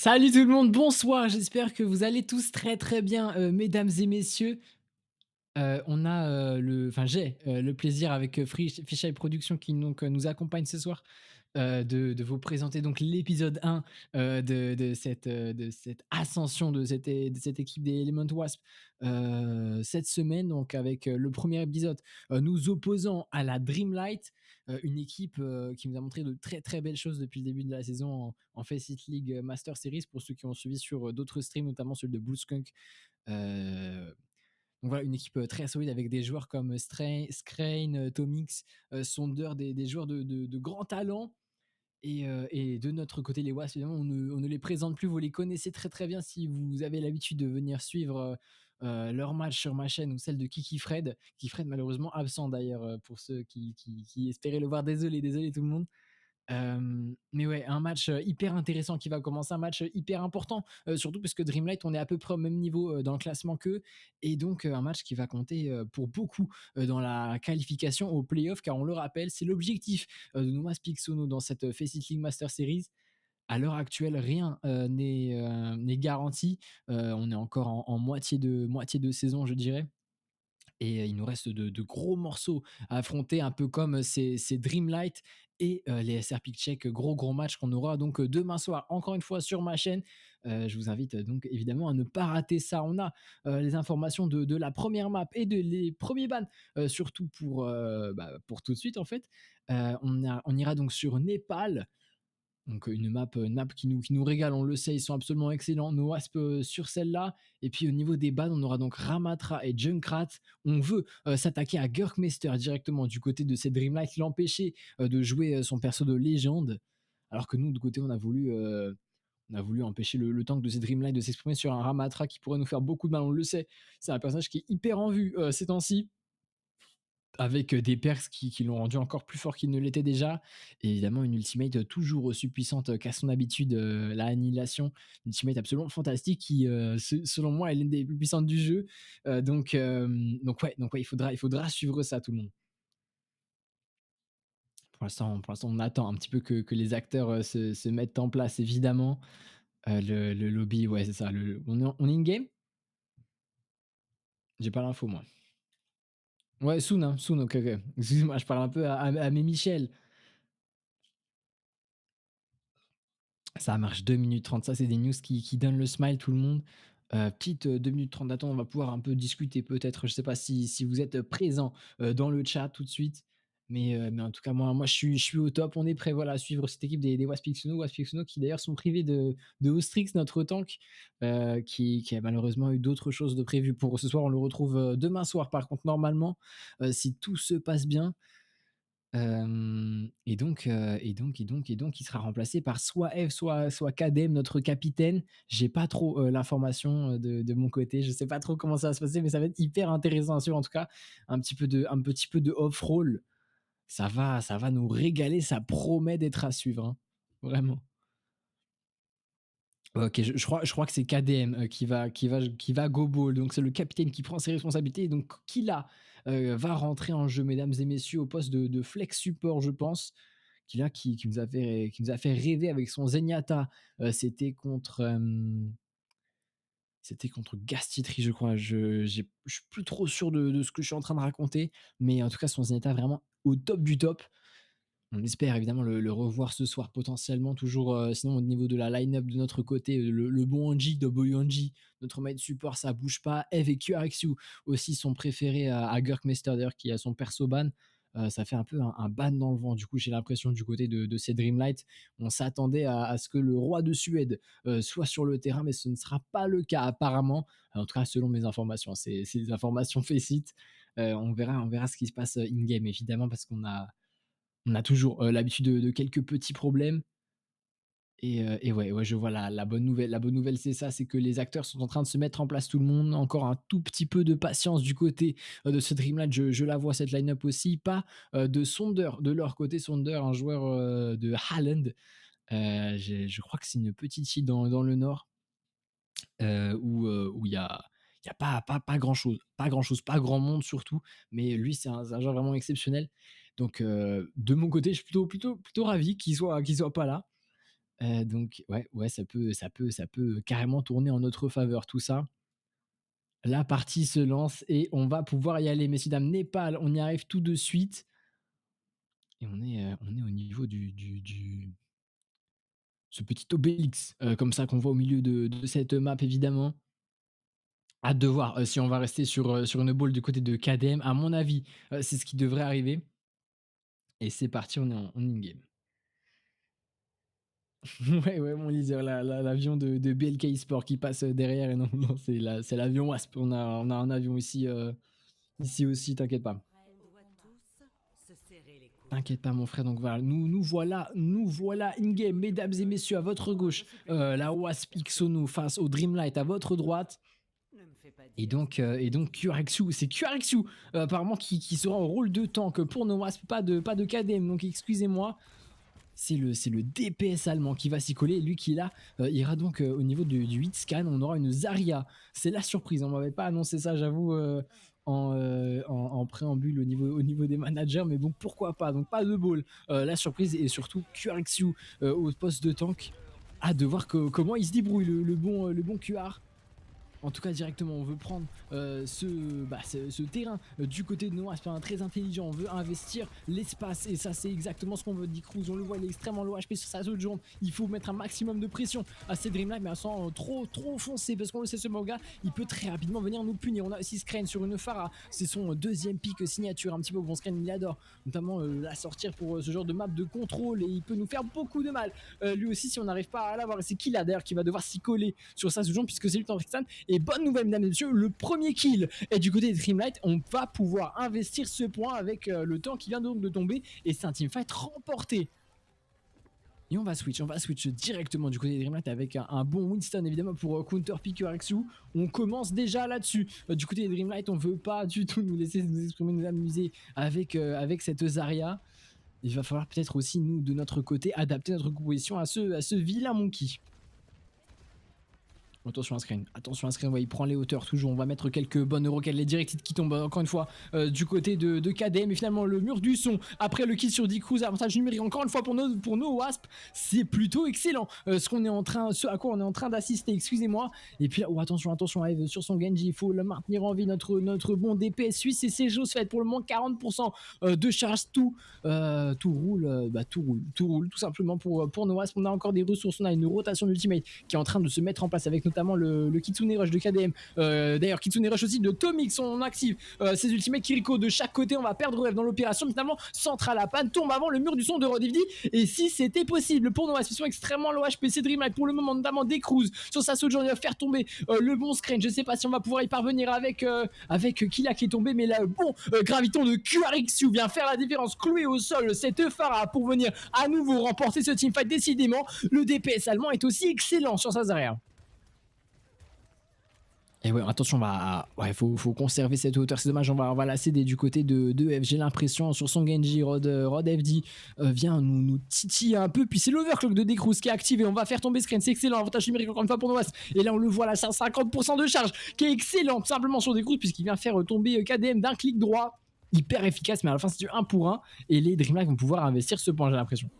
Salut tout le monde, bonsoir, j'espère que vous allez tous très très bien, mesdames et messieurs. On a, j'ai, le plaisir avec, Fisheye Productions qui donc, nous accompagne ce soir, de vous présenter donc l'épisode 1, de cette ascension de cette équipe des Element Wasp, cette semaine donc avec, le premier épisode, nous opposant à la Dreamlight, une équipe, qui nous a montré de très, très belles choses depuis le début de la saison en Faceit League Master Series pour ceux qui ont suivi sur, d'autres streams, notamment celui de Blue Skunk. Heu donc voilà, une équipe très solide avec des joueurs comme Skrain, Tomix, Sonder, des joueurs de grand talent. Et de notre côté, les Wasps, évidemment, on ne les présente plus. Vous les connaissez très très bien si vous avez l'habitude de venir suivre leur match sur ma chaîne ou celle de Kiki Fred. Kiki Fred, malheureusement, absent d'ailleurs, pour ceux qui espéraient le voir. Désolé, désolé tout le monde. Mais ouais, un match hyper intéressant qui va commencer, un match hyper important, surtout parce que Dreamlight, on est à peu près au même niveau dans le classement qu'eux, et donc un match qui va compter pour beaucoup dans la qualification aux playoffs, car on le rappelle, c'est l'objectif de Nomas Pixono dans cette Faceit League Master Series. À l'heure actuelle, rien n'est garanti. On est encore en moitié de saison, je dirais. Et il nous reste de gros morceaux à affronter, un peu comme ces Dreamlight et les SR Pick Check, gros, gros match qu'on aura donc demain soir, encore une fois sur ma chaîne. Je vous invite donc évidemment à ne pas rater ça. On a les informations de la première map et de les premiers bans, surtout pour tout de suite en fait. On ira donc sur Népal, donc une map qui nous régale, on le sait, ils sont absolument excellents. Nos Wasps sur celle-là. Et puis au niveau des bans, on aura donc Ramatra et Junkrat. On veut s'attaquer à Gurkmeister directement du côté de ces Dreamlight, l'empêcher de jouer son perso de légende. Alors que nous, de côté, on a voulu empêcher le tank de ces Dreamlight de s'exprimer sur un Ramatra qui pourrait nous faire beaucoup de mal, on le sait. C'est un personnage qui est hyper en vue ces temps-ci, avec des perks qui l'ont rendu encore plus fort qu'il ne l'était déjà. Et évidemment, une ultimate toujours aussi puissante qu'à son habitude, la Annihilation. Une ultimate absolument fantastique qui, selon moi, est l'une des plus puissantes du jeu. Donc ouais, il faudra suivre ça, tout le monde. Pour l'instant, on attend un petit peu que les acteurs se mettent en place, évidemment. Le lobby, ouais, c'est ça. On est in-game? J'ai pas l'info, moi. Ouais, soon, hein, soon, ok, ok. Excuse-moi, je parle un peu à mes Michel. Ça marche 2 minutes 30. Ça, c'est des news qui donnent le smile, tout le monde. Petite 2 minutes 30 d'attente, on va pouvoir un peu discuter peut-être. Je sais pas si vous êtes présent dans le chat tout de suite. Mais en tout cas, moi je suis au top. On est prêt, voilà, à suivre cette équipe des Waspixuno qui d'ailleurs sont privés de Ostrix, notre tank, qui a malheureusement eu d'autres choses de prévues pour ce soir. On le retrouve demain soir, par contre, normalement, si tout se passe bien. Il sera remplacé par soit Eve, soit Kadem, notre capitaine. J'ai pas trop, l'information, de mon côté. Je sais pas trop comment ça va se passer, mais ça va être hyper intéressant à suivre en tout cas. Un petit peu de off-roll, ça va nous régaler, ça promet d'être à suivre, hein, vraiment. OK, je crois que c'est KDM, qui va go ball. Donc c'est le capitaine qui prend ses responsabilités, et donc qui là, va rentrer en jeu, mesdames et messieurs, au poste de flex support, je pense. Qui nous a fait rêver avec son Zenyatta. C'était contre Gastitry, je crois. Je suis plus trop sûr de ce que je suis en train de raconter, mais en tout cas son Zenyatta vraiment au top du top. On espère évidemment le revoir ce soir potentiellement, toujours, sinon au niveau de la line-up de notre côté, le bon Anji, WNG, notre main support, ça bouge pas. Eve et QRXU aussi sont préférés à Gurkmeister d'ailleurs, qui a son perso ban. Ça fait un peu un ban dans le vent, du coup j'ai l'impression, du côté de ces Dreamlight. On s'attendait à ce que le roi de Suède soit sur le terrain, mais ce ne sera pas le cas apparemment. En tout cas selon mes informations, c'est des informations Faceit. On verra ce qui se passe in game évidemment, parce qu'on a toujours l'habitude de quelques petits problèmes. Et ouais, je vois la bonne nouvelle. La bonne nouvelle, c'est ça, c'est que les acteurs sont en train de se mettre en place, tout le monde. Encore un tout petit peu de patience du côté de ce Dreamland. Je la vois, cette line-up aussi. Pas de Sonder de leur côté. Sonder, un joueur de Haaland. Je crois que c'est une petite île dans le nord, où il y a pas grand-chose. Pas grand-chose, pas grand monde surtout. Mais lui, c'est un joueur vraiment exceptionnel. Donc, de mon côté, je suis plutôt ravi qu'il soit pas là. Donc ouais, ça peut carrément tourner en notre faveur tout ça. La partie se lance et on va pouvoir y aller, messieurs, dames. Népal, on y arrive tout de suite et on est au niveau du ce petit obélix, comme ça qu'on voit au milieu de cette map évidemment. Hâte de voir, si on va rester sur une ball du côté de KDM. À mon avis, c'est ce qui devrait arriver et c'est parti, on est en in-game. Ouais, mon leader, l'avion de BLK Sport qui passe, derrière et non, non, c'est l'avion Wasp. On a un avion ici, ici aussi, t'inquiète pas. T'inquiète pas mon frère, donc voilà, nous voilà in-game, mesdames et messieurs, à votre gauche, la Wasp Xono face au Dreamlight à votre droite. Et donc QRXU, c'est QRXU apparemment qui sera en rôle de tank pour nos Wasp, pas de KDM, donc excusez-moi. C'est le DPS allemand qui va s'y coller. Lui qui là ira donc au niveau du 8 scan. On aura une Zarya. C'est la surprise. On m'avait pas annoncé ça, j'avoue, en préambule au niveau des managers. Mais bon, pourquoi pas. Donc pas de ball. La surprise et surtout QRXU au poste de tank. Hâte de voir comment il se débrouille, le bon QR. En tout cas, directement, on veut prendre ce terrain du côté de Noah. C'est un très intelligent. On veut investir l'espace. Et ça, c'est exactement ce qu'on veut dire. Cruz, on le voit, il est extrêmement low HP sur sa zone jaune. Il faut mettre un maximum de pression à ces Dreamlight, mais sans trop foncer. Parce qu'on le sait, ce Morga, il peut très rapidement venir nous punir. On a aussi Screen sur une Pharah. C'est son deuxième pick signature. Un petit peu bon Screen, il adore. Notamment la sortir pour ce genre de map de contrôle. Et il peut nous faire beaucoup de mal. Lui aussi, si on n'arrive pas à l'avoir. C'est Killa d'ailleurs qui va devoir s'y coller sur sa zone jaune, puisque c'est lui en Tristan. Et bonne nouvelle, mesdames et messieurs, le premier kill est du côté des Dreamlight. On va pouvoir investir ce point avec le temps qui vient donc de tomber. Et c'est un teamfight remporté. Et on va switch directement du côté des Dreamlight avec un bon Winston évidemment pour counter pick RXU. On commence déjà là-dessus. Du côté des Dreamlight, on veut pas du tout nous laisser nous exprimer, nous amuser avec cette Zarya. Il va falloir peut-être aussi nous de notre côté adapter notre composition à ce vilain Monkey. Attention à screen, ouais, il prend les hauteurs toujours. On va mettre quelques bonnes roquettes, les directed qui tombent encore une fois du côté de KDM. Et finalement, le mur du son après le kill sur D-Cruz, avantage numérique encore une fois pour nos Wasp. C'est plutôt excellent ce à quoi on est en train d'assister, excusez-moi. Et puis, attention, Eve sur son Genji, il faut le maintenir en vie, notre bon DPS suisse. Et c'est chose faite pour le moment, 40% de charge, tout roule, tout roule tout simplement pour nos Wasp. On a encore des ressources, on a une rotation d'ultimate qui est en train de se mettre en place avec notamment le Kitsune Rush de KDM. D'ailleurs, Kitsune Rush aussi de Tomix, on active ses ultimates Kiriko de chaque côté. On va perdre Rêve dans l'opération. Finalement, Central à panne tombe avant le mur du son de Rodivdi. Et si c'était possible pour nos Wasp, ils sont extrêmement low HP. C'est Dreamlight pour le moment, notamment des Cruz sur sa Sojourn. Il va faire tomber le bon screen. Je sais pas si on va pouvoir y parvenir avec Killa qui est tombé, mais là, bon graviton de QRXU vient faire la différence, cloué au sol cette Pharah pour venir à nouveau remporter ce teamfight. Décidément, le DPS allemand est aussi excellent sur sa arrière. Et ouais, attention, faut conserver cette hauteur, c'est dommage, on va la céder du côté de F. J'ai l'impression sur son Genji, Rod FD vient nous titiller un peu, puis c'est l'overclock de Decruz qui est activé, on va faire tomber Screen, c'est excellent, avantage numérique encore une fois pour Novas, et là on le voit là, c'est un 50% de charge qui est excellent, simplement sur Decruz, puisqu'il vient faire tomber KDM d'un clic droit, hyper efficace, mais à la fin c'est du 1 pour 1, et les Dreamlight vont pouvoir investir ce point, j'ai l'impression.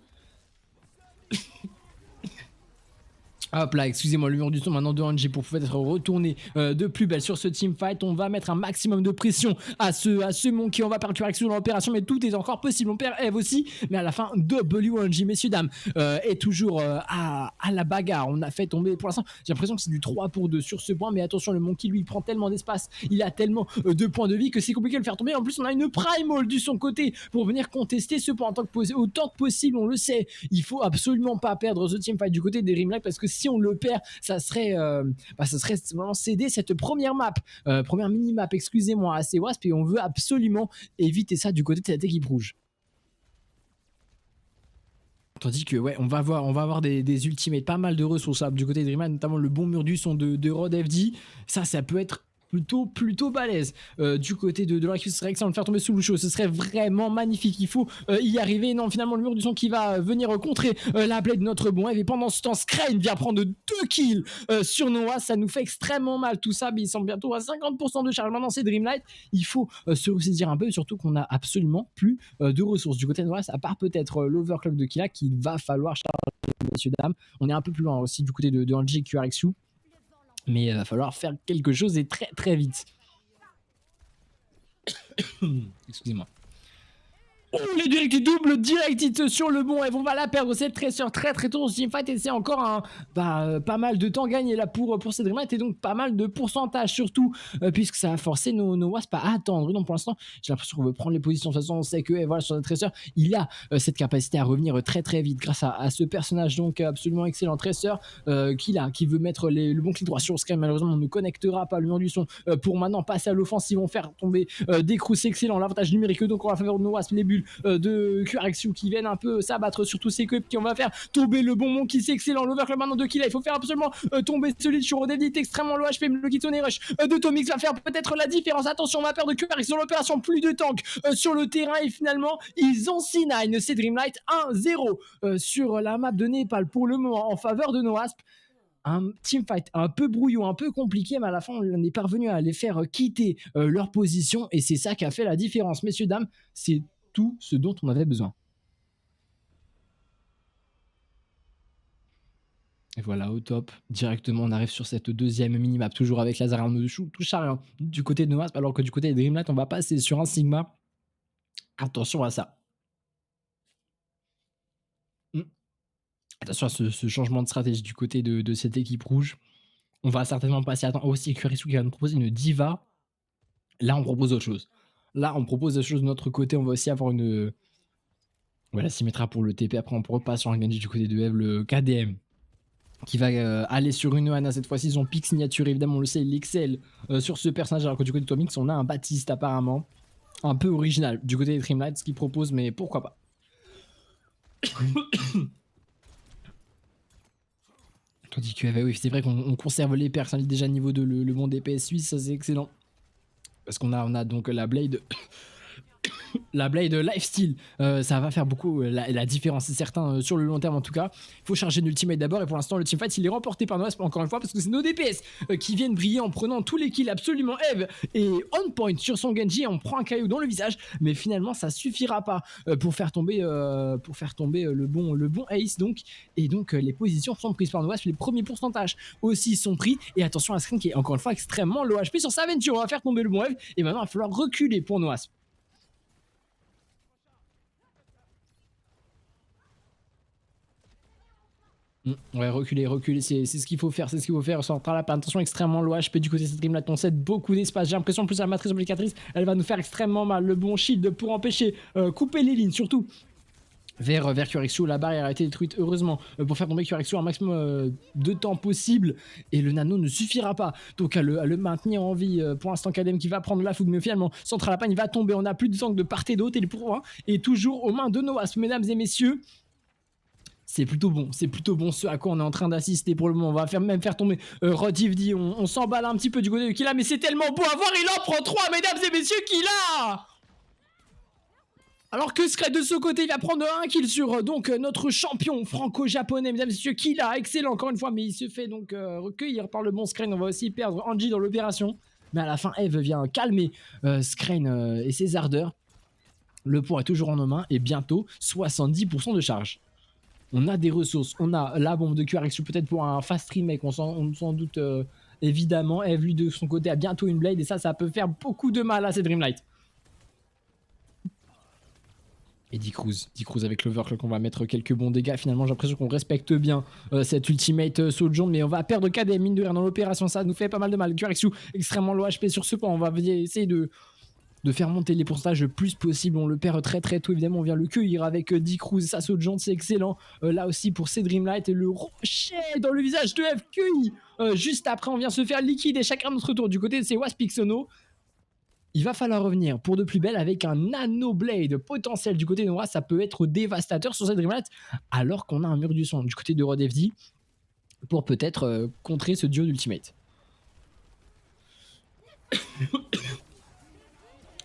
Hop là, excusez-moi, le mur du son maintenant de Angie pour pouvoir être retourné de plus belle sur ce teamfight. On va mettre un maximum de pression à ce Monkey. On va perdre QRXU dans l'opération, mais tout est encore possible. On perd Eve aussi, mais à la fin, WNG, messieurs, dames, est toujours à la bagarre. On a fait tomber, pour l'instant, j'ai l'impression que c'est du 3 pour 2 sur ce point, mais attention, le Monkey, lui, il prend tellement d'espace, il a tellement de points de vie que c'est compliqué de le faire tomber. En plus, on a une Primal de son côté pour venir contester ce point autant que possible. On le sait, il faut absolument pas perdre ce teamfight du côté des Dreamlight parce que si on le perd, ça serait vraiment céder cette première mini-map, excusez-moi, à ces Wasp, et on veut absolument éviter ça du côté de cette équipe rouge. Tandis que ouais, on va avoir des ultimates, pas mal de ressources du côté de Dreamlight, notamment le bon mur du son de Rod FD. Ça peut être plutôt balèze. Du côté de leur équipe, ce serait excellent de faire tomber sous le chaud, ce serait vraiment magnifique, il faut y arriver. Non, finalement le mur du son qui va venir contrer la blade de notre bon Eve, et pendant ce temps Skrain vient prendre 2 kills sur Noah, ça nous fait extrêmement mal tout ça, mais il semble bientôt à 50% de charge. Maintenant c'est Dreamlight, il faut se ressaisir un peu, surtout qu'on a absolument plus de ressources du côté de Noah, à part peut-être l'overclock de Killa qu'il va falloir charger, messieurs dames. On est un peu plus loin aussi du côté de Angie et QRXU, mais il va falloir faire quelque chose et très très vite. Excusez-moi. Oh, les direct double direct hit sur le bon Eve, on va la perdre cette Tracer très tôt sur Teamfight, et c'est encore pas mal de temps gagné là pour cette Dreamlight, et donc pas mal de pourcentage surtout puisque ça a forcé nos Wasps à attendre. Donc pour l'instant j'ai l'impression qu'on veut prendre les positions. De toute façon on sait que voilà, sur cette Tracer il a cette capacité à revenir très vite grâce à ce personnage donc absolument excellent. Tracer qui veut mettre le bon clic droit sur Sky, malheureusement on ne connectera pas le nom du son pour maintenant passer à l'offensive. On faire tomber des Crous excellents, l'avantage numérique donc on va faveur de nos Wasps, les bulles de QRXU qui viennent un peu s'abattre sur tous ces cups, qui on va faire tomber le bon Monkey, c'est excellent. L'overclock maintenant de Killa, il faut faire absolument tomber celui sur Rodevit, extrêmement low HP. Le Kitsune Rush de Tomix va faire peut-être la différence. Attention, on va perdre QRXU sur l'opération, plus de tanks sur le terrain, et finalement ils ont C9, c'est Dreamlight 1-0 sur la map de Népal pour le moment en faveur de nos Wasps. Un teamfight un peu brouillon, un peu compliqué, mais à la fin on est parvenu à les faire quitter leur position, et c'est ça qui a fait la différence, messieurs dames. C'est tout ce dont on avait besoin. Et voilà, au top, directement on arrive sur cette deuxième minimap, toujours avec Lazare, on ne touche à rien du côté de Noasp, alors que du côté de Dreamlight on va passer sur un Sigma. Attention à ça. Attention à ce changement de stratégie du côté de cette équipe rouge. On va certainement passer à temps aussi Kurisu qui va nous proposer une diva. Là on propose autre chose. Là on propose autre chose de notre côté, on va aussi avoir une... Voilà, s'y mettra pour le TP, après on repasse sur un Genji du côté de Eve, le KDM qui va aller sur une Ana cette fois-ci. Son pic signature, évidemment, on le sait, il excelle sur ce personnage, alors que du côté de Tomix, on a un Baptiste apparemment un peu original du côté des Dreamlight, ce qu'il propose, mais pourquoi pas. Tandis que oui, c'est vrai qu'on conserve les personnes déjà niveau de le bon DPS suisse, ça c'est excellent. Parce qu'on a donc la Blade... la Blade Lifesteal, ça va faire beaucoup la différence, c'est certain, sur le long terme en tout cas. Il faut charger l'ultimate d'abord, et pour l'instant le teamfight il est remporté par Noasp encore une fois, parce que c'est nos DPS qui viennent briller en prenant tous les kills absolument. Eve est on point sur son Genji, on prend un caillou dans le visage, mais finalement ça suffira pas pour faire tomber le bon Ace donc. Et donc les positions sont prises par Noasp, les premiers pourcentages aussi sont pris, et attention à Screen qui est encore une fois extrêmement low HP sur sa Venture. On va faire tomber le bon Eve, et maintenant il va falloir reculer pour Noasp. Ouais, reculer, c'est ce qu'il faut faire, c'est ce qu'il faut faire. Central là, attention, extrêmement low HP du côté de cette Dreamlight, on cède beaucoup d'espace. J'ai l'impression plus la matrice obligatrice, elle va nous faire extrêmement mal. Le bon shield pour empêcher, couper les lignes, surtout vers QRXU. La barrière a été détruite heureusement pour faire tomber QRXU un maximum de temps possible, et le nano ne suffira pas donc à le maintenir en vie. Pour l'instant KDM qui va prendre la foudre, mais finalement Central Lapin il va tomber. On a plus de tank de part et d'autre, et le pourpoint est toujours aux mains de Noasp, mesdames et messieurs. C'est plutôt bon ce à quoi on est en train d'assister pour le moment. On va même faire tomber Rodivdi, on s'emballe un petit peu du côté de Killa, mais c'est tellement beau à voir, il en prend 3, mesdames et messieurs, Killa. Alors que Scred de ce côté, il va prendre un kill sur donc notre champion franco-japonais, mesdames et messieurs, Killa, excellent encore une fois, mais il se fait donc recueillir par le bon Scred. On va aussi perdre Angie dans l'opération, mais à la fin Eve vient calmer Scred et ses ardeurs. Le point est toujours en nos mains, et bientôt 70% de charge. On a des ressources, on a la bombe de QRXU peut-être pour un fast remake, on s'en doute évidemment. Eve lui de son côté a bientôt une blade, et ça peut faire beaucoup de mal à ces Dreamlight. Et D-Cruz avec l'overclock, on va mettre quelques bons dégâts. Finalement j'ai l'impression qu'on respecte bien cette ultimate Sojourn, mais on va perdre KDM mine de rien dans l'opération, ça nous fait pas mal de mal. QRXU extrêmement low HP sur ce point, on va essayer de faire monter les pourcentages le plus possible. On le perd très tôt, évidemment, on vient le cueillir avec D-Cruz, ça saute jaune, c'est excellent. Là aussi pour ces Dreamlight, et le rocher dans le visage de F cueilli. Juste après on vient se faire liquider chacun notre tour du côté de ces Wasp Pixono. Il va falloir revenir pour de plus belle avec un Nano Blade potentiel du côté de Noah, ça peut être dévastateur sur cette Dreamlight, alors qu'on a un mur du son du côté de Rod FD pour peut-être contrer ce duo d'ultimate.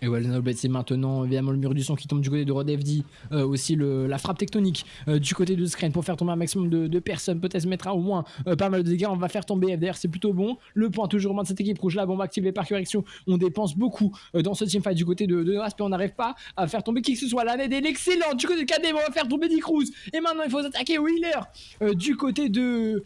Et ouais, le Noble c'est maintenant évidemment le mur du son qui tombe du côté de Rodefd, aussi la frappe tectonique du côté de Skren pour faire tomber un maximum de personnes, peut-être se mettra au moins pas mal de dégâts, on va faire tomber FDR, c'est plutôt bon, le point toujours au moins de cette équipe rouge, la bombe activée par correction, on dépense beaucoup dans ce teamfight du côté de Asp et on n'arrive pas à faire tomber qui que ce soit, la nade est excellente du côté de KD, on va faire tomber Dick Cruz, et maintenant il faut attaquer Wheeler du côté de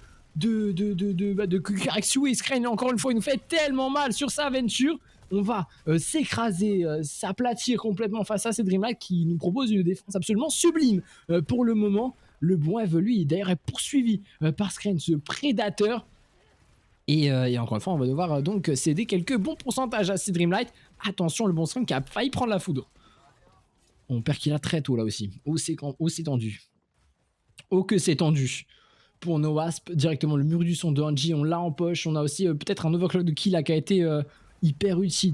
Karaxu et Skren encore une fois il nous fait tellement mal sur sa aventure. On va s'écraser, s'aplatir complètement face à ces Dreamlight qui nous propose une défense absolument sublime pour le moment. Le bon Eve, lui, d'ailleurs, est poursuivi par Skren, ce prédateur. Et encore une fois, on va devoir donc céder quelques bons pourcentages à ces Dreamlight. Attention, le bon Skren qui a failli prendre la foudre. On perd qu'il a très tôt là aussi. Oh, c'est tendu. Oh, que c'est tendu. Pour No Wasp, directement le mur du son de Angie, on l'a en poche. On a aussi peut-être un overclock de kill qui a été hyper utile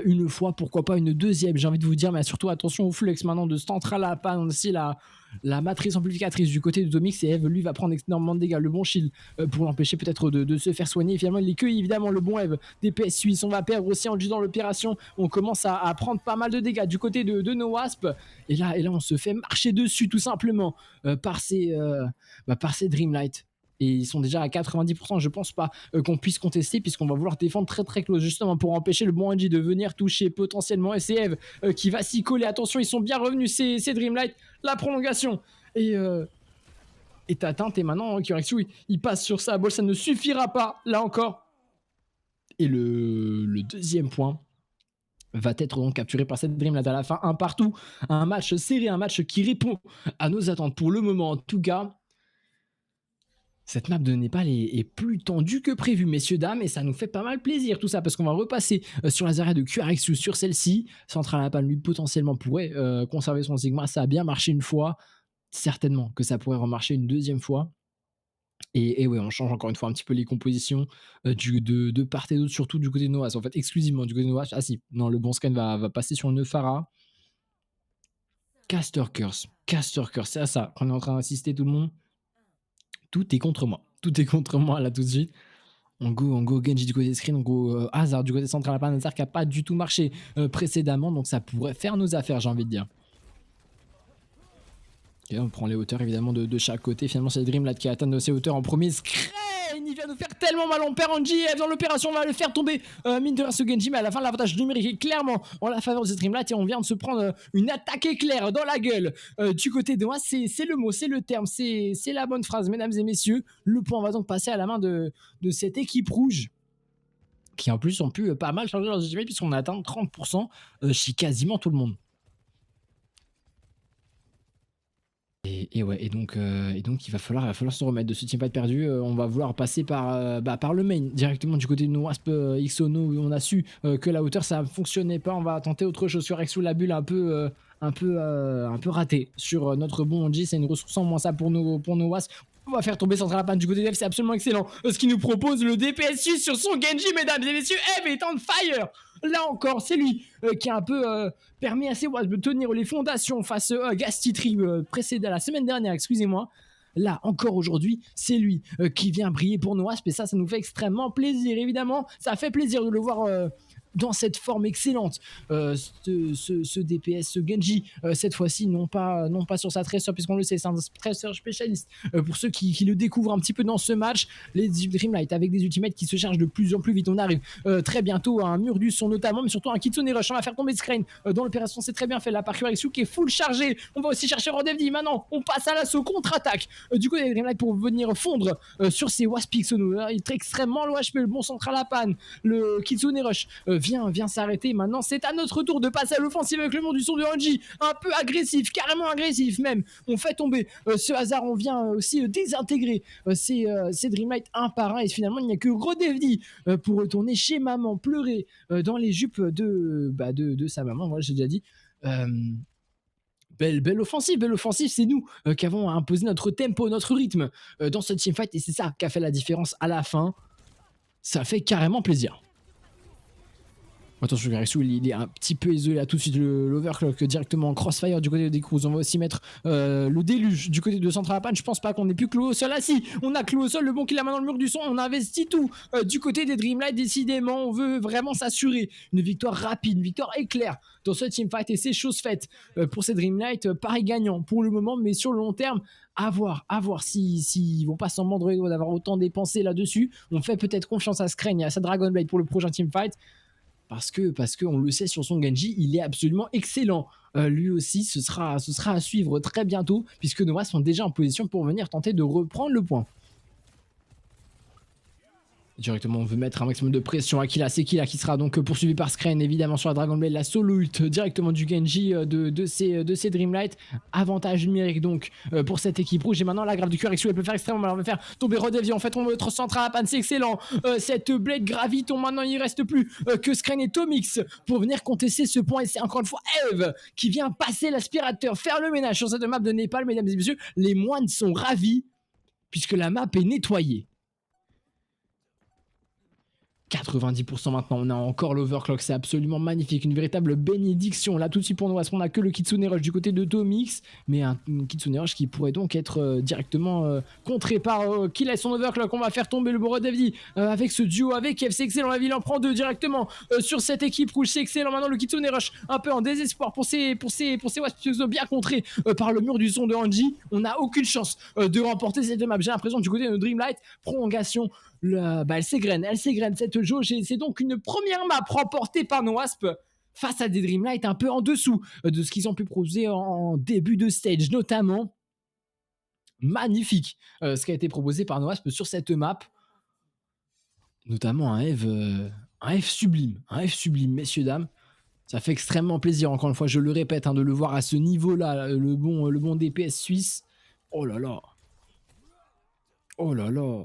une fois, pourquoi pas une deuxième, j'ai envie de vous dire, mais surtout attention au flex maintenant de Central à Pan, aussi la matrice amplificatrice du côté de Domix, et Eve lui va prendre énormément de dégâts, le bon shield pour l'empêcher peut-être de se faire soigner, et finalement il est que évidemment le bon Eve DPS suisse, on va perdre aussi en dans l'opération, on commence à prendre pas mal de dégâts du côté de No Wasp, et là on se fait marcher dessus tout simplement par ces Dreamlight. Et ils sont déjà à 90%, je pense pas qu'on puisse contester, puisqu'on va vouloir défendre très très close, justement pour empêcher le bon NG de venir toucher potentiellement. Et c'est Eve qui va s'y coller. Attention, ils sont bien revenus, ces Dreamlight. La prolongation est atteinte, et maintenant Kiraxu il passe sur sa balle, ça ne suffira pas, là encore. Et le deuxième point va être donc capturé par cette Dreamlight à la fin, un partout, un match serré, un match qui répond à nos attentes pour le moment en tout cas. Cette map de Népal est plus tendue que prévu, messieurs, dames, et ça nous fait pas mal plaisir tout ça, parce qu'on va repasser sur la Zarya de QRXU sur celle-ci. Central Apan, lui, potentiellement pourrait conserver son Sigma. Ça a bien marché une fois, certainement que ça pourrait remarcher une deuxième fois. Et ouais, on change encore une fois un petit peu les compositions de part et d'autre, surtout du côté de Noas. En fait, exclusivement du côté de Noas. Ah si, non, le bon scan va passer sur Nephara. Caster Curse, c'est à ça qu'on est en train d'insister tout le monde. Tout est contre moi. Tout est contre moi là tout de suite. On go Genji du côté de screen, on go Hazard du côté central. Un Hazard qui n'a pas du tout marché précédemment, donc ça pourrait faire nos affaires, j'ai envie de dire. Et on prend les hauteurs évidemment de chaque côté. Finalement, c'est Dreamlight qui atteint ces hauteurs en premier. Screen, il vient nous faire tellement mal. On perd Angie dans l'opération, on va le faire tomber. Mine de rien, ce Genji, mais à la fin, l'avantage numérique est clairement en la faveur de ce Dreamlight. Et on vient de se prendre une attaque éclair dans la gueule du côté de moi. C'est le mot, c'est le terme, c'est la bonne phrase, mesdames et messieurs. Le point va donc passer à la main de cette équipe rouge, qui en plus ont pu pas mal changer leurs ultimates, puisqu'on a atteint 30% chez quasiment tout le monde. Et donc il va falloir se remettre de ce teamfight perdu. On va vouloir passer par le main directement du côté de No Wasp. Xono, où on a su que la hauteur ça fonctionnait pas. On va tenter autre chose sur Rexou, la bulle un peu ratée sur notre bon Onji. C'est une ressource en moins ça pour No Wasp. On va faire tomber Central Apan du côté d'Eve, c'est absolument excellent. Ce qui nous propose le DPS suisse sur son Genji, mesdames et messieurs. Eve est on fire. Là encore, c'est lui qui a un peu permis à ses Wasp de tenir les fondations face à Gastitri précédent la semaine dernière, excusez-moi. Là, encore aujourd'hui, c'est lui qui vient briller pour nos Wasp, et ça nous fait extrêmement plaisir, évidemment. Ça fait plaisir de le voir dans cette forme excellente, ce DPS, ce Genji, cette fois-ci, non pas sur sa Tracer, puisqu'on le sait, c'est un Tracer spécialiste. Pour ceux qui le découvrent un petit peu dans ce match, les Dreamlight avec des ultimates qui se chargent de plus en plus vite. On arrive très bientôt à un mur du son notamment, mais surtout un Kitsune Rush. On va faire tomber Screen dans l'opération, c'est très bien fait là par Kuraxu qui est full chargé. On va aussi chercher Rodevd. Maintenant, on passe à l'assaut contre-attaque du côté des Dreamlight pour venir fondre sur ces Waspix. Il est extrêmement low HP, le bon Central Apan, le Kitsune Rush vient s'arrêter. Maintenant, c'est à notre tour de passer à l'offensive avec le mur du son de Angie. Un peu agressif, carrément agressif même. On fait tomber ce hasard. On vient aussi désintégrer ces Dreamlight un par un. Et finalement, il n'y a que Rodevd pour retourner chez maman, pleurer dans les jupes de sa maman. Voilà, j'ai déjà dit. Belle offensive, c'est nous qui avons imposé notre tempo, notre rythme dans ce teamfight. Et c'est ça qui a fait la différence à la fin. Ça fait carrément plaisir. Attention, Garexou, il est un petit peu isolé là tout de suite. L'overclock directement en crossfire du côté des Cruz. On va aussi mettre le déluge du côté de Central Pan. Je pense pas qu'on ait plus cloué au sol. Ah si, on a cloué au sol. Le bon qui la main dans le mur du son. On investit tout du côté des Dreamlight. Décidément, on veut vraiment s'assurer une victoire rapide, une victoire éclair dans ce teamfight. Et c'est chose faite pour ces Dreamlight. Pareil gagnant pour le moment, mais sur le long terme, à voir si vont pas s'en mordre les doigts d'avoir autant dépensé là-dessus. On fait peut-être confiance à Screen et à sa Dragon Blade pour le prochain teamfight. Parce que on le sait sur son Genji, il est absolument excellent. Lui aussi, ce sera à suivre très bientôt, puisque Noah sont déjà en position pour venir tenter de reprendre le point. Directement, on veut mettre un maximum de pression à Killa. C'est Killa qui sera donc poursuivi par Screen, évidemment, sur la Dragon Blade. La solo ult directement du Genji de ces Dreamlight. Avantage numérique donc pour cette équipe rouge. Et maintenant, la grave du QRXU, elle peut faire extrêmement mal. On va faire tomber Rodevi. En fait, on va être central à panne. C'est excellent. Cette Blade gravite. Maintenant, il ne reste plus que Screen et Tomix pour venir contester ce point. Et c'est encore une fois Eve qui vient passer l'aspirateur, faire le ménage sur cette map de Népal, mesdames et messieurs. Les moines sont ravis puisque la map est nettoyée. 90% maintenant, on a encore l'overclock, c'est absolument magnifique, une véritable bénédiction. Là tout de suite pour nous, parce qu'on a que le Kitsune Rush du côté de Tomix, mais un Kitsune Rush qui pourrait donc être directement contré par qui laisse son overclock. On va faire tomber le Borodavdi avec ce duo avec F, c'est excellent, la ville en prend deux directement sur cette équipe rouge, c'est excellent. Maintenant le Kitsune Rush un peu en désespoir pour ces Wasps bien contrés par le mur du son de Anji. On n'a aucune chance de remporter cette map, j'ai l'impression, du côté de Dreamlight. Prolongation, elle s'égrène cette jauge, et c'est donc une première map remportée par nos Wasps face à des Dreamlight un peu en dessous de ce qu'ils ont pu proposer en début de stage, notamment. Magnifique ce qui a été proposé par nos Wasps sur cette map, notamment un F sublime, messieurs dames. Ça fait extrêmement plaisir, encore une fois, je le répète, de le voir à ce niveau-là, le bon DPS suisse. Oh là là, oh là là.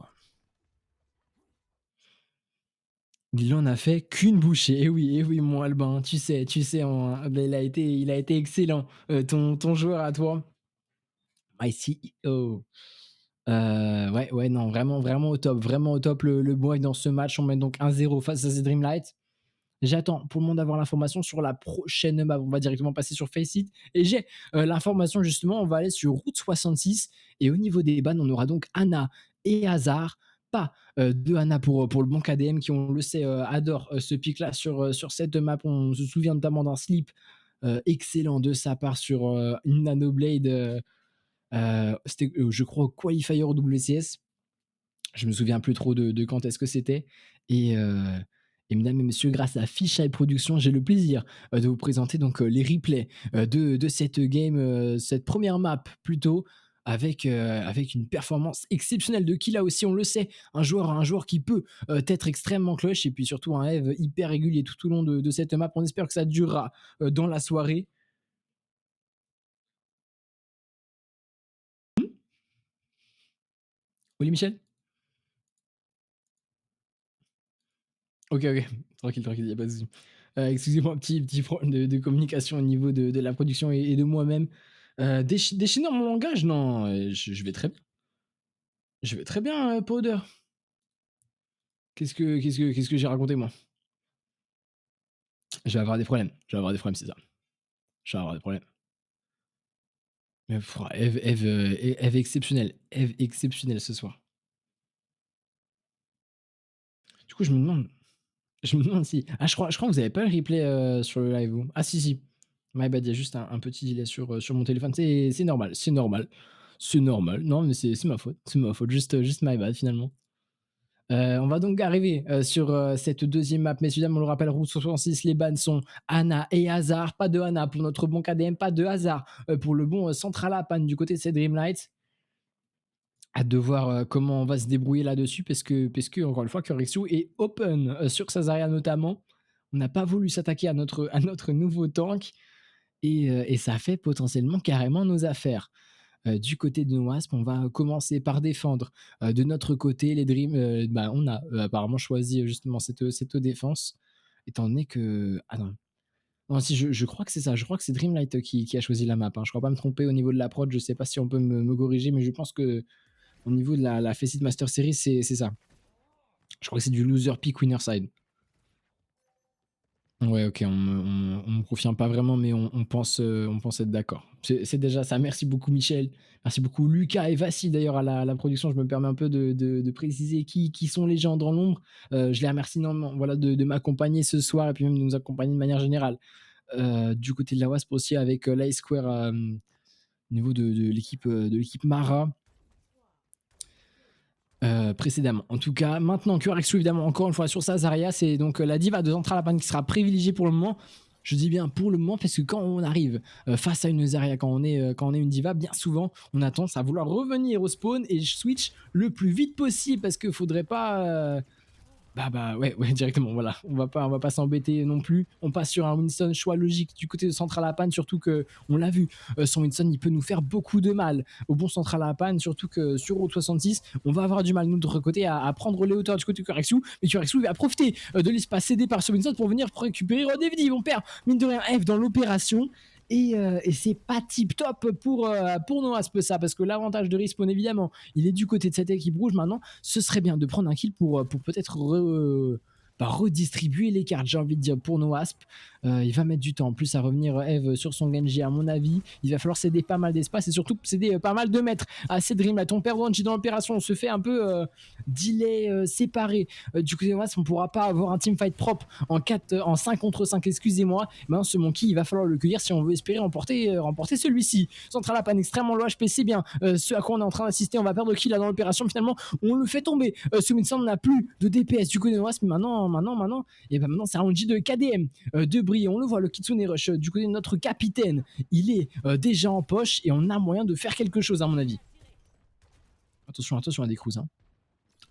Il en a fait qu'une bouchée. Et oui, mon Albin, tu sais, il a été excellent. Ton joueur à toi, My CEO. Ouais, non, vraiment au top le boy dans ce match. On met donc 1-0 face à ces Dreamlight. J'attends pour le moment d'avoir l'information sur la prochaine map. On va directement passer sur Faceit. Et j'ai l'information justement, on va aller sur Route 66. Et au niveau des bans, on aura donc Ana et Hazard. Pas de Ana pour le bon KDM qui, on le sait, adore ce pic-là sur cette map. On se souvient notamment d'un slip excellent de sa part sur une Nanoblade. C'était, je crois, Qualifier WCS. Je me souviens plus trop de quand est-ce que c'était. Et mesdames et messieurs, grâce à Fisheye Productions, j'ai le plaisir de vous présenter donc les replays de cette game, cette première map plutôt, avec une performance exceptionnelle de Killa aussi, on le sait, un joueur qui peut être extrêmement clutch, et puis surtout un Eve hyper régulier tout au long de cette map. On espère que ça durera dans la soirée. Oli Michel? OK, OK. Tranquille, il y a pas de souci. Excusez-moi, petit problème de communication au niveau de la production et de moi-même. Déchaîner dans mon langage? Non, je vais très bien. Je vais très bien, Powder. Qu'est-ce que j'ai raconté, moi? C'est ça. Je vais avoir des problèmes. Mais pouah, Eve exceptionnelle ce soir. Du coup, je me demande si je crois que vous avez pas le replay, sur le live, vous? Ah si, si. My bad, il y a juste un petit delay sur mon téléphone. C'est normal, c'est normal. C'est normal. Non, mais c'est ma faute. C'est ma faute. Juste my bad, finalement. On va donc arriver, sur, cette deuxième map. Messieurs, dames, on le rappelle, route 66, les bans sont Ana et Hazard. Pas de Ana pour notre bon KDM, pas de Hazard, pour le bon, Central Apan du côté de ces Dreamlight. Hâte de voir comment on va se débrouiller là-dessus, parce que encore une fois, Kurexu est open sur Sazaria notamment. On n'a pas voulu s'attaquer à notre nouveau tank, et ça fait potentiellement carrément nos affaires. Du côté de nos Wasps, on va commencer par défendre de notre côté les Dream. On a apparemment choisi justement cette défense, étant donné que. Ah non. Non, si, je crois que c'est ça. Je crois que c'est Dreamlight qui a choisi la map. Je crois pas me tromper au niveau de la prod. Je sais pas si on peut me corriger, mais je pense que au niveau de la Faceit Master Series, c'est ça. Je crois que c'est du loser pick winner side. Ouais, OK, on me confirme pas vraiment, mais on pense être d'accord. C'est déjà ça. Merci beaucoup Michel, merci beaucoup Lucas et Vassi d'ailleurs à la production. Je me permets un peu de préciser qui sont les gens dans l'ombre. Je les remercie énormément, voilà, de m'accompagner ce soir et puis même de nous accompagner de manière générale. Du côté de la Wasp aussi avec, l'Ice Square, au niveau de l'équipe Mara. Précédemment. En tout cas, maintenant QRX évidemment encore une fois sur sa Zarya, c'est donc la diva de Central Apan qui sera privilégiée pour le moment. Je dis bien pour le moment parce que quand on arrive face à une Zarya, quand on est une diva, bien souvent on a tendance à vouloir revenir au spawn et switch le plus vite possible parce qu'il faudrait pas ouais, directement, voilà. On va pas s'embêter non plus. On passe sur un Winston, choix logique du côté de Central Apan, surtout que on l'a vu, son Winston, il peut nous faire beaucoup de mal au bon Central Apan, surtout que sur Route 66, on va avoir du mal, nous, de notre côté, à prendre les hauteurs du côté de Kureksu, mais Kureksu va profiter de l'espace cédé par ce Winston pour venir récupérer Rodevdi. On perd, mine de rien, F dans l'opération. Et c'est pas tip top pour nos Asp ça, parce que l'avantage de Respawn évidemment il est du côté de cette équipe rouge. Maintenant ce serait bien de prendre un kill pour peut-être redistribuer les cartes, j'ai envie de dire, pour nos Asp. Il va mettre du temps en plus à revenir Eve sur son Genji à mon avis. Il va falloir céder pas mal d'espace et surtout céder pas mal de mètres à ces Dreamlight. On perd Wanji dans l'opération, on se fait un peu delay séparé. Du côté de Wasp on pourra pas avoir un teamfight propre en 5 contre 5, excusez-moi. Maintenant ce Monkey il va falloir le cueillir si on veut espérer remporter celui-ci. Central Apan extrêmement low HP, c'est bien ce à quoi on est en train d'assister. On va perdre kill là dans l'opération, finalement on le fait tomber. Ce Winston n'a plus de DPS du côté de Wasp, mais maintenant et ben maintenant c'est un Wanji de KDM de briller. On le voit, le Kitsune Rush du côté de notre capitaine, il est déjà en poche et on a moyen de faire quelque chose à mon avis. Attention à des cruises, hein.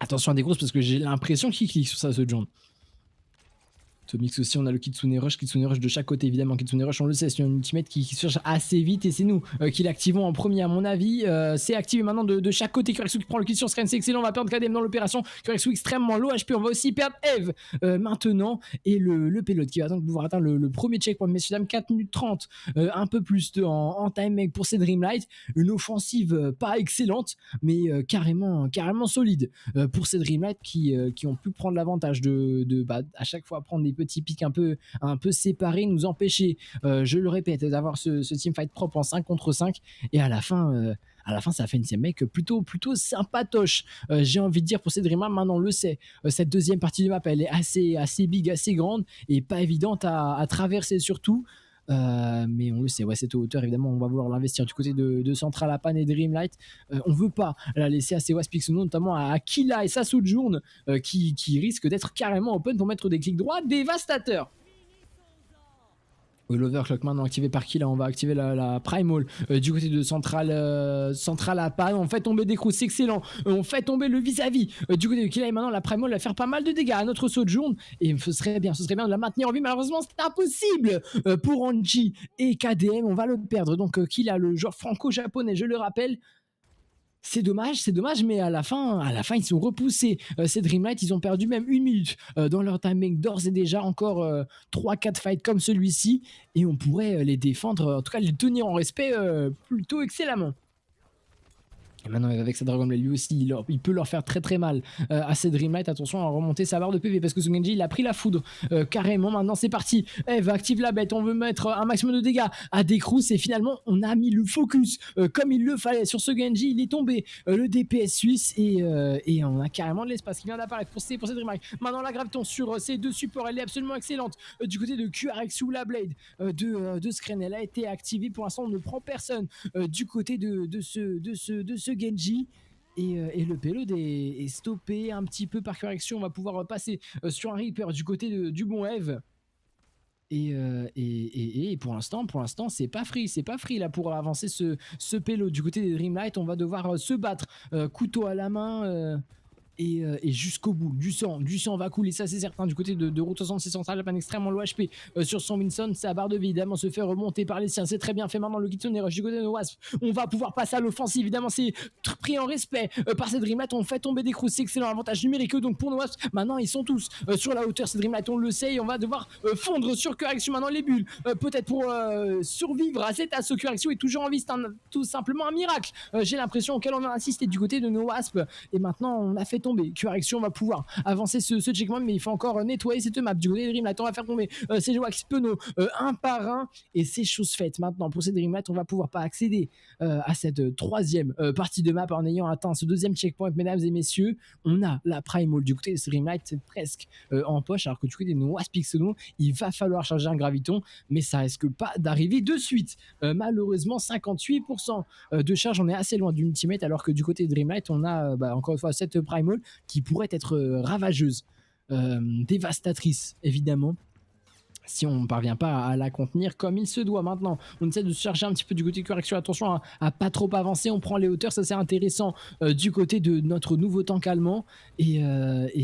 Attention à des grosses parce que j'ai l'impression qu'il clique sur ça ce John. Ce mix aussi, on a le Kitsune Rush de chaque côté évidemment. Kitsune Rush, on le sait, c'est une ultimate qui se cherche assez vite et c'est nous qui l'activons en premier à mon avis. C'est activé maintenant de chaque côté. Kureksu qui prend le kill sur Scren, c'est excellent, on va perdre KDM dans l'opération. Kureksu extrêmement low HP, on va aussi perdre Eve maintenant. Et le pilote qui va pouvoir atteindre le premier checkpoint, messieurs dames, 4 minutes 30, un peu plus en time pour ces Dreamlight. Une offensive pas excellente, mais carrément solide pour ces Dreamlight qui ont pu prendre l'avantage de à chaque fois prendre des petits pics un peu séparés, nous empêcher, je le répète, d'avoir ce teamfight propre en 5 contre 5. Et à la fin, ça fait une mec plutôt sympatoche, j'ai envie de dire, pour ces Dreamers. Maintenant, on le sait, cette deuxième partie de map, elle est assez big, assez grande et pas évidente à traverser surtout. Mais on le sait, ouais, cette hauteur, évidemment, on va vouloir l'investir du côté de Central Apan et Dreamlight. On veut pas la laisser à ces Waspix, notamment à Aquila et Sassojourn, qui risquent d'être carrément open pour mettre des clics droits dévastateurs. Oui, l'overclock maintenant activé par qui là? On va activer la primal du côté de Central Apan. On fait tomber des crews, c'est excellent. On fait tomber le vis-à-vis du côté de Killa et maintenant la primal va faire pas mal de dégâts à notre Sojourn et ce serait bien de la maintenir en vie. Malheureusement c'est impossible pour Anji et KDM, on va le perdre. Donc Killa, le joueur franco-japonais, je le rappelle. C'est dommage, mais à la fin, ils sont repoussés. Ces Dreamlight, ils ont perdu même 1 minute dans leur timing. D'ores et déjà, encore 3-4 fights comme celui-ci, et on pourrait les défendre, en tout cas les tenir en respect plutôt excellemment. Et maintenant avec sa Dragon Blade, lui aussi il peut leur faire très mal à ces Dreamlight. Attention à remonter sa barre de PV parce que ce Genji il a pris la foudre carrément. Maintenant c'est parti, Eve active la bête, on veut mettre un maximum de dégâts à Decruz et finalement on a mis le focus comme il le fallait sur ce Genji. Il est tombé le DPS suisse et on a carrément de l'espace qui vient d'apparaître pour ces Dreamlight. Maintenant la graviton sur ces deux supports, elle est absolument excellente du côté de QRX ou la Blade de Scren. Elle a été activée, pour l'instant on ne prend personne du côté de ce Genji. Et le payload est stoppé un petit peu par correction. On va pouvoir passer sur un Reaper du côté du bon Eve. Et pour l'instant c'est pas free là pour avancer ce payload du côté des Dreamlight. On va devoir se battre couteau à la main et jusqu'au bout. Du sang va couler, ça c'est certain, du côté de Route 66 Central Apan, extrêmement low HP sur son Winston. Sa barre de vie évidemment se fait remonter par les siens, c'est très bien fait. Maintenant le Kitsune Rush du côté de Wasp, on va pouvoir passer à l'offensive, évidemment c'est pris en respect par ces Dreamlight. On fait tomber des crews, c'est excellent, avantage numérique donc pour nos Wasp. Maintenant ils sont tous sur la hauteur, ces Dreamlight, on le sait, et on va devoir fondre sur correction maintenant les bulles peut-être pour survivre à cette assaut. Correction est toujours en vie, c'est tout simplement un miracle, j'ai l'impression, auquel on a insisté du côté de nos Wasp. Et maintenant on a fait tomber. Correction, on va pouvoir avancer ce checkpoint, mais il faut encore nettoyer cette map. Du côté de Dreamlight, on va faire tomber ces joueurs Xpeno un par un, et c'est chose faite. Maintenant, pour ces Dreamlight, on va pouvoir pas accéder à cette troisième partie de map en ayant atteint ce deuxième checkpoint, mesdames et messieurs. On a la Primal du côté de Dreamlight, c'est presque en poche, alors que du côté de Wasp Pixelon, il va falloir charger un graviton, mais ça risque pas d'arriver de suite. Malheureusement, 58% de charge, on est assez loin du ultimate, alors que du côté de Dreamlight, on a encore une fois cette Primal qui pourrait être ravageuse, dévastatrice évidemment, si on ne parvient pas à la contenir comme il se doit. Maintenant, on essaie de se charger un petit peu du côté correction. Attention à pas trop avancer, on prend les hauteurs, ça c'est intéressant du côté de notre nouveau tank allemand, et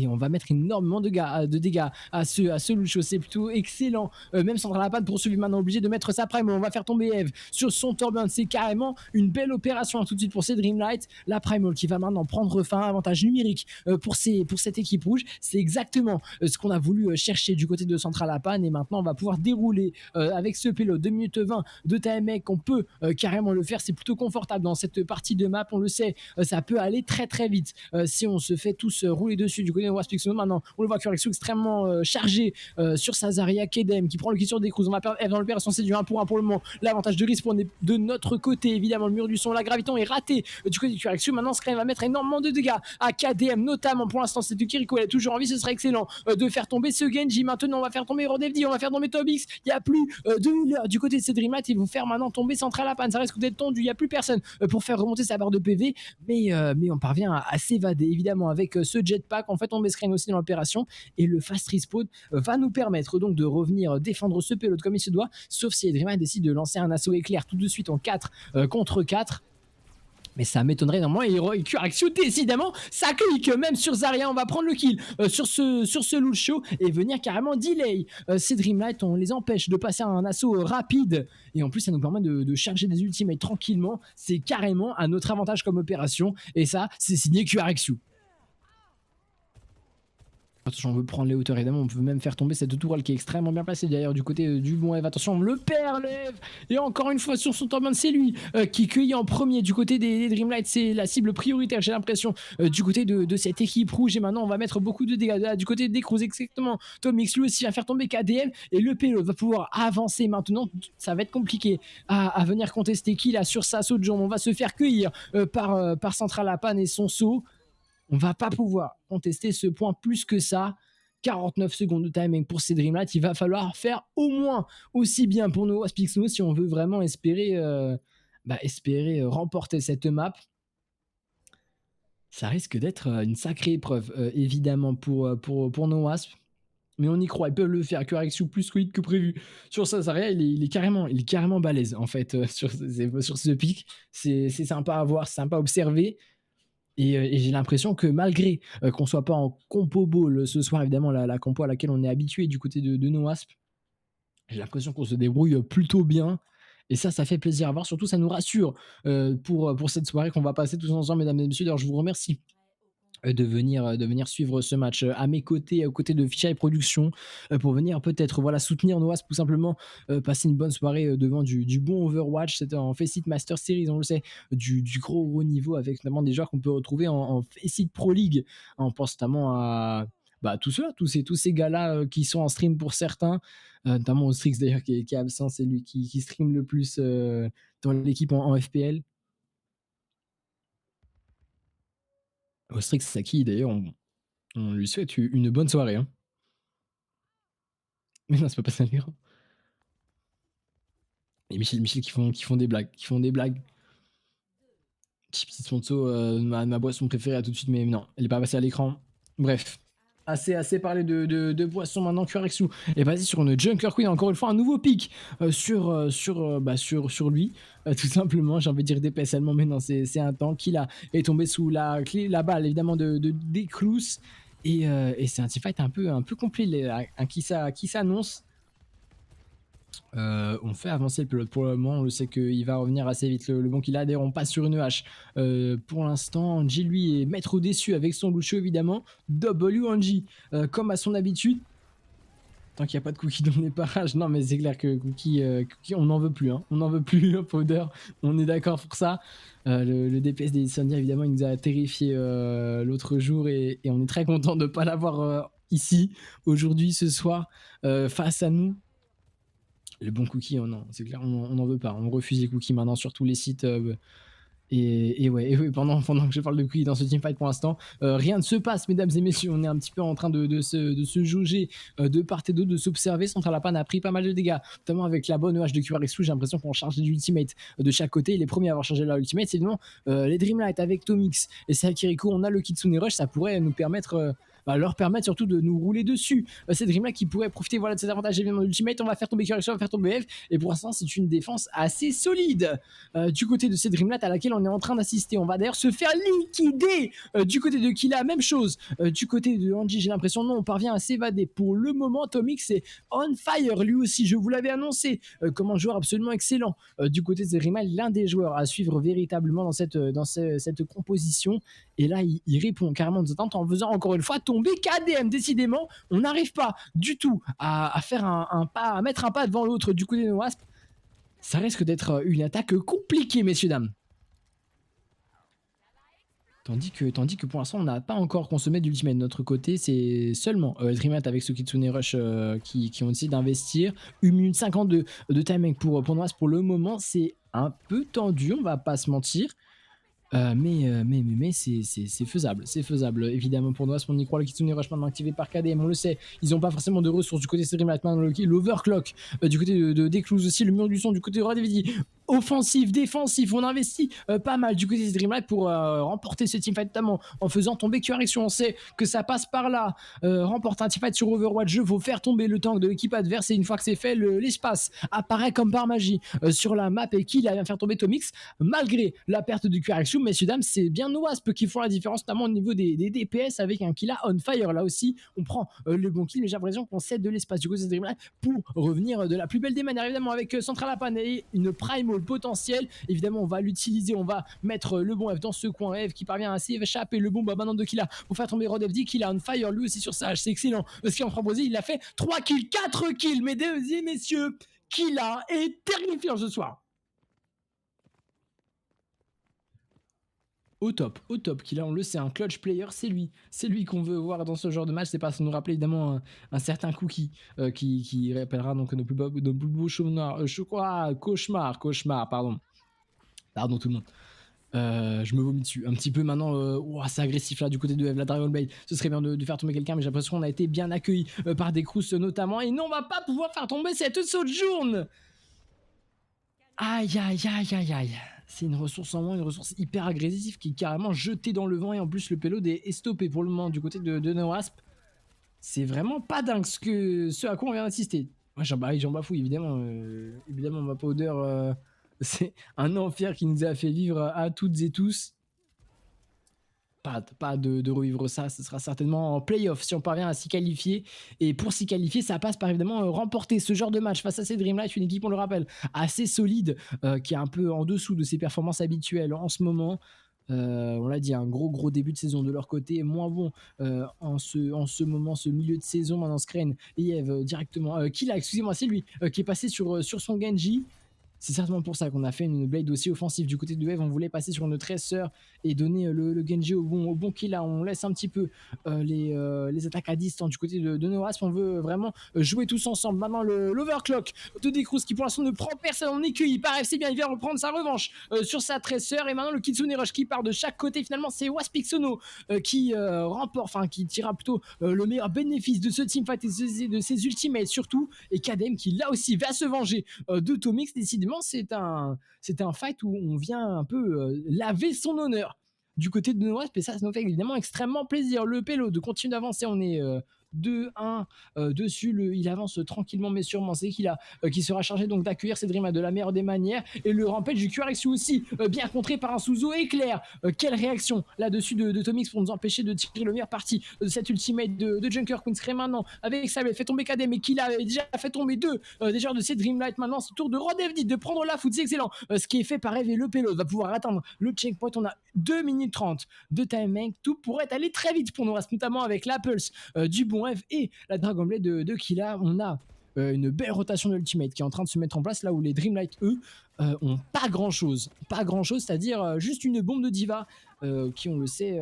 on va mettre énormément de dégâts à ce Lucio. C'est plutôt excellent. Même Sandra Lapad poursuivi, maintenant obligé de mettre sa prime. On va faire tomber Eve sur son Torburn. C'est carrément une belle opération tout de suite pour ces Dreamlight. La Primal qui va maintenant prendre fin, avantage numérique pour cette équipe rouge. C'est exactement ce qu'on a voulu chercher du côté de Central Lapad, et maintenant on va pouvoir dérouler avec ce pélo 2 minutes 20 de timec. On peut carrément le faire, c'est plutôt confortable dans cette partie de map, on le sait, ça peut aller très très vite si on se fait tous rouler dessus. Du côté de Wasp Pixelon, maintenant on le voit Corexo extrêmement chargé sur sa Zarya. Kedem qui prend le kill sur des cruises, on va perdre F dans l'opération, c'est du 1 pour 1 pour le moment. L'avantage de respawn est de notre côté, évidemment. Le mur du son, la graviton est raté du côté de Corexo. Maintenant Screen va mettre énormément de dégâts à KDM, notamment pour l'instant. C'est de Kiriko, elle est toujours en vie, ce serait excellent de faire tomber ce Genji. Maintenant on va faire tomber Rodevdi, on va faire tomber Tobix. Il n'y a plus de healer du côté de ces Dreamlight. Ils vont faire maintenant tomber Central Lapad. Ça risque d'être tendu. Il n'y a plus personne pour faire remonter sa barre de PV. Mais on parvient à s'évader, évidemment, avec ce jetpack. En fait, on met Screen aussi dans l'opération. Et le fast respawn va nous permettre donc de revenir défendre ce payload comme il se doit. Sauf si les Dreamlight décident de lancer un assaut éclair tout de suite en 4 contre 4. Mais ça m'étonnerait normalement. Et Heroic Correction, décidément, ça clique même sur Zarya. On va prendre le kill sur ce Lucio et venir carrément delay ces Dreamlight. On les empêche de passer un assaut rapide. Et en plus, ça nous permet de charger des ultimates tranquillement. C'est carrément à notre avantage comme opération. Et ça, c'est signé QRXU. Attention, on veut prendre les hauteurs, évidemment, on peut même faire tomber cette tourelle qui est extrêmement bien placée d'ailleurs du côté du bon Eve. Attention, on le perd, le Eve, et encore une fois sur son Torburn, c'est lui qui cueille en premier du côté des Dreamlight. C'est la cible prioritaire, j'ai l'impression, du côté de cette équipe rouge. Et maintenant, on va mettre beaucoup de dégâts là, du côté des Crews, exactement. Tomix, lui aussi, va faire tomber KDM, et le payload va pouvoir avancer maintenant. Ça va être compliqué à venir contester qui là sur sa saut de jambe. On va se faire cueillir par Central Lapad et son saut. On va pas pouvoir contester ce point plus que ça. 49 secondes de timing pour ces Dreamlight. Il va falloir faire au moins aussi bien pour nos Wasp Pixelon si on veut vraiment espérer remporter cette map. Ça risque d'être une sacrée épreuve, évidemment, pour nos Wasp. Mais on y croit, ils peuvent le faire. QRXU plus solide que prévu. Sur sa Zarya, il est carrément balèze, en fait, sur ce pic. C'est sympa à voir, c'est sympa à observer. Et j'ai l'impression que malgré qu'on soit pas en compo ball ce soir, évidemment la compo à laquelle on est habitué du côté de nos Wasp, j'ai l'impression qu'on se débrouille plutôt bien. Et ça fait plaisir à voir. Surtout, ça nous rassure pour cette soirée qu'on va passer tous ensemble, mesdames et messieurs. D'ailleurs, je vous remercie de venir suivre ce match à mes côtés, aux côtés de Fisheye Productions, pour venir peut-être soutenir nos Wasp, tout simplement passer une bonne soirée devant du bon Overwatch. C'était en Faceit Master Series, on le sait, du gros haut niveau, avec notamment des joueurs qu'on peut retrouver en Faceit Pro League. On pense notamment à tous ces gars-là qui sont en stream pour certains, notamment Ostrix d'ailleurs qui est absent, c'est lui qui stream le plus dans l'équipe en FPL. Ostrix Saki, d'ailleurs, on lui souhaite une bonne soirée. Hein. Mais non, c'est pas ça, l'écran. Et Michel qui font des blagues. Petit sponsor, ma boisson préférée à tout de suite, mais non, elle est pas passée à l'écran. Bref. Assez parlé de boisson maintenant. QRXU est basé sur une Junker Queen, encore une fois un nouveau pic sur lui, tout simplement. J'ai envie de dire DPS allemand, mais non, c'est un tank qui là est tombé sous la balle évidemment de Decruz, et c'est un teamfight un peu complet qui s'annonce. On fait avancer le pilote pour le moment, on le sait qu'il va revenir assez vite, le bon qu'il a. D'ailleurs on passe sur une hache pour l'instant. Angie lui est maître au-dessus avec son Lucio, évidemment. W Angie comme à son habitude. Tant qu'il y a pas de Cookie dans les parages. Non, mais c'est clair que Cookie, on n'en veut plus, hein. On n'en veut plus, Powder. On est d'accord pour ça. Le DPS des Insomniacs, évidemment, il nous a terrifiés l'autre jour et on est très content de ne pas l'avoir ici, aujourd'hui, ce soir, face à nous. Le bon Cookie, oh non, c'est clair, on n'en veut pas. On refuse les cookies maintenant sur tous les sites. Et ouais, et oui, pendant que je parle de Cookie dans ce teamfight pour l'instant, rien ne se passe, mesdames et messieurs. On est un petit peu en train de se jauger de part et d'autre, de s'observer. Centralapane a pris pas mal de dégâts, notamment avec la bonne hache de QRX. J'ai l'impression qu'on charge l'ultimate de chaque côté. Les premiers à avoir chargé leur ultimate, c'est évidemment les Dreamlight avec Tomix et Sakiriko. On a le Kitsune Rush, ça pourrait nous permettre. Leur permettre surtout de nous rouler dessus. Ces Dreamlight qui pourraient profiter voilà, de cet avantage évidemment d'ultimate. On va faire tomber QRX, on va faire tomber F. Et pour l'instant, c'est une défense assez solide du côté de ces Dreamlight à laquelle on est en train d'assister. On va d'ailleurs se faire liquider du côté de Killa, même chose. Du côté de Angie, j'ai l'impression non, on parvient à s'évader. Pour le moment, Tomix est on fire, lui aussi, je vous l'avais annoncé, comme un joueur absolument excellent. Du côté de Rimal, l'un des joueurs à suivre véritablement dans cette composition. Et là, il répond carrément aux attentes en faisant encore une fois tomber KDM. Décidément, on n'arrive pas du tout à faire un pas, à mettre un pas devant l'autre du côté de Wasp. Ça risque d'être une attaque compliquée, messieurs, dames. Tandis que pour l'instant, on n'a pas encore consommé d'ultimate de notre côté. C'est seulement Dreamlight avec ce Kitsune Rush qui ont décidé d'investir. 1 minute 50 de timing pour Wasp. Pour le moment, c'est un peu tendu, on va pas se mentir. Mais c'est faisable, c'est faisable. Évidemment, pour nous, on y croit. Le Kitsune Rush maintenant activé par KDM, on le sait. Ils n'ont pas forcément de ressources du côté de Streamlight. Maintenant, l'overclock du côté de Decluse aussi, le mur du son du côté de Radevidi. Offensif, défensif, on investit pas mal du côté de Dreamlight pour remporter ce teamfight, notamment en faisant tomber QRX. On sait que ça passe par là. Remporter un teamfight sur Overwatch, il faut faire tomber le tank de l'équipe adverse. Et une fois que c'est fait, l'espace apparaît comme par magie sur la map. Et qui vient faire tomber Tomix malgré la perte de QRX. Messieurs, dames, c'est bien nos Wasp qui font la différence, notamment au niveau des DPS avec un Killa on fire. Là aussi, on prend le bon kill, mais j'ai l'impression qu'on cède de l'espace du côté de Dreamlight pour revenir de la plus belle des manières, évidemment, avec Centralapane et une primal potentielle. Évidemment, on va l'utiliser, on va mettre le bon F dans ce coin. F qui parvient à s'échapper, le bon maintenant de Killa pour faire tomber Rodevdi. Killa on fire lui aussi sur sa hache, c'est excellent. Ce qui est en proposé, il a fait 3 kills, 4 kills, mesdames et messieurs. Killa est terrifiant ce soir. Au top, Killa, on le sait, un clutch player, c'est lui qu'on veut voir dans ce genre de match. C'est pas ça nous rappeler évidemment un certain Cookie qui rappellera donc nos plus beaux cauchemars, pardon tout le monde. Je me vomis dessus un petit peu maintenant. C'est agressif là du côté de Eve, la Dragon Blade. Ce serait bien de faire tomber quelqu'un, mais j'ai l'impression qu'on a été bien accueilli par des Crous notamment. Et non, on va pas pouvoir faire tomber cette sojourn. Aïe. C'est une ressource en moins, une ressource hyper agressive qui est carrément jetée dans le vent. Et en plus, le payload est stoppé pour le moment du côté de No Wasp. C'est vraiment pas dingue ce à quoi on vient d'assister. Ouais, j'en bafouille, évidemment. Évidemment, ma Powder, c'est un enfer qui nous a fait vivre à toutes et tous. Pas de revivre ça, ce sera certainement en playoff si on parvient à s'y qualifier. Et pour s'y qualifier, ça passe par évidemment remporter ce genre de match face à ces Dreamlight, une équipe, on le rappelle, assez solide, qui est un peu en dessous de ses performances habituelles en ce moment. On l'a dit, un gros début de saison de leur côté, moins bon en ce moment, ce milieu de saison. Maintenant, Skren et Eve directement. Killa, excusez-moi, c'est lui qui est passé sur son Genji. C'est certainement pour ça qu'on a fait une Blade aussi offensive du côté de Eve. On voulait passer sur une Tracer et donner le Genji au bon kill. Là, on laisse un petit peu les attaques à distance du côté de No Wasp. On veut vraiment jouer tous ensemble. Maintenant, l'overclock de Decruz qui pour l'instant ne prend personne en écueil. Par FC, bien, il vient reprendre sa revanche sur sa Tracer. Et maintenant, le Kitsune Rush qui part de chaque côté. Finalement, c'est Waspixono qui remporte, enfin, qui tirera plutôt le meilleur bénéfice de ce teamfight et de ses ultimates surtout. Et KDM qui, là aussi, va se venger de Tomix. Décidément, c'est un fight où on vient un peu laver son honneur du côté de No Wasp, et ça nous fait évidemment extrêmement plaisir. Le Pélo de continuer d'avancer, on est 2-1 dessus, il avance tranquillement mais sûrement. C'est qu'il a qui sera chargé donc d'accueillir ces Dreamlight de la meilleure des manières. Et le rampage du QRX aussi bien contré par un Suzo éclair. Quelle réaction là-dessus de Tomix pour nous empêcher de tirer le meilleur parti de cette ultimate de Junker Queenscree. Maintenant avec ça, il fait tomber KD, mais qu'il a déjà fait tomber deux déjà de ces Dreamlight. Maintenant c'est au tour de Rodevdi de prendre la foot, c'est excellent ce qui est fait par Eve, et le Pélo va pouvoir atteindre le checkpoint. On a 2 minutes 30 de timing, tout pourrait aller très vite pour nous, notamment avec la pulse du bon bon F et la Dragon Blade de Killa. On a une belle rotation de l'ultimate qui est en train de se mettre en place là où les Dreamlight eux ont pas grand chose, c'est-à-dire juste une bombe de diva qui on le sait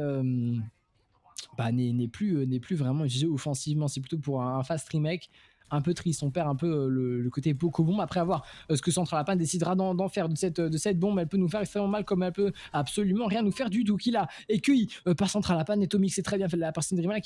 n'est plus vraiment utilisé offensivement, c'est plutôt pour un fast remake. Un peu triste, on perd un peu le côté Pokobomb après avoir ce que Central Lapin décidera d'en faire de cette bombe. Elle peut nous faire extrêmement mal comme elle peut absolument rien nous faire du tout. Qu'il a accueilli par Central Lapin et Tomix, c'est très bien fait de la personne Dreamland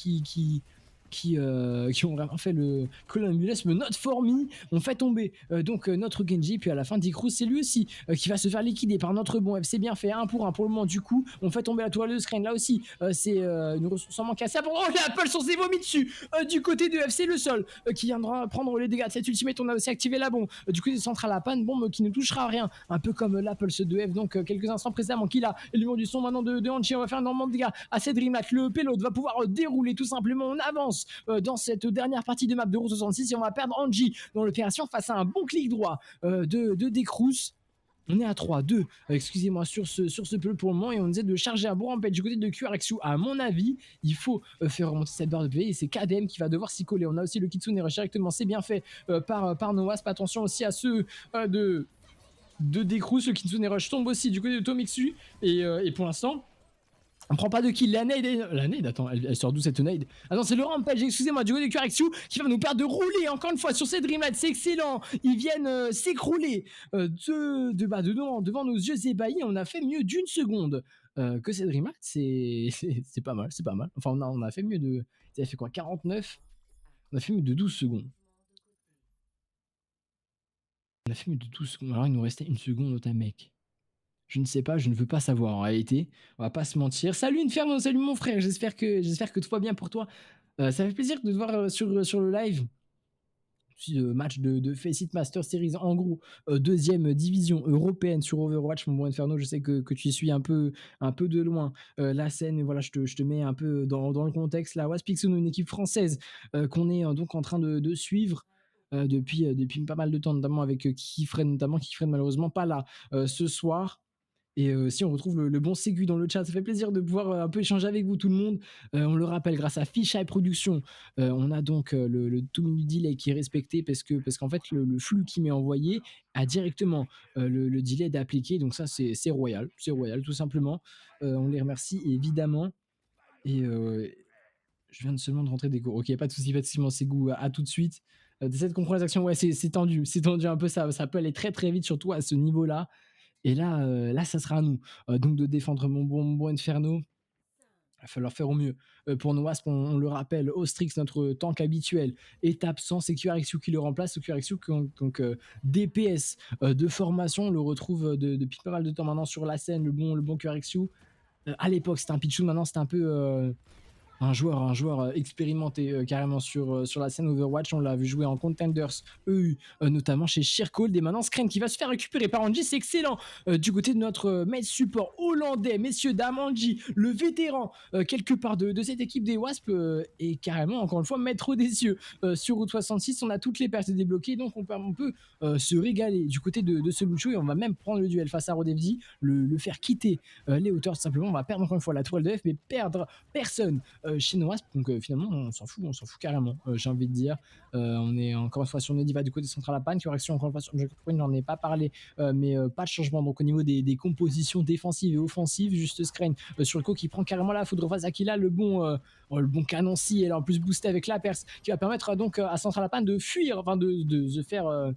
qui ont vraiment fait le Columbulus, mais not for me. On fait tomber donc notre Genji, puis à la fin Dicruz c'est lui aussi qui va se faire liquider par notre bon FC, bien fait 1 pour 1 pour le moment. Du coup on fait tomber la toile de Screen là aussi, c'est une ressource en manque assez pour Apple sur ses vomis dessus du côté de FC le sol qui viendra prendre les dégâts de cette ultimate. On a aussi activé la bombe du côté de Central Lapin, bombe qui ne touchera à rien, un peu comme l'Apple ce 2F. Donc quelques instants précédemment qu'il a et l'humour du son maintenant de Hanchi. On va faire énormément de dégâts à cette Dreamhack. Le payload va pouvoir dérouler tout simplement. On avance dans cette dernière partie de map de Route 66 et on va perdre Angie dans l'opération face à un bon clic droit de Decruz. On est à 3-2, excusez-moi, sur ce peu pour le moment, et on essaie de charger un bon rampage du côté de QRXU. À mon avis, il faut faire remonter cette barre de PV et c'est KDM qui va devoir s'y coller. On a aussi le Kitsune Rush directement, c'est bien fait par Noasp. Attention aussi à ceux de Decruz. Le Kitsune Rush tombe aussi du côté de Tomixu et pour l'instant on prend pas de kill. La nade, attends, elle sort d'où cette nade? Ah non, c'est le rampage, excusez-moi, du côté de QRXU qui va nous perdre de rouler encore une fois sur ces Dreamlight. C'est excellent, ils viennent s'écrouler devant nos yeux ébahis. On a fait mieux d'une seconde que ces Dreamlight, c'est pas mal, c'est pas mal. Enfin, on a fait mieux de. Ça a fait quoi, 49? On a fait mieux de 12 secondes. On a fait mieux de 12 secondes. Alors, il nous restait une seconde, autre mec. Je ne sais pas, je ne veux pas savoir en réalité. On va pas se mentir. Salut Inferno, salut mon frère. J'espère que tout va bien pour toi. Ça fait plaisir de te voir sur le live. Match de Faceit Master Series, en gros, deuxième division européenne sur Overwatch. Mon bon Inferno, je sais que tu y suis un peu de loin la scène. Voilà, je te mets un peu dans le contexte. La Waspixuno, une équipe française qu'on est donc en train de suivre. Depuis pas mal de temps, notamment avec Kifred, malheureusement pas là ce soir. Et si on retrouve le bon Ségu dans le chat, ça fait plaisir de pouvoir un peu échanger avec vous tout le monde. On le rappelle, grâce à Fisheye Production, on a donc le 2 minutes delay qui est respecté parce qu'en fait le flux qui m'est envoyé a directement le delay d'appliquer. Donc ça c'est royal tout simplement. On les remercie évidemment. Et je viens de seulement de rentrer des cours. Ok, pas de souci, effectivement, Ségou, à tout de suite. D'essayer de comprendre les actions, ouais, c'est tendu un peu, ça peut aller très très vite, surtout à ce niveau-là. Et là, ça sera à nous donc de défendre mon bon Inferno. Il va falloir faire au mieux. Pour Noasp, on le rappelle, Ostrix, notre tank habituel, est absent. C'est QRXU qui le remplace. QRXU, donc DPS de formation, on le retrouve depuis pas mal de temps maintenant sur la scène, le bon QRXU. À l'époque, c'était un Pichu, maintenant c'est un peu un joueur expérimenté carrément sur la scène Overwatch. On l'a vu jouer en Contenders EU, notamment chez Sheercold. Et maintenant Screen qui va se faire récupérer par Angie, c'est excellent du côté de notre maître support hollandais, messieurs dames. Angie, le vétéran quelque part de cette équipe des Wasps, est carrément encore une fois maître des cieux sur Route 66. On a toutes les pertes débloquées, donc on peut se régaler du côté de ce Lucho, et on va même prendre le duel face à Rodevzi, le faire quitter les hauteurs tout simplement. On va perdre encore une fois la toile de F, mais perdre personne chez Noasp. Donc finalement on s'en fout carrément, j'ai envie de dire. On est encore une fois sur Nodiva du côté Central Lapin, qui réaction encore une fois sur Jacob Queen, j'en ai pas parlé, mais pas de changement donc au niveau des compositions défensives et offensives. Juste Screen sur le coup qui prend carrément la foudre face à Killa, le bon canon-ci, et là en plus boosté avec la perce qui va permettre donc à Central Lapin de fuir, enfin de se faire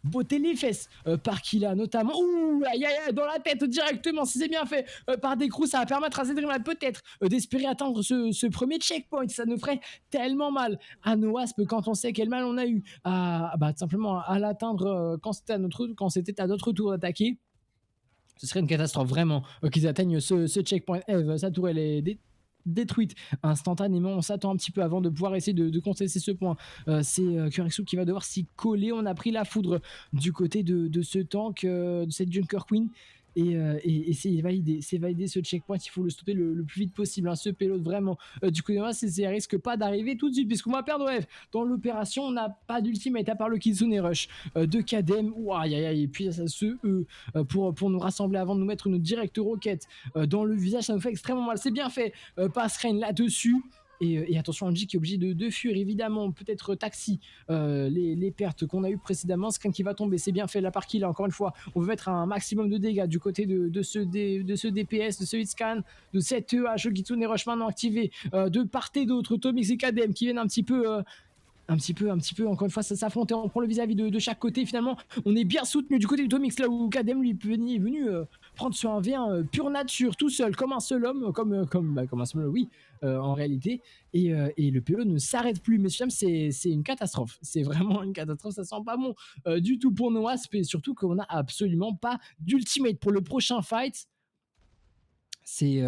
botter les fesses par Killa notamment. Ouh, aïe aïe aïe, dans la tête directement, si c'est bien fait par Decruz, ça va permettre à Zedrimal peut-être d'espérer atteindre ce premier checkpoint. Ça nous ferait tellement mal à Noasp quand on sait quel mal on a eu à simplement à l'atteindre quand c'était à notre tour d'attaquer. Ce serait une catastrophe vraiment qu'ils atteignent ce checkpoint. Eve, sa tourelle est détruite instantanément. On s'attend un petit peu avant de pouvoir essayer de contester ce point. C'est QRXU qui va devoir s'y coller. On a pris la foudre du côté de ce tank, de cette Junker Queen. Et c'est validé ce checkpoint. Il faut le stopper le plus vite possible, hein, ce payload vraiment du coup de moi, ça risque pas d'arriver tout de suite puisqu'on va perdre F dans l'opération. On n'a pas d'ultimate à part le Kitsune Rush de Kadem. Aïe aïe aïe. Et puis ça pour nous rassembler avant de nous mettre une directe roquette dans le visage. Ça nous fait extrêmement mal. C'est bien fait par Screen là-dessus. Et attention, Angie qui est obligé de fuir, évidemment, peut-être Taxi, les pertes qu'on a eues précédemment. Screen qui va tomber, c'est bien fait, la part qu'il a, encore une fois. On veut mettre un maximum de dégâts du côté de ce DPS, de ce hitscan, de cette EH, Kitsune Rush maintenant activé, de part et d'autre, Tomix et Kadem qui viennent un petit peu, encore une fois, ça s'affronter. On prend le vis-à-vis de chaque côté. Finalement, on est bien soutenu du côté de Tomix, là où Kadem lui est venu prendre sur un V1 pure nature, tout seul, comme un seul homme, comme un seul homme, oui, en réalité. Et le PO ne s'arrête plus. Messieurs, c'est une catastrophe. C'est vraiment une catastrophe. Ça sent pas bon du tout pour nos Asp. Et surtout qu'on n'a absolument pas d'ultimate pour le prochain fight. C'est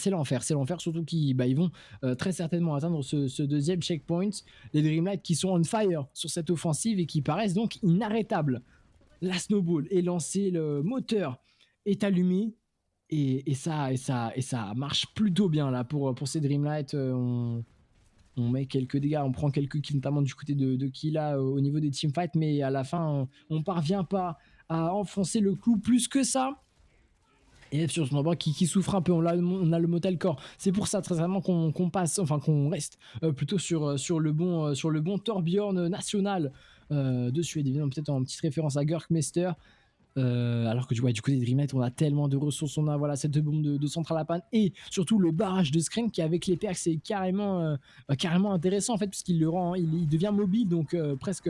l'enfer, surtout qu'ils ils vont très certainement atteindre ce deuxième checkpoint. Les Dreamlight qui sont on fire sur cette offensive et qui paraissent donc inarrêtables. La snowball est lancée, le moteur est allumé et ça marche plutôt bien là pour ces Dreamlight. On met quelques dégâts, on prend quelques kills, notamment du côté de Killa au niveau des teamfights, mais à la fin, on parvient pas à enfoncer le clou plus que ça. Et sur ce moment qui souffre un peu, on a le Motel Core. C'est pour ça très vraiment qu'on passe, enfin qu'on reste plutôt sur le bon Torbjorn national de Suède, évidemment peut-être en petite référence à Görkmester. Alors que du côté de Dreamlight, on a tellement de ressources, on a voilà cette bombe de centrale à panne et surtout le barrage de Scream qui avec les perks c'est carrément intéressant en fait puisqu'il le rend, il devient mobile donc presque.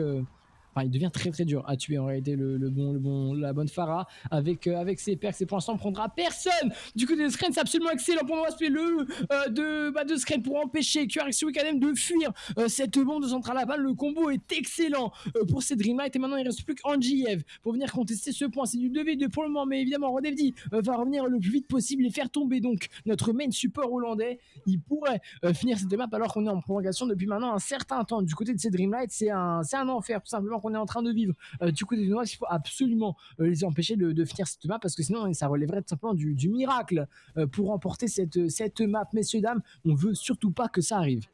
Enfin, il devient très très dur à tuer en réalité la bonne Pharah avec ses perks et pour l'instant on prendra personne du côté de Screen. C'est absolument excellent pour nous aspect de Screen pour empêcher QRX Academy de fuir cette bombe de centrale à panne. Le combo est excellent pour ces Dreamlight et maintenant il ne reste plus qu'Angiev pour venir contester ce point. C'est du 2v2 pour le moment mais évidemment Rodevdi va revenir le plus vite possible et faire tomber donc notre main support hollandais. Il pourrait finir cette map alors qu'on est en prolongation depuis maintenant un certain temps. Du côté de ces Dreamlight c'est un enfer tout simplement qu'on est en train de vivre. Du côté des Noirs, il faut absolument les empêcher de finir cette map parce que sinon ça relèverait tout simplement du miracle pour remporter cette map. Messieurs dames, on veut surtout pas que ça arrive.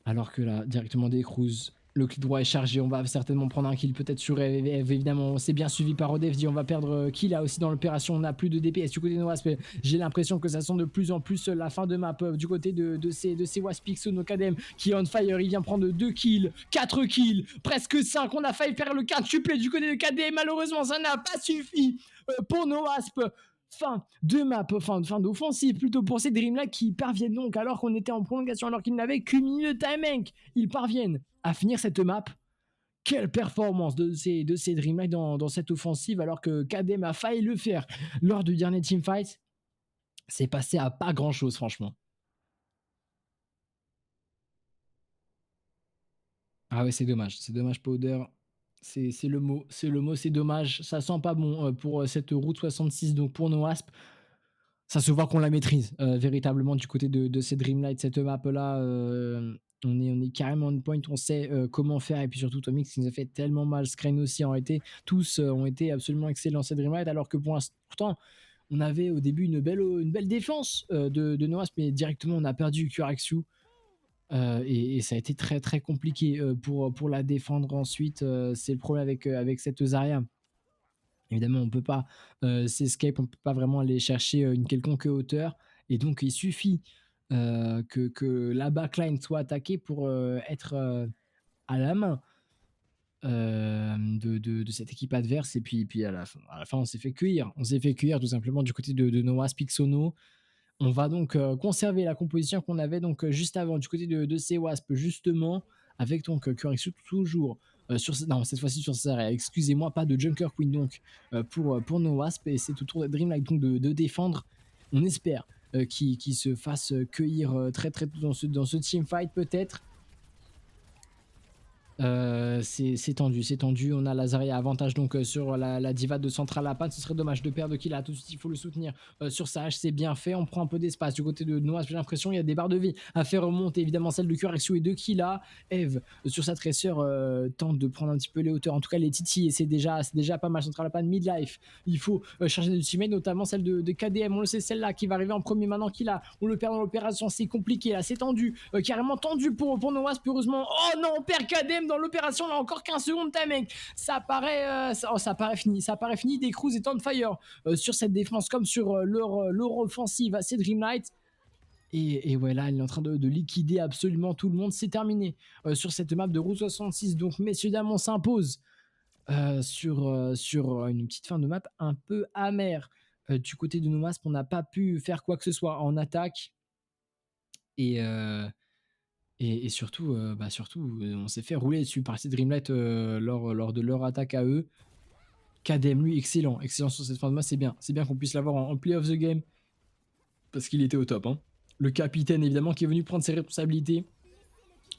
Alors que là directement des cruises, le clic droit est chargé, on va certainement prendre un kill peut-être sur Eve, évidemment c'est bien suivi par Odefdi, on va perdre kill là aussi dans l'opération, on n'a plus de DPS du côté de nos Wasp. J'ai l'impression que ça sent de plus en plus la fin de map du côté de ces Waspix, Sono Kadem qui est on fire, il vient prendre 2 kills, 4 kills, presque 5, on a failli faire le quintuple du côté de Kadem, malheureusement ça n'a pas suffi pour nos Wasp. Fin de map, fin d'offensive plutôt pour ces Dreamlight qui parviennent donc alors qu'on était en prolongation, alors qu'ils n'avaient qu'une minute de timing, ils parviennent à finir cette map. Quelle performance de ces Dreamlight dans cette offensive alors que Kadem a failli le faire lors du dernier teamfight. C'est passé à pas grand chose franchement. Ah ouais c'est dommage Powder. C'est le mot, c'est dommage, ça sent pas bon pour cette route 66 donc pour nos Asp. Ça se voit qu'on la maîtrise véritablement du côté de ces Dreamlight, cette map là. On est carrément on point, on sait comment faire et puis surtout Tomix qui nous a fait tellement mal, Screen aussi en été, tous ont été absolument excellents ces Dreamlight alors que pourtant on avait au début une belle défense de Noas mais directement on a perdu QRXU et ça a été très très compliqué pour la défendre ensuite. C'est le problème avec cette Zarya. Évidemment, on ne peut pas s'escape, on ne peut pas vraiment aller chercher une quelconque hauteur. Et donc, il suffit que la backline soit attaquée pour être à la main de cette équipe adverse. Et puis à la fin, on s'est fait cueillir. On s'est fait cueillir tout simplement du côté de Noah Spixono. On va donc conserver la composition qu'on avait donc juste avant du côté de ces Wasp, justement, avec donc Curixu toujours cette fois-ci sur Sarah. Excusez-moi, pas de Junker Queen donc pour nos Wasp et c'est au tour de Dreamlight donc de défendre. On espère qu'il se fasse cueillir très très tôt dans ce teamfight peut-être. C'est tendu, on a Lazaria avantage donc sur la diva de Central Apan. Ce serait dommage de perdre qu'il a tout de suite, il faut le soutenir sur sa hache, c'est bien fait, on prend un peu d'espace du côté de Noah, j'ai l'impression il y a des barres de vie à faire remonter, évidemment celle de QRXU et de Killa. Eve sur sa tresseur tente de prendre un petit peu les hauteurs, en tout cas les Titi et c'est déjà pas mal. Central Apan midlife, il faut charger de teammates, notamment celle de KDM, on le sait, celle-là qui va arriver en premier maintenant Killa, on le perd dans l'opération, c'est compliqué là, c'est tendu, carrément tendu pour Noah, heureusement. Oh non, on perd KDM dans l'opération, là encore 15 secondes timing, ça paraît fini, des Cruz est on fire sur cette défense comme sur leur offensive à ces Dreamlight. Et ouais, là, il est en train de liquider absolument tout le monde. C'est terminé sur cette map de Route 66. Donc, messieurs, dames, on s'impose sur une petite fin de map un peu amère. Du côté de Nomasp, on n'a pas pu faire quoi que ce soit en attaque. Et, euh, et surtout, on s'est fait rouler dessus par ces Dreamlight lors de leur attaque à eux. KDM, lui, excellent. Excellent sur cette fin de match, c'est bien. C'est bien qu'on puisse l'avoir en play of the game parce qu'il était au top, hein. Le capitaine, évidemment, qui est venu prendre ses responsabilités.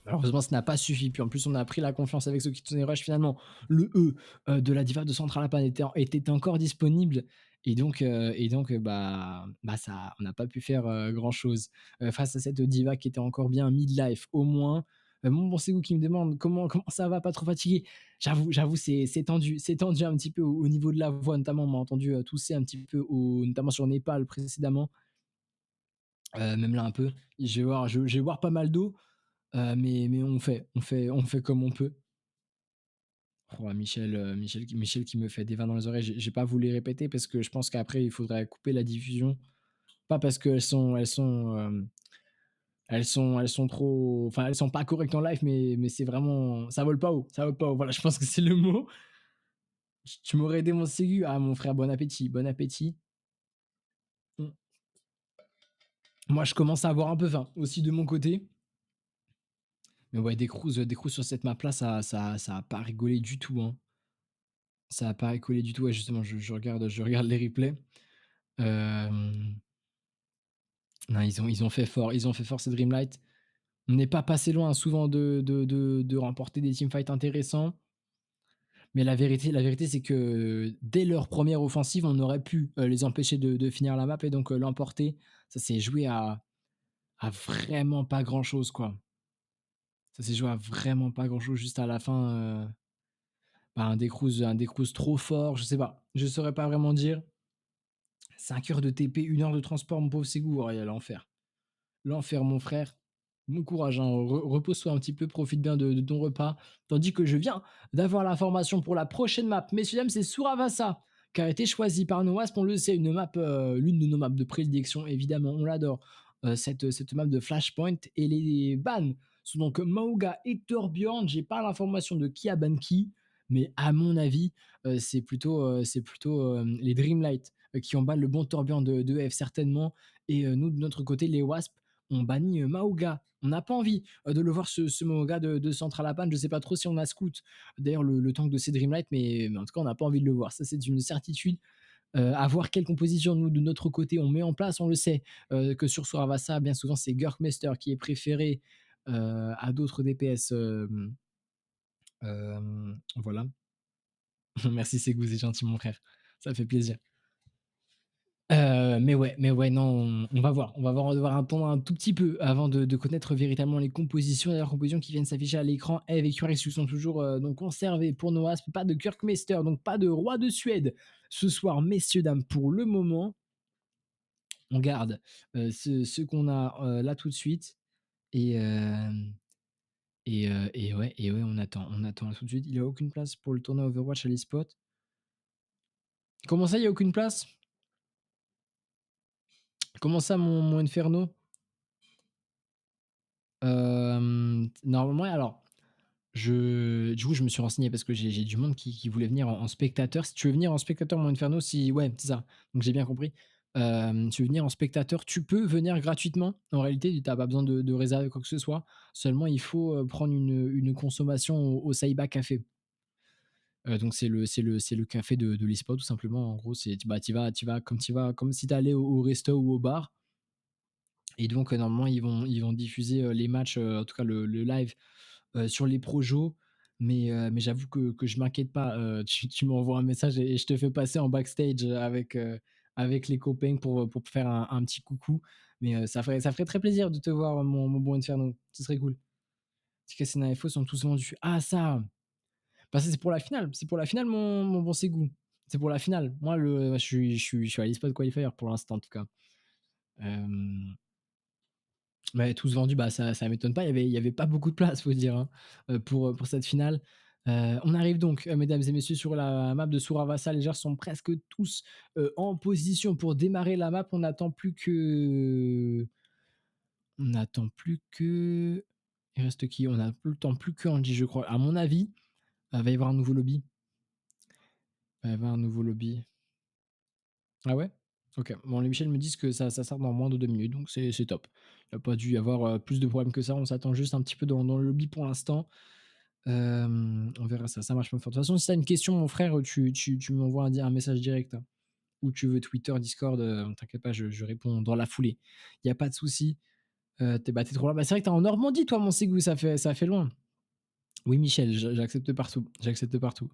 Malheureusement, ça n'a pas suffi. Puis en plus, on a pris la confiance avec ce Kitsune Rush. Finalement, le E de la diva de Central Japan était encore disponible. Et donc, ça, on n'a pas pu faire grand-chose face à cette diva qui était encore bien midlife au moins. Mon bon Segu qui me demande comment ça va, pas trop fatigué. J'avoue, c'est tendu. C'est tendu un petit peu au niveau de la voix, notamment. On m'a entendu tousser un petit peu, notamment sur Népal précédemment. Même là un peu. Je vais boire pas mal d'eau. Mais on fait comme on peut. Oh, Michel qui me fait des vannes dans les oreilles. J'ai pas voulu les répéter parce que je pense qu'après il faudrait couper la diffusion. Pas parce qu'elles sont trop, enfin elles sont pas correctes en live, mais c'est vraiment, ça vole pas haut, ça vole pas haut. Voilà, je pense que c'est le mot. Tu m'aurais aidé mon Ségu. Ah mon frère, bon appétit, bon appétit. Mm. Moi je commence à avoir un peu faim aussi de mon côté. Mais ouais, des cruises sur cette map là, ça a pas rigolé du tout, hein. Ça a pas rigolé du tout. Ouais, justement, je regarde les replays. Euh, Non, ils ont fait fort. Ils ont fait fort, ces Dreamlight. On n'est pas passé loin souvent de remporter des teamfights intéressants. Mais la vérité, c'est que dès leur première offensive, on aurait pu les empêcher de finir la map et donc l'emporter. Ça s'est joué à vraiment pas grand-chose, quoi. Ça s'est joué à vraiment pas grand-chose juste à la fin. Un Decruz trop fort, je sais pas. Je saurais pas vraiment dire. 5 heures de TP, 1 heure de transport, mon pauvre Ségou. Oh, l'enfer. L'enfer, mon frère. Bon courage, hein. Repose-toi un petit peu, profite bien de ton repas. Tandis que je viens d'avoir l'information pour la prochaine map. Messieurs, dames, c'est Suravasa qui a été choisi par Noasp. On le sait, une map, l'une de nos maps de prédilection, évidemment, on l'adore. Cette map de Flashpoint. Et les bans sont donc Mauga et Torbjorn. J'ai pas l'information de qui a ban qui, mais à mon avis, c'est plutôt les Dreamlight qui ont ban le bon Torbjorn de F certainement. Et nous, de notre côté, les Wasp, on bannit Maoga. On n'a pas envie de le voir, ce Maoga de Central Japan. Je sais pas trop si on a scout d'ailleurs le tank de ces Dreamlight, mais en tout cas, on n'a pas envie de le voir. Ça, c'est une certitude. À voir quelle composition, nous, de notre côté, on met en place. On le sait que sur Suravasa, bien souvent, c'est Gurkmaster qui est préféré à d'autres DPS. Voilà. Merci, Segou, c'est gentil, mon frère. Ça fait plaisir. Mais ouais, non, on va voir. On va devoir attendre un tout petit peu avant de connaître véritablement les compositions. D'ailleurs, compositions qui viennent s'afficher à l'écran. Eve et Curex sont toujours donc conservés pour Noasp. Pas de Kirkmeister, donc pas de roi de Suède ce soir, messieurs, dames, pour le moment. On garde ce qu'on a là tout de suite. Et, euh, et ouais, on attend là tout de suite. Il n'y a aucune place pour le tournoi Overwatch à l'eSpot. Comment ça, il n'y a aucune place? Comment ça, mon Inferno? Normalement, alors, du coup, je me suis renseigné parce que j'ai du monde qui voulait venir en spectateur. Si tu veux venir en spectateur, mon Inferno, ouais, c'est ça. Donc j'ai bien compris. Tu veux venir en spectateur, tu peux venir gratuitement. En réalité, tu n'as pas besoin de réserver quoi que ce soit. Seulement, il faut prendre une consommation au Saiba Café. Donc c'est le café de l'e-sport, tout simplement. En gros, c'est bah, tu vas comme si tu allais au resto ou au bar. Et donc, normalement, ils vont diffuser les matchs, en tout cas le live sur les projos. Mais j'avoue que je m'inquiète pas. Tu m'envoies un message et je te fais passer en backstage avec les copains pour faire un petit coucou. Mais ça ferait très plaisir de te voir, mon bon Inferno. Ce serait cool. Les CNAFO sont tous vendus. Ah, ça! Bah, ça, c'est pour la finale. C'est pour la finale, mon bon Ségou. C'est pour la finale. Moi, je suis à l'eSport Qualifier pour l'instant, en tout cas. Euh, Ouais, tous vendus, bah, ça m'étonne pas. Il y avait pas beaucoup de place, faut dire, hein, pour cette finale. On arrive donc, mesdames et messieurs, sur la map de Suravasa. Les joueurs sont presque tous en position pour démarrer la map. On n'attend plus que On n'attend plus que il reste qui? On n'attend plus que Angie, je crois. À mon avis, va y avoir un nouveau lobby. Va y avoir un nouveau lobby. Ah ouais? OK. Bon, les Michel me disent que ça sort dans moins de 2 minutes, donc c'est top. Il y a pas dû y avoir, plus de problèmes que ça. On s'attend juste un petit peu dans le lobby pour l'instant. On verra ça. Ça marche, pas. De toute façon, si tu as une question, mon frère, tu m'envoies un message direct, hein, ou tu veux Twitter, Discord, t'inquiète pas, je réponds dans la foulée. Il y a pas de souci. Tu trop là. Bah, c'est vrai que tu es en Normandie, toi, mon Ségou, ça fait loin. Oui, Michel, j'accepte partout, j'accepte partout.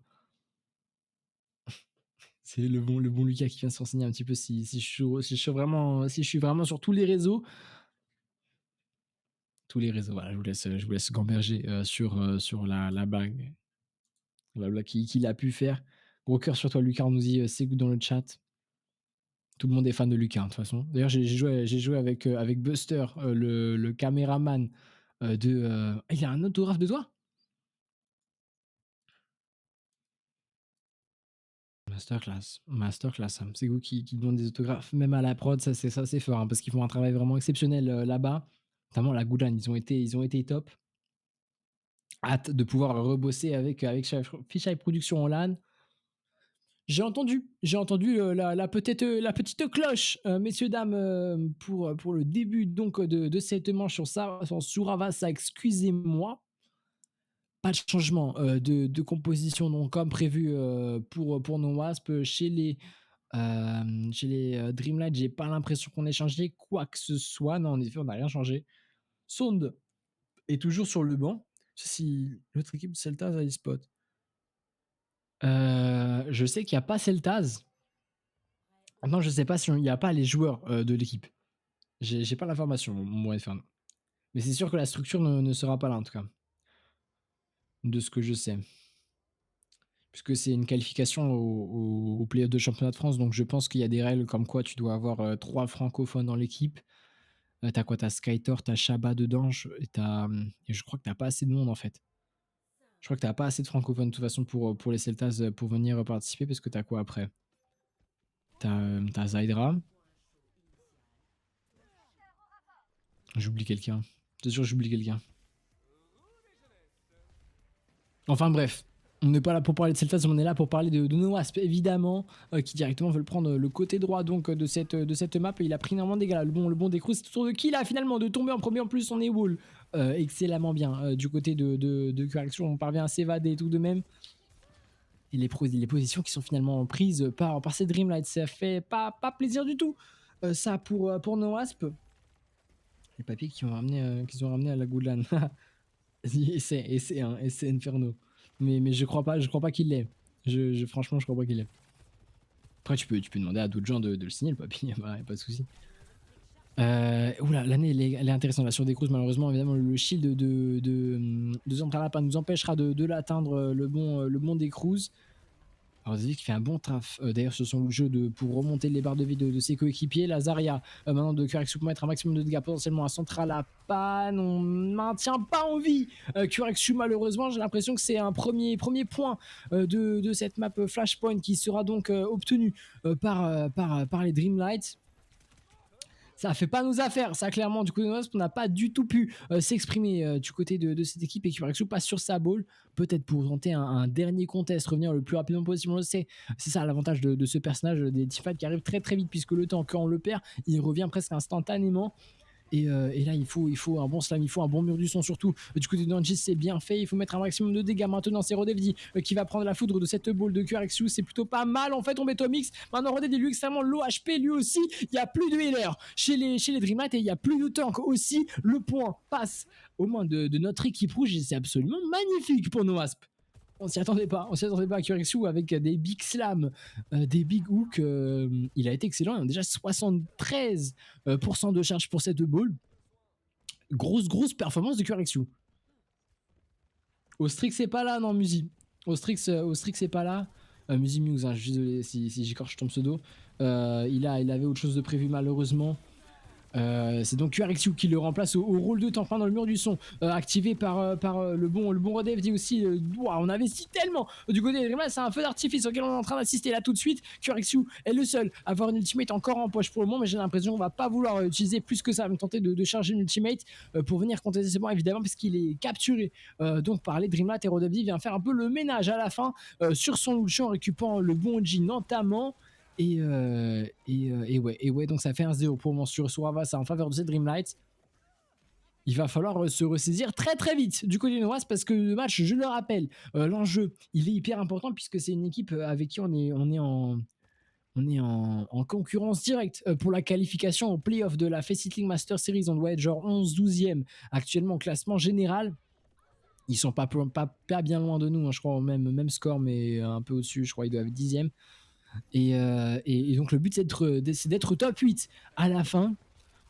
C'est le bon Lucas qui vient se renseigner un petit peu si je suis vraiment sur tous les réseaux, voilà, je vous laisse gamberger, sur la blague qu'il a pu faire. Gros cœur sur toi, Lucas, on nous dit, Ségou dans le chat. Tout le monde est fan de Lucas, hein, de toute façon. D'ailleurs, j'ai joué avec Buster, le caméraman, il a un autographe de toi? Masterclass, masterclass, hein. C'est vous qui demande des autographes, même à la prod, ça c'est fort, hein, parce qu'ils font un travail vraiment exceptionnel, là-bas. Notamment la Goulan, ils ont été top. Hâte de pouvoir rebosser avec Fisheye Productions en LAN. J'ai entendu, la petite cloche, messieurs, dames, pour le début donc de cette manche sur Avassa, excusez-moi. Pas de changement, de composition donc comme prévu, pour nos Wasps. Chez les Dreamlight, j'ai pas l'impression qu'on ait changé quoi que ce soit. Non, en effet, on n'a rien changé. Sound est toujours sur le banc. Si l'autre équipe Celtaz a les spots. Je sais qu'il y a pas Celtaz. Maintenant, je sais pas s'il y a pas les joueurs, de l'équipe. J'ai pas l'information, mon F1. Mais c'est sûr que la structure ne sera pas là, en tout cas, de ce que je sais. Puisque c'est une qualification au play-off de championnat de France, donc je pense qu'il y a des règles comme quoi tu dois avoir 3 francophones dans l'équipe. T'as quoi? T'as Skytor, t'as Shabba dedans, et je crois que t'as pas assez de monde en fait. Je crois que t'as pas assez de francophones de toute façon pour les Celtas pour venir participer, parce que t'as quoi après? T'as Zydra. J'oublie quelqu'un. C'est sûr, j'oublie quelqu'un. Enfin bref, on n'est pas là pour parler de Celtas, on est là pour parler de No Wasp, évidemment, qui directement veulent prendre le côté droit donc de cette map. Et il a pris énormément de dégâts là. Le bon décrou, c'est autour de qui là finalement de tomber en premier. En plus, on est wall excellemment bien du côté de correction. On parvient à s'évader tout de même. Et les positions qui sont finalement prises par ces Dreamlight, ça fait pas plaisir du tout. Ça pour No Wasp. Les papiers qu'ils ont ramené à la Goodland. Et c'est Inferno. Mais je crois pas qu'il l'ait. Franchement, je crois pas qu'il l'ait. Après, tu peux demander à d'autres gens de le signer, le papier, y a pas de souci. Oula, l'année, elle est intéressante. Là, sur des cruises, malheureusement, évidemment, le shield de Zentralapa nous empêchera de l'atteindre, le bon des cruises. Alors, Zévic qui fait un bon taf, d'ailleurs, sur son jeu pour remonter les barres de vie de ses coéquipiers. Lazaria, maintenant de Curexu pour mettre un maximum de dégâts potentiellement à Central à panne. On maintient pas en vie Curexu, malheureusement. J'ai l'impression que c'est un premier point de cette map Flashpoint qui sera donc obtenu par les Dreamlights. Ça fait pas nos affaires, ça clairement. Du coup, on n'a pas du tout pu s'exprimer du côté de cette équipe, et Curexu passe sur sa ball, peut-être pour tenter un dernier contest, revenir le plus rapidement possible. On le sait, c'est ça l'avantage de ce personnage des teamfights qui arrive très très vite, puisque le temps, quand on le perd, il revient presque instantanément. Et là, il faut un bon slam, il faut un bon mur du son, surtout du côté de Nanjis, c'est bien fait. Il faut mettre un maximum de dégâts. Maintenant, c'est Rodevdi qui va prendre la foudre de cette ball de QRXU. C'est plutôt pas mal. En fait, on met Tomix. Maintenant, Rodevdi, lui, extrêmement low HP, lui aussi. Il n'y a plus de healer chez les Dreamlight, et il n'y a plus de tank aussi. Le point passe aux mains de notre équipe rouge, et c'est absolument magnifique pour nos Wasp. On s'y attendait pas à QRXU avec des big slams, des big hooks. Il a été excellent. Il a déjà 73% de charge pour cette ball. Grosse performance de QRXU. Ostrix c'est pas là, non, Musi. Ostrix c'est pas là. Musi Muse, hein, je suis désolé si j'écorche ton pseudo. Il avait autre chose de prévu, malheureusement. C'est donc QRXU qui le remplace au rôle de tampon dans le mur du son, activé par le bon Rodef dit aussi. On investit tellement du côté des Dreamland, c'est un feu d'artifice auquel on est en train d'assister là tout de suite. QRXU est le seul à avoir une ultimate encore en poche pour le moment, mais j'ai l'impression qu'on va pas vouloir utiliser plus que ça, me tenter de charger une ultimate pour venir contester ses points évidemment, puisqu'il est capturé donc par les Dreamland. Et Rodef dit vient faire un peu le ménage à la fin sur son Lucio en récupérant le bon G notamment. Et ouais, donc ça fait 1-0 pour le moment sur Avassa en faveur de cette Dreamlight. Il va falloir se ressaisir très très vite du côté de Noas parce que le match, je le rappelle, l'enjeu, il est hyper important puisque c'est une équipe avec qui on est en concurrence directe pour la qualification au playoff de la Faceit League Master Series. On doit être genre 11-12e actuellement au classement général. Ils sont pas bien loin de nous, hein, je crois, même score, mais un peu au-dessus, je crois, ils doivent être 10e. Et donc le but c'est d'être top 8 à la fin.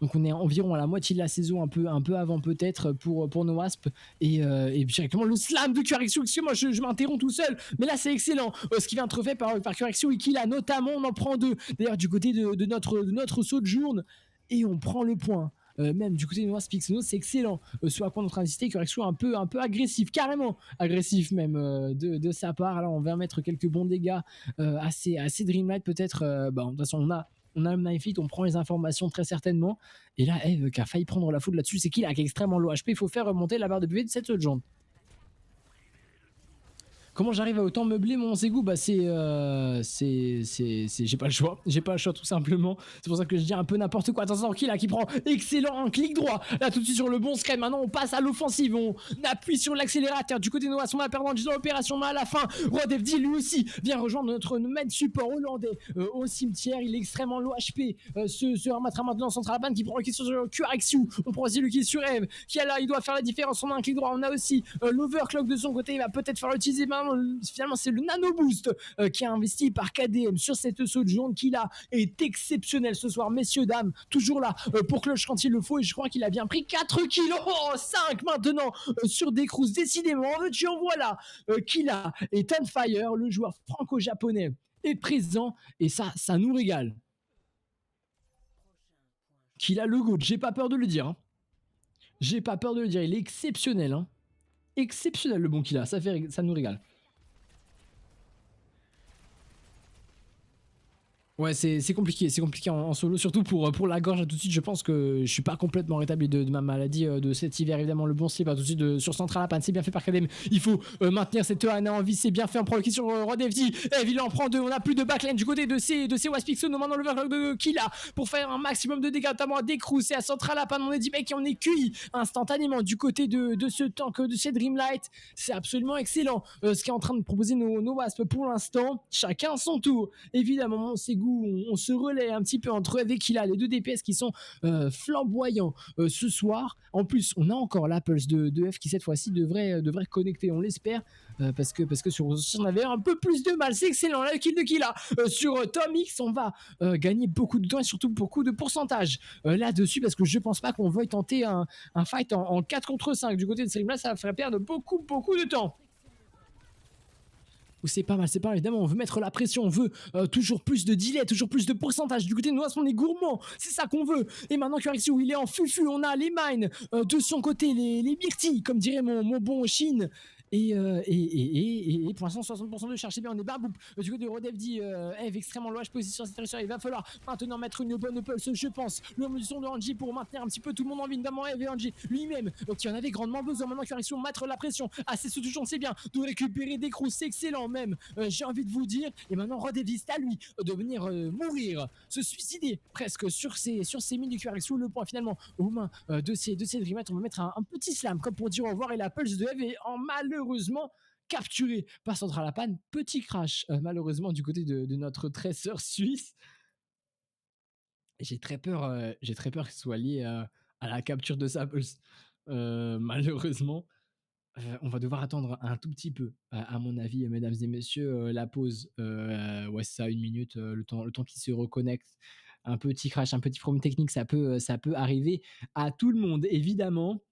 Donc on est environ à la moitié de la saison, un peu avant peut-être pour nos Wasps. Et directement le slam de QRXU. Excusez-moi, je m'interromps tout seul. Mais là c'est excellent. Ce qui vient être fait par QRXU et qui là notamment on en prend 2. D'ailleurs du côté de notre saut de journe. Et on prend le point. Même du côté de Noah Pixono, c'est excellent. Ce à quoi on est en train d'insister, QRXU un peu agressif, carrément agressif même de sa part. Alors on va mettre quelques bons dégâts assez Dreamlight peut-être. De toute façon on a le knife hit, on prend les informations très certainement. Et là, Eve qui a failli prendre la foudre là-dessus, c'est qui là qui est extrêmement low HP. Il faut faire remonter la barre de PV de cette jante. Comment j'arrive à autant meubler mon Zegu? Bah j'ai pas le choix. J'ai pas le choix tout simplement. C'est pour ça que je dis un peu n'importe quoi. Attention, qui là qui prend excellent un clic droit. Là tout de suite sur le bon sky. Maintenant on passe à l'offensive. On appuie sur l'accélérateur. Du côté de Noah, on va perdre dans l'opération, mais à la fin, Rodefd lui aussi vient rejoindre notre maître support hollandais au cimetière. Il est extrêmement low HP. Se remettra maintenant Central Ban qui prend le kill sur QRXU. On prend aussi le kill sur Eve. Qui est là, il doit faire la différence. On a un clic droit. On a aussi l'overclock de son côté. Il va peut-être faire l'utiliser. Finalement c'est le nano boost qui est investi par KDM sur cette saut de jaune qui là est exceptionnel ce soir, messieurs dames, toujours là pour Clutch quand il le faut. Et je crois qu'il a bien pris 4 kilos, 5 maintenant sur des cruises. Décidément, tu en voilà Killa et Tunfire, le joueur franco-japonais est présent et ça nous régale. Killa le goat, j'ai pas peur de le dire, hein. J'ai pas peur de le dire, il est exceptionnel, hein. Exceptionnel le bon Killa, ça nous régale. Ouais, c'est compliqué en solo, surtout pour la gorge. Tout de suite, je pense que je suis pas complètement rétabli de ma maladie de cet hiver. Évidemment, le bon slip tout de suite sur Central Apan, c'est bien fait par Kadem. Il faut maintenir cette Ana en vie, c'est bien fait. On prend le kill sur Rodefd. Il en prend 2. On a plus de backline du côté de ces Waspixo. Nous maintenant le verre de Killa pour faire un maximum de dégâts, notamment à Décrou. C'est à Central Apan. On est dit mec, on est cuit instantanément du côté de ce tank de ces Dreamlight. C'est absolument excellent ce qu'est en train de proposer nos Wasps pour l'instant. Chacun son tour. Évidemment, c'est on se relaie un petit peu entre Eve et Killa, les deux DPS qui sont flamboyants ce soir. En plus, on a encore la pulse de F qui cette fois-ci devrait connecter, on l'espère, parce que sur on avait un peu plus de mal. C'est excellent, là, le kill de Killa sur Tom X. On va gagner beaucoup de temps et surtout beaucoup de pourcentage là-dessus, parce que je pense pas qu'on veuille tenter un fight en 4 contre 5 du côté de Serim. Là, ça va faire perdre beaucoup de temps. C'est pas mal, évidemment, on veut mettre la pression, on veut toujours plus de delay, toujours plus de pourcentage. Du côté de nous, on est gourmand, c'est ça qu'on veut. Et maintenant QRXU, il est en fufu, on a les mines de son côté, les myrtilles, comme dirait mon bon Chine. Et pour l'instant 60% de charge, c'est bien, on est barboup du côté de Rodefd. Eve extrêmement loin position cette territoire. Il va falloir maintenant mettre une bonne pulse, je pense, le son de Angie pour maintenir un petit peu tout le monde en vie, notamment Eve et Angie lui-même qui en avait grandement besoin. Maintenant QRXU, mettre la pression, c'est ce touchant, c'est bien de récupérer des crews, c'est excellent même, j'ai envie de vous dire. Et maintenant Rodefd à lui de venir mourir, se suicider presque sur ces mines du QRXU. Le point finalement aux mains de ces Dreamlight. On va mettre un petit slam comme pour dire au revoir. Et la pulse de Eve est en malheureusement capturé par Central Apan. Petit crash malheureusement du côté de notre tresseur suisse. J'ai très peur que ce soit lié à la capture de sa pulse. Malheureusement, on va devoir attendre un tout petit peu, à mon avis, mesdames et messieurs, la pause. Ouais, c'est ça, 1 minute, le temps qu'il se reconnecte. Un petit crash, un petit problème technique, ça peut arriver à tout le monde, évidemment.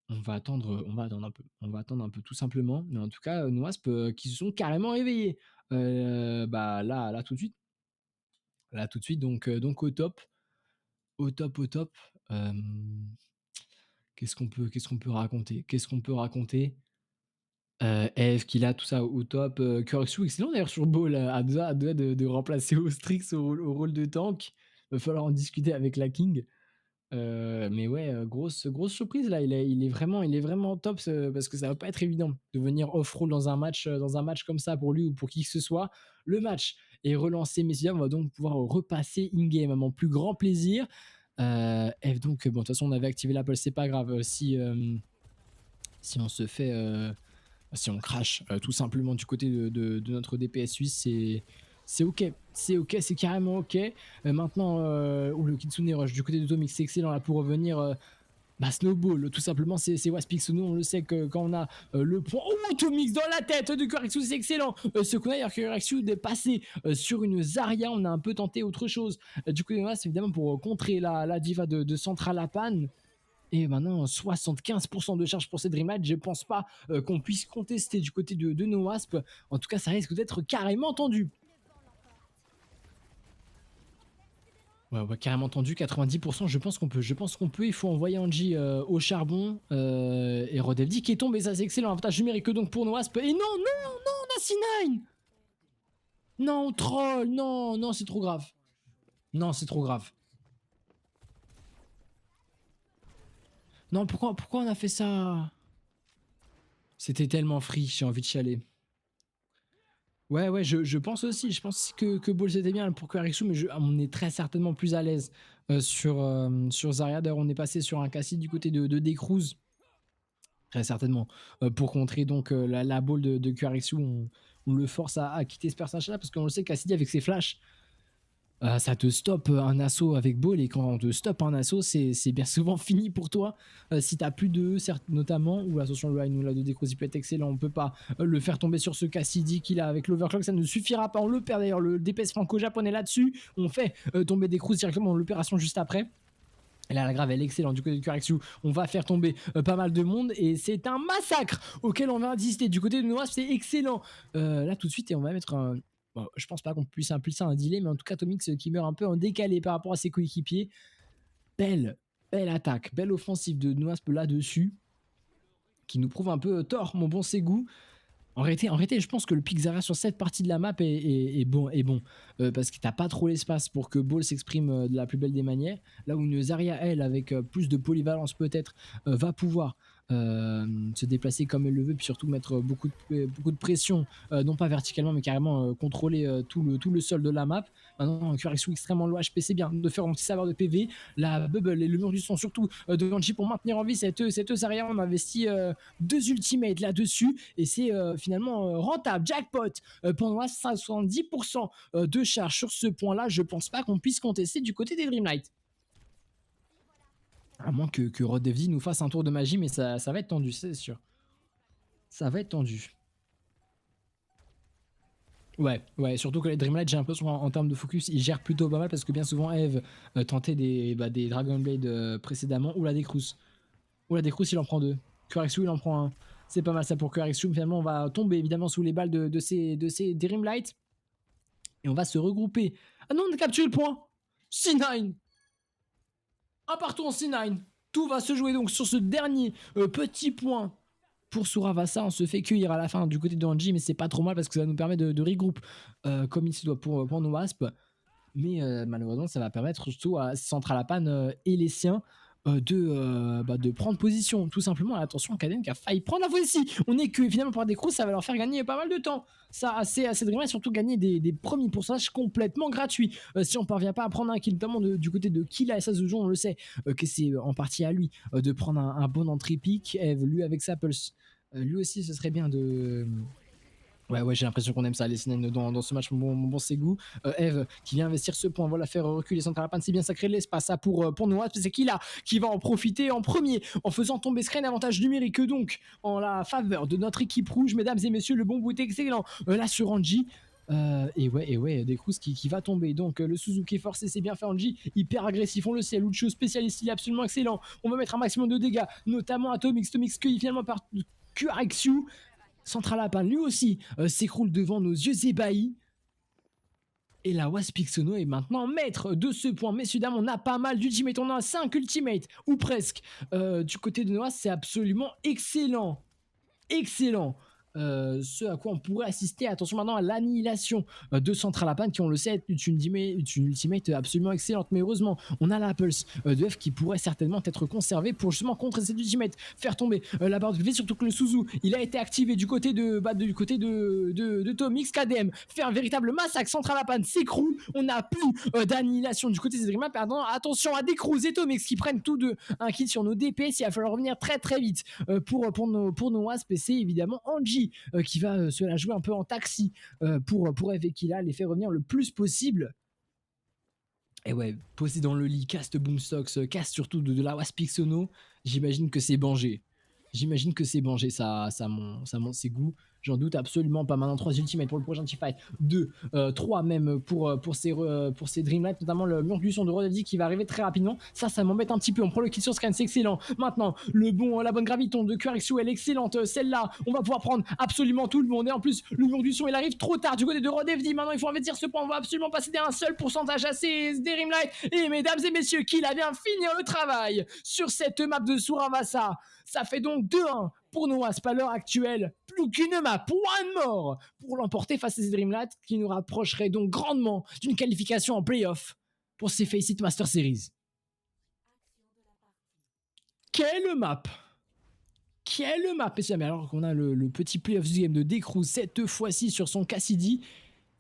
On va attendre un peu. On va attendre un peu tout simplement. Mais en tout cas, nos Wasps qui se sont carrément réveillés. Bah là tout de suite. Là tout de suite, donc au top. Au top, au top. Hem, qu'est-ce qu'on peut raconter? Qu'est-ce qu'on peut raconter? Eve, Killa, tout ça au top, Kurxu excellent d'ailleurs sur Ball, à deux de remplacer Ostrix au rôle de tank. Va falloir en discuter avec la King. Mais ouais, grosse surprise là, il est vraiment top ce parce que ça va pas être évident de venir off-roll dans un match comme ça pour lui ou pour qui que ce soit. Le match est relancé, messieurs, on va donc pouvoir repasser in-game à mon plus grand plaisir. Eve donc bon de toute façon on avait activé la pulse, c'est pas grave, si on se fait, si on crash tout simplement du côté de notre DPS suisse, c'est OK. C'est OK, c'est carrément OK. Maintenant, le Kitsune Rush du côté de Tomix, c'est excellent là pour revenir. Snowball, tout simplement, c'est Waspix. Nous, on le sait que quand on a le point. Oh, Tomix dans la tête de Kurexu, c'est excellent. Ce qu'on a d'ailleurs, Kurexu est passé sur une Zarya, on a un peu tenté autre chose. Du coup, c'est évidemment pour contrer la diva de Central Apan. Et maintenant, 75% de charge pour cette Dreamlight. Je pense pas qu'on puisse contester du côté de No Wasp. En tout cas, ça risque d'être carrément tendu. Ouais, carrément tendu, 90%. Je pense qu'on peut. Il faut envoyer Angie au charbon. Et Rodevdi qui est tombé, ça c'est excellent. Avantage numérique donc pour No Wasp. Et non, non, non, on a C9. Non, troll, non, non, c'est trop grave. Non, c'est trop grave. Non, pourquoi on a fait ça? C'était tellement free, j'ai envie de chialer. Ouais, je pense aussi. Je pense que Ball c'était bien pour Kurexu, mais on est très certainement plus à l'aise sur Zarya. D'ailleurs, on est passé sur un Cassie du côté de Decruz, très certainement, pour contrer donc la Ball de Kurexu. On le force à quitter ce personnage-là parce qu'on le sait, Cassidy avec ses flashs, ça te stoppe un assaut avec Ball, et quand on te stoppe un assaut, c'est bien souvent fini pour toi. Si t'as plus de E, certes, notamment, ou l'ascension de Line ou la de Decruz, il peut être excellent, on peut pas le faire tomber sur ce Cassidy qu'il a avec l'Overclock, ça ne suffira pas, on le perd d'ailleurs, le DPS franco-japonais là-dessus, on fait tomber Decruz directement dans l'opération juste après. Et là, la grave, elle est excellente du côté de Kurexu. On va faire tomber pas mal de monde et c'est un massacre auquel on va insister. Du côté de Noah, c'est excellent. Là, tout de suite, et on va mettre un. Bon, je pense pas qu'on puisse impulser un delay, mais en tout cas, Tomix qui meurt un peu en décalé par rapport à ses coéquipiers. Belle, belle attaque, belle offensive de Noasp là-dessus, qui nous prouve un peu tort, mon bon Ségou. En réalité, je pense que le pick Zarya sur cette partie de la map est bon, parce que t'as pas trop l'espace pour que Ball s'exprime de la plus belle des manières. Là où une Zarya, elle, avec plus de polyvalence peut-être, va pouvoir se déplacer comme elle le veut, puis surtout mettre beaucoup de pression, non pas verticalement, mais carrément contrôler tout le sol de la map. Maintenant, QRXU extrêmement low HP, c'est bien de faire un petit savoir de PV. La bubble et le mur du son, surtout de Ganji pour maintenir en vie cette Zarya. On investit 2 ultimates là-dessus, et c'est finalement rentable. Jackpot pour moi, 70% de charge sur ce point-là. Je pense pas qu'on puisse contester du côté des Dreamlight. À moins que Rod Devdi nous fasse un tour de magie, mais ça va être tendu, c'est sûr. Ça va être tendu. Ouais, surtout que les Dreamlight, j'ai l'impression en termes de focus, ils gèrent plutôt pas mal parce que bien souvent Eve tentait des Dragon Blade précédemment, ou la Decruz. Ou la Decruz, il en prend 2. QRXU, il en prend un. C'est pas mal ça pour QRXU. Finalement, on va tomber évidemment sous les balles de ces Dreamlight. Et on va se regrouper. Ah non, on a capturé le point. C9. Un partout en C9. Tout va se jouer donc sur ce dernier petit point pour Suravasa. On se fait cueillir à la fin du côté de Anji, mais c'est pas trop mal parce que ça nous permet de regrouper comme il se doit pour nos Wasp. Mais malheureusement, ça va permettre surtout à Central Apan et les siens de prendre position, tout simplement. Attention, Kaden qui a failli prendre la fois ici. On est que finalement par des crews, ça va leur faire gagner pas mal de temps. Ça, assez Dreamlight, et surtout gagner des premiers pourcentages complètement gratuits. Si on parvient pas à prendre un kill, notamment du côté de Killa et Sazujo, on le sait que c'est en partie à lui de prendre un bon entrée pick. Eve, lui avec sa pulse, lui aussi, ce serait bien de. Ouais, j'ai l'impression qu'on aime ça, les Sinen dans ce match, mon bon Ségou. Eve qui vient investir ce point, voilà, faire reculer Central Apan, c'est bien sacré l'espace ça pour Noah, c'est Killa qui va en profiter en premier en faisant tomber Screen, avantage numérique donc en la faveur de notre équipe rouge, mesdames et messieurs, le bon bout est excellent là sur Anji. Et ouais, Decruz qui va tomber. Donc le Suzuki forcé, c'est bien fait. Anji, hyper agressif, on le sait. Lucho spécialiste, il est absolument excellent. On va mettre un maximum de dégâts, notamment à Tomix cueilli finalement par QRXU. Central Apan, lui aussi, s'écroule devant nos yeux ébahis. Et la Waspixono est maintenant maître de ce point. Messieurs, dames, on a pas mal d'ultimates. On a 5 ultimates, ou presque. Du côté de Noah, c'est absolument excellent. Excellent. Ce à quoi on pourrait assister, attention maintenant à l'annihilation de Central Apan qui, on le sait, est une ultimate absolument excellente, mais heureusement on a la Pulse de F qui pourrait certainement être conservée pour justement contrer cette ultimate, faire tomber la barre de PV, surtout que le Suzu il a été activé du côté de Tomix. KDM fait un véritable massacre, Central Apan s'écroule, on n'a plus d'annihilation du côté des Dreamlab. Pardon, attention à Decruz et Tomix qui prennent tous deux un kill sur nos DPS, il va falloir revenir très très vite pour nos Wasp, et c'est évidemment Angie qui va se la jouer un peu en taxi pour Evekila, les faire revenir le plus possible. Et ouais, posé dans le lit, cast Boomstocks, cast surtout de la Waspixono, j'imagine que c'est Bangé. J'imagine que c'est Bangé, ça monte ses goûts. J'en doute absolument pas. Maintenant, 3 ultimates pour le prochain teamfight. 2, 3 même pour ces Dreamlight, notamment le mur du son de Rodolphe qui va arriver très rapidement. Ça m'embête un petit peu. On prend le kill sur Scan, c'est excellent. Maintenant, la bonne graviton de QRXU, elle est excellente. Celle-là, on va pouvoir prendre absolument tout le monde. Et en plus, le mur du son, il arrive trop tard du côté de Rodolphe. Maintenant, il faut investir ce point. On va absolument pas céder un seul pourcentage à ces Dreamlight. Et mesdames et messieurs, Kill a bien finir le travail sur cette map de Suravasa. Ça fait donc 2-1 pour nos Wasp à l'heure actuelle. Plus qu'une map, one more, pour l'emporter face à ces Dreamlight qui nous rapprocherait donc grandement d'une qualification en playoff pour ces Face It Master Series. Quelle map! Quelle map! Mais alors qu'on a le petit playoff du game de Decruz cette fois-ci sur son Cassidy,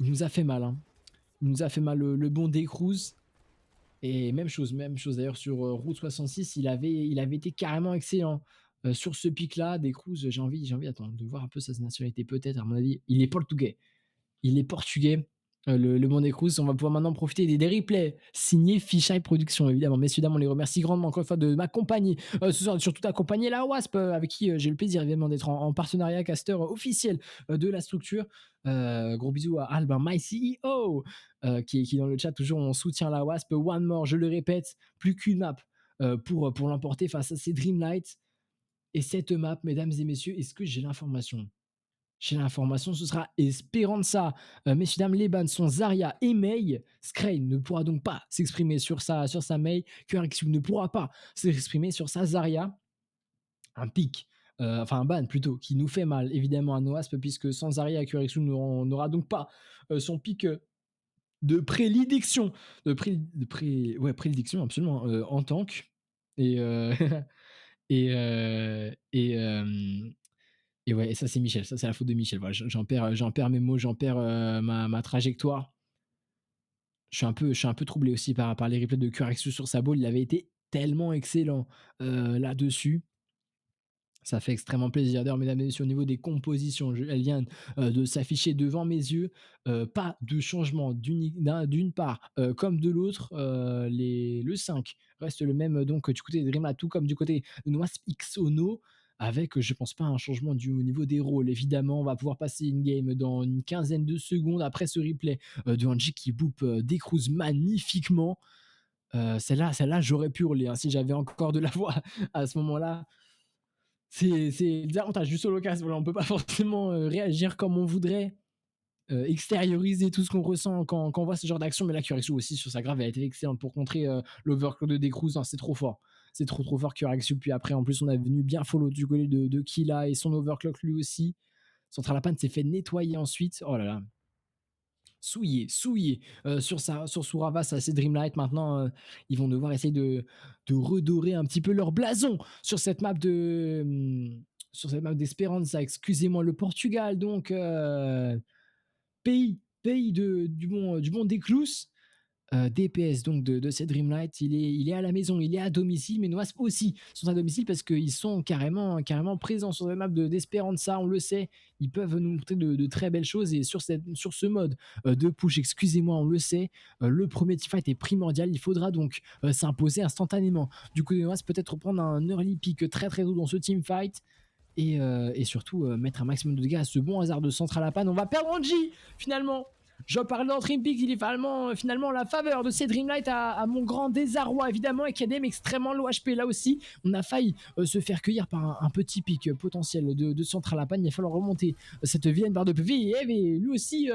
il nous a fait mal. Hein. Il nous a fait mal le bon Decruz. Et même chose d'ailleurs sur Route 66, il avait été carrément excellent. Sur ce pic-là, Decruz, j'ai envie de voir un peu sa nationalité peut-être, à mon avis. Il est portugais. Le bon Decruz. On va pouvoir maintenant profiter des replays signés Fisheye Productions, évidemment. Messieurs, dames, on les remercie grandement encore une fois de m'accompagner ce soir, surtout d'accompagner la Wasp, avec qui j'ai le plaisir évidemment d'être en partenariat caster officiel de la structure. Gros bisous à Albin, my CEO, qui dans le chat toujours on soutient la Wasp. One more, je le répète, plus qu'une map pour l'emporter face à ces Dreamlight. Et cette map, mesdames et messieurs, est-ce que j'ai l'information? J'ai l'information, ce sera Esperanza. Messieurs, dames, les bans sont Zarya et Mei. Skrain ne pourra donc pas s'exprimer sur sa Mei. QRXU ne pourra pas s'exprimer sur sa Zarya. Un pic, enfin un ban plutôt, qui nous fait mal évidemment à Noasp, puisque sans Zarya, QRXU n'aura donc pas son pic de prédilection. Prédilection, absolument, en tank. Et, et ouais, et ça c'est Michel, ça c'est la faute de Michel. Voilà, j'en perds mes mots, j'en perds ma trajectoire. Je suis un peu troublé aussi par les replays de QRXU sur sa ball. Il avait été tellement excellent là-dessus. Ça fait extrêmement plaisir. D'ailleurs, mesdames et messieurs, au niveau des compositions, elle vient de s'afficher devant mes yeux. Pas de changement d'une part comme de l'autre. Le 5 reste le même donc du côté de Dreamlight, tout comme du côté de Waspixono, avec, je pense pas, un changement au niveau des rôles. Évidemment, on va pouvoir passer une game dans une quinzaine de secondes après ce replay de Angie qui boupe Decruz magnifiquement. Celle-là, j'aurais pu hurler hein, si j'avais encore de la voix à ce moment-là. C'est les avantages du solo cast. Voilà, on peut pas forcément réagir comme on voudrait, extérioriser tout ce qu'on ressent quand on voit ce genre d'action. Mais là, QRXU aussi sur sa grave, elle a été excellente pour contrer l'overclock de Decruz. C'est trop fort. C'est trop fort QRXU. Puis après, en plus, on est venu bien follow du côté de Killa et son overclock lui aussi. Central Apan s'est fait nettoyer ensuite. Oh là là. Souillé sur Suravasa, c'est Dreamlight. Maintenant, ils vont devoir essayer de redorer un petit peu leur blason sur cette map d'Esperanza. Excusez-moi, le Portugal, donc pays du bon Declus. DPS donc de cette Dreamlight, il est à la maison, il est à domicile, mais Noasp aussi sont à domicile parce qu'ils sont carrément présents sur la map d'Esperanza, on le sait, ils peuvent nous montrer de très belles choses. Et sur ce mode de push, excusez-moi, on le sait, le premier teamfight est primordial, il faudra donc s'imposer instantanément. Du coup, Noasp peut-être prendre un early pick très très tôt dans ce teamfight. Et surtout mettre un maximum de dégâts à ce bon hasard de Central Apan. On va perdre Angie finalement. Je parle d'Entrim Peak, il est finalement la faveur de ces Dreamlight à mon grand désarroi évidemment, et KDM extrêmement low HP. Là aussi on a failli se faire cueillir par un petit pic potentiel de Central Apan. Il va falloir remonter cette vilaine barre de PV, et lui aussi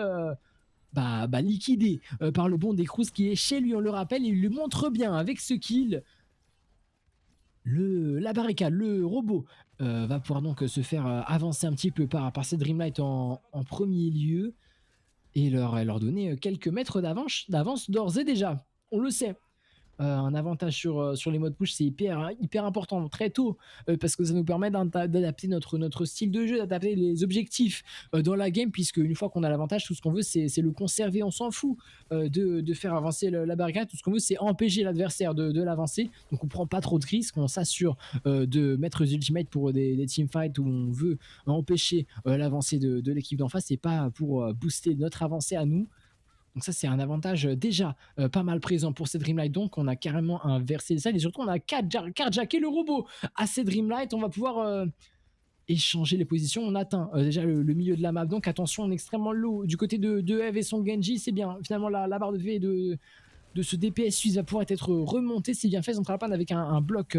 liquidé par le bon des Cruz qui est chez lui, on le rappelle, et il le montre bien avec ce kill. La barricade, le robot va pouvoir donc se faire avancer un petit peu par ces Dreamlight en premier lieu et leur donner quelques mètres d'avance d'ores et déjà. On le sait, un avantage sur les modes push, c'est hyper important très tôt, parce que ça nous permet d'adapter notre style de jeu, d'adapter les objectifs dans la game, puisque une fois qu'on a l'avantage, tout ce qu'on veut, c'est le conserver. On s'en fout de faire avancer la barricade. Tout ce qu'on veut, c'est empêcher l'adversaire de l'avancer. Donc on prend pas trop de risques, on s'assure de mettre les ultimates pour des teamfights où on veut empêcher l'avancée de l'équipe d'en face et pas pour booster notre avancée à nous. Donc ça, c'est un avantage déjà pas mal présent pour ces Dreamlight. Donc on a carrément inversé ça et surtout on a carjacké le robot à ces Dreamlight. On va pouvoir échanger les positions. On atteint déjà le milieu de la map. Donc attention, on est extrêmement low du côté de Eve et son Genji. C'est bien. Finalement, la barre de V de ce DPS suisse va pouvoir être remontée. C'est bien fait. Central Pan avec un bloc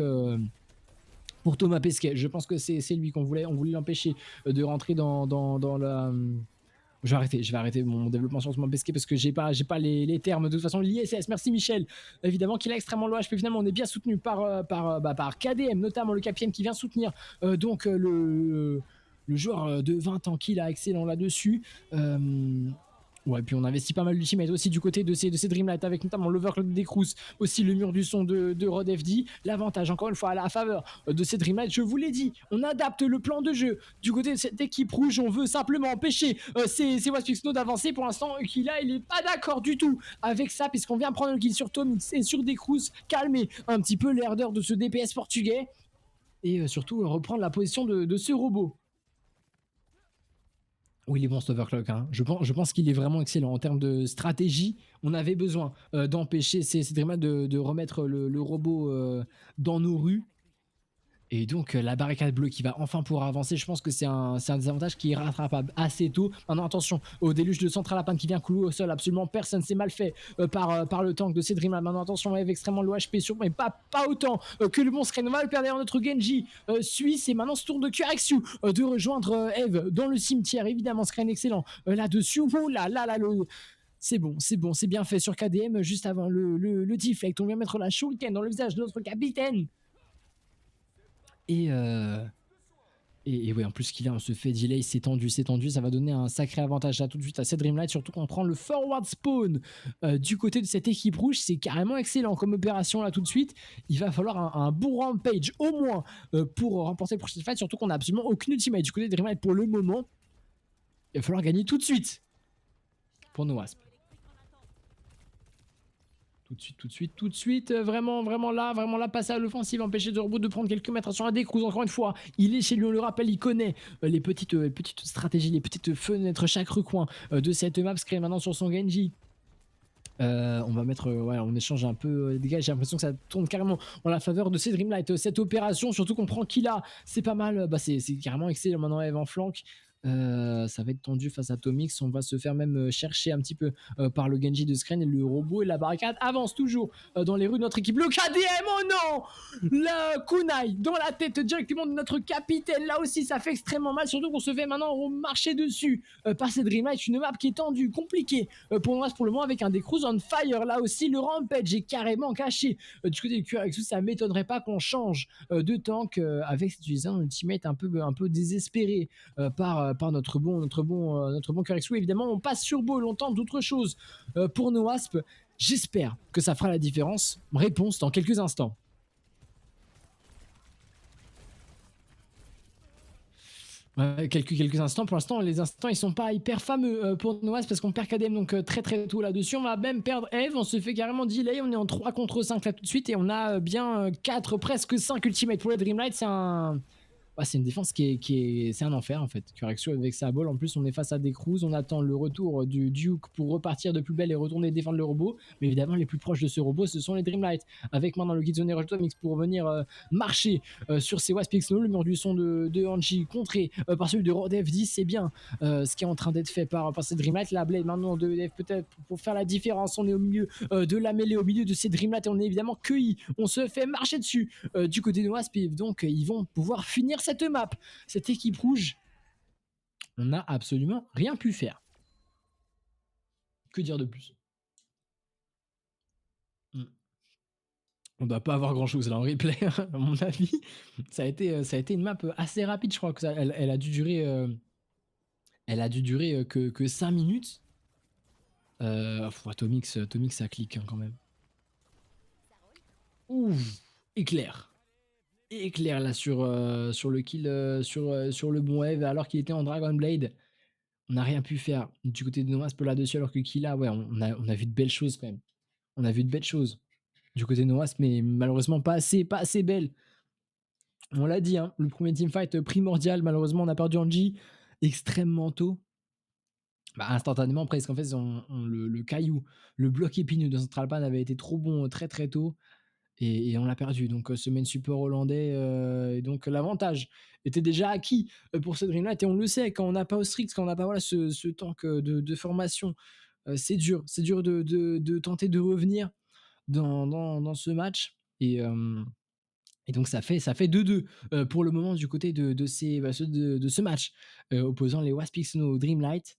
pour Thomas Pesquet. Je pense que c'est lui qu'on voulait. On voulait l'empêcher de rentrer dans la... Je vais arrêter mon développement sur Thomas Pesquet parce que j'ai pas les termes. De toute façon, l'ISS, merci Michel. Évidemment qu'il a extrêmement low HP. Finalement, on est bien soutenu par KDM, notamment le capitaine qui vient soutenir le joueur de 20 ans qui a excellent là-dessus. Ouais, puis on investit pas mal d'ultimate aussi du côté de ces Dreamlight avec notamment l'overclock des Cruz, aussi le mur du son de Rod FD. L'avantage, encore une fois, à la faveur de ces Dreamlight, je vous l'ai dit, on adapte le plan de jeu du côté de cette équipe rouge. On veut simplement empêcher ces Waspixno d'avancer. Pour l'instant, Killa, il est pas d'accord du tout avec ça, puisqu'on vient prendre le kill sur Tomix et sur des Cruz, calmer un petit peu l'ardeur de ce DPS portugais et surtout reprendre la position de ce robot. Oui, il est bon cet overclock. Hein. Je pense qu'il est vraiment excellent. En termes de stratégie, on avait besoin d'empêcher ces Dreamlight de remettre le robot dans nos rues. Et donc la barricade bleue qui va enfin pouvoir avancer, je pense que c'est un désavantage qui est rattrapable assez tôt. Maintenant attention au déluge de Central Lapin qui vient clouer au sol, absolument personne, c'est mal fait par le tank de ces Dreamlight. Maintenant attention avec extrêmement low HP sur, mais pas autant que le bon Screen. On va le perdre derrière notre Genji suisse et maintenant ce tour de QRXU de rejoindre Eve dans le cimetière. Évidemment Screen excellent là-dessus. Oh là là là c'est bon, c'est bien fait sur KDM juste avant le deflect. On vient mettre la shuriken dans le visage de notre capitaine. Et ouais, en plus qu'il a, on se fait delay, c'est tendu, ça va donner un sacré avantage là tout de suite à cette Dreamlight, surtout qu'on prend le forward spawn du côté de cette équipe rouge. C'est carrément excellent comme opération là tout de suite. Il va falloir un bon rampage au moins pour remporter le prochain fight, surtout qu'on a absolument aucune ultimate du côté de Dreamlight pour le moment. Il va falloir gagner tout de suite pour nos Wasp. Tout de suite, vraiment là, passer à l'offensive, empêcher de robot de prendre quelques mètres sur un décruz. Encore une fois, il est chez lui, on le rappelle, il connaît les petites stratégies, les petites fenêtres, chaque recoin de cette map. Se crée maintenant sur son Genji. On va mettre, on échange un peu des gars. J'ai l'impression que ça tourne carrément en la faveur de ces Dreamlight. Cette opération, surtout qu'on prend Killa, c'est pas mal. C'est carrément excellent. Maintenant, Eve en flanc. Ça va être tendu face à Tomix. On va se faire même chercher un petit peu par le Genji de Screen. Et le robot et la barricade avancent toujours dans les rues de notre équipe. Le KDM, oh non, le kunai dans la tête directement de notre capitaine. Là aussi, ça fait extrêmement mal. Surtout qu'on se fait maintenant marcher dessus par ces Dreamlight. Une map qui est tendue, compliquée pour le moment, avec un des Cruz on fire. Là aussi, le rampage est carrément caché du côté du QRXU. Ça m'étonnerait pas qu'on change de tank avec cet un ultimate un peu désespéré par notre bon QRXU. Évidemment, on passe sur Ball, on tente d'autres choses pour nos Wasp. J'espère que ça fera la différence. Réponse dans quelques instants. Quelques instants. Pour l'instant, les instants ils sont pas hyper fameux pour nos Wasp parce qu'on perd KDM donc très tôt là-dessus. On va même perdre Eve, on se fait carrément delay. On est en 3 contre 5 là tout de suite et on a bien 4, presque 5 ultimates pour les Dreamlight. C'est une défense c'est un enfer en fait. QRXU avec sa ball, en plus on est face à des Cruz, on attend le retour du Duke pour repartir de plus belle et retourner défendre le robot. Mais évidemment les plus proches de ce robot ce sont les Dreamlight. Avec maintenant le Kitsune Mix pour venir marcher sur ces Waspixno. Le mur du son de Anji contré par celui de Rod F10. C'est bien ce qui est en train d'être fait par ces Dreamlight. La Blade maintenant de EDF peut-être pour faire la différence. On est au milieu de la mêlée, au milieu de ces Dreamlight et on est évidemment cueillis. On se fait marcher dessus du côté de Wasp. Donc ils vont pouvoir finir cette map. Cette équipe rouge, on n'a absolument rien pu faire. Que dire de plus? Mmh. On doit pas avoir grand-chose là en replay à mon avis. Ça a été une map, assez rapide, je crois que ça elle a dû durer, que 5 minutes. Atomix, Atomix ça clique, hein, quand même. Ouf! Éclair. Éclair là sur le kill, sur le bon wave alors qu'il était en Dragon Blade. On n'a rien pu faire du côté de Noasp là-dessus alors que Killa, ouais, on a vu de belles choses quand même. On a vu de belles choses du côté de Noasp, mais malheureusement pas assez belles. On l'a dit, hein, le premier teamfight primordial, malheureusement, on a perdu Angie extrêmement tôt. Bah, instantanément presque. En fait, le caillou, le bloc épineux de Central Pan avait été trop bon très très tôt et on l'a perdu. Donc, semaine support hollandais, et donc l'avantage était déjà acquis pour ce Dreamlight. Et on le sait, quand on n'a pas Ostrix, quand on n'a pas voilà, ce tank de formation, c'est dur. C'est dur de tenter de revenir dans ce match. Et donc ça fait 2-2 pour le moment du côté de ce match opposant les Waspix au Dreamlight.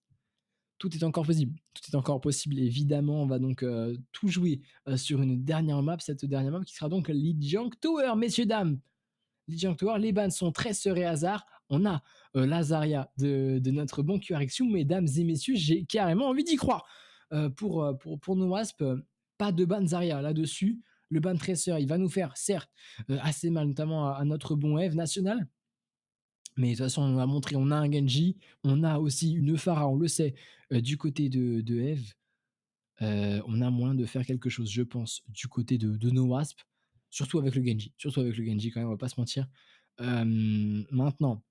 Tout est encore possible. Tout est encore possible. Évidemment, on va donc tout jouer sur une dernière map. Cette dernière map qui sera donc Lijiang Tower, messieurs, dames. Lijiang Tower, les bans sont très serrés hasard. On a l'Azaria de notre bon QRXU. Mesdames et messieurs, j'ai carrément envie d'y croire. Pour nos Wasp, pas de ban Zarya là-dessus. Le ban Tracer, il va nous faire, certes, assez mal, notamment à notre bon Eve national. Mais de toute façon, on a montré, on a un Genji, on a aussi une Pharah, on le sait, du côté de Eve. On a moyen de faire quelque chose, je pense, du côté de nos Wasp, surtout avec le Genji. Surtout avec le Genji, quand même, on va pas se mentir. Maintenant,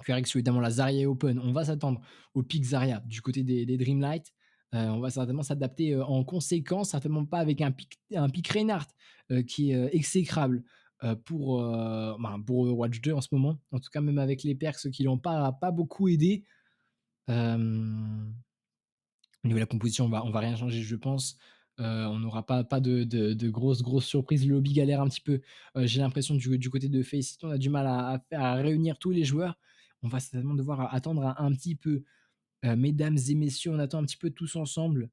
QRX, évidemment, la Zarya est open. On va s'attendre au pick Zarya du côté des Dreamlight. On va certainement s'adapter en conséquence, certainement pas avec un pick Reinhardt qui est exécrable pour Overwatch 2 en ce moment. En tout cas, même avec les perks qui l'ont pas beaucoup aidé. Au niveau de la composition, on va rien changer, je pense. On n'aura pas de grosses surprises. Le lobby galère un petit peu. J'ai l'impression du côté de Faceit, on a du mal à réunir tous les joueurs. On va certainement devoir attendre un petit peu. Mesdames et messieurs, on attend un petit peu tous ensemble.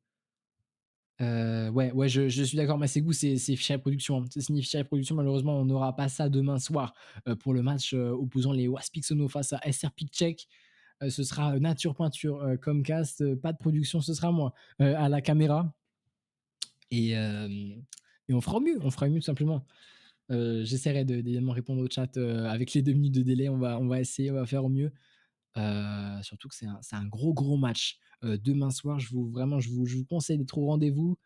Ouais, je suis d'accord, Massegou, c'est Fichai Production, hein. Ça signifie Fichai Production. Malheureusement, on n'aura pas ça demain soir pour le match opposant les Waspix Ono face à SR Check. Ce sera nature peinture comme cast, pas de production, ce sera moi à la caméra. Et, on fera mieux tout simplement. J'essaierai d'évidemment répondre au chat avec les 2 minutes de délai. On va essayer, on va faire au mieux. Surtout que c'est un gros match demain soir. Je vous conseille d'être au rendez-vous.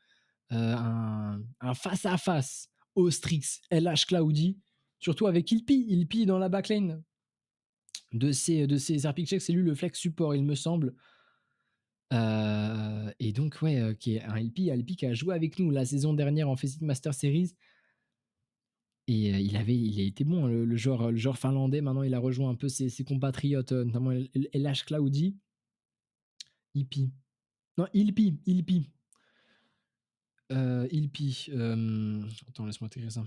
Un face à face Ostrix LH Cloudy, surtout avec Ilpi dans la backline de ces Serpic Check, c'est lui le flex support, il me semble. Et donc, ouais, qui est un LP qui a joué avec nous la saison dernière en Faceit Master Series. Et il a été bon, hein, le joueur finlandais. Maintenant, il a rejoint un peu ses compatriotes, notamment LH Cloudy. Ilpi. Non, Ilpi. Ilpi. Attends, laisse-moi intégrer ça.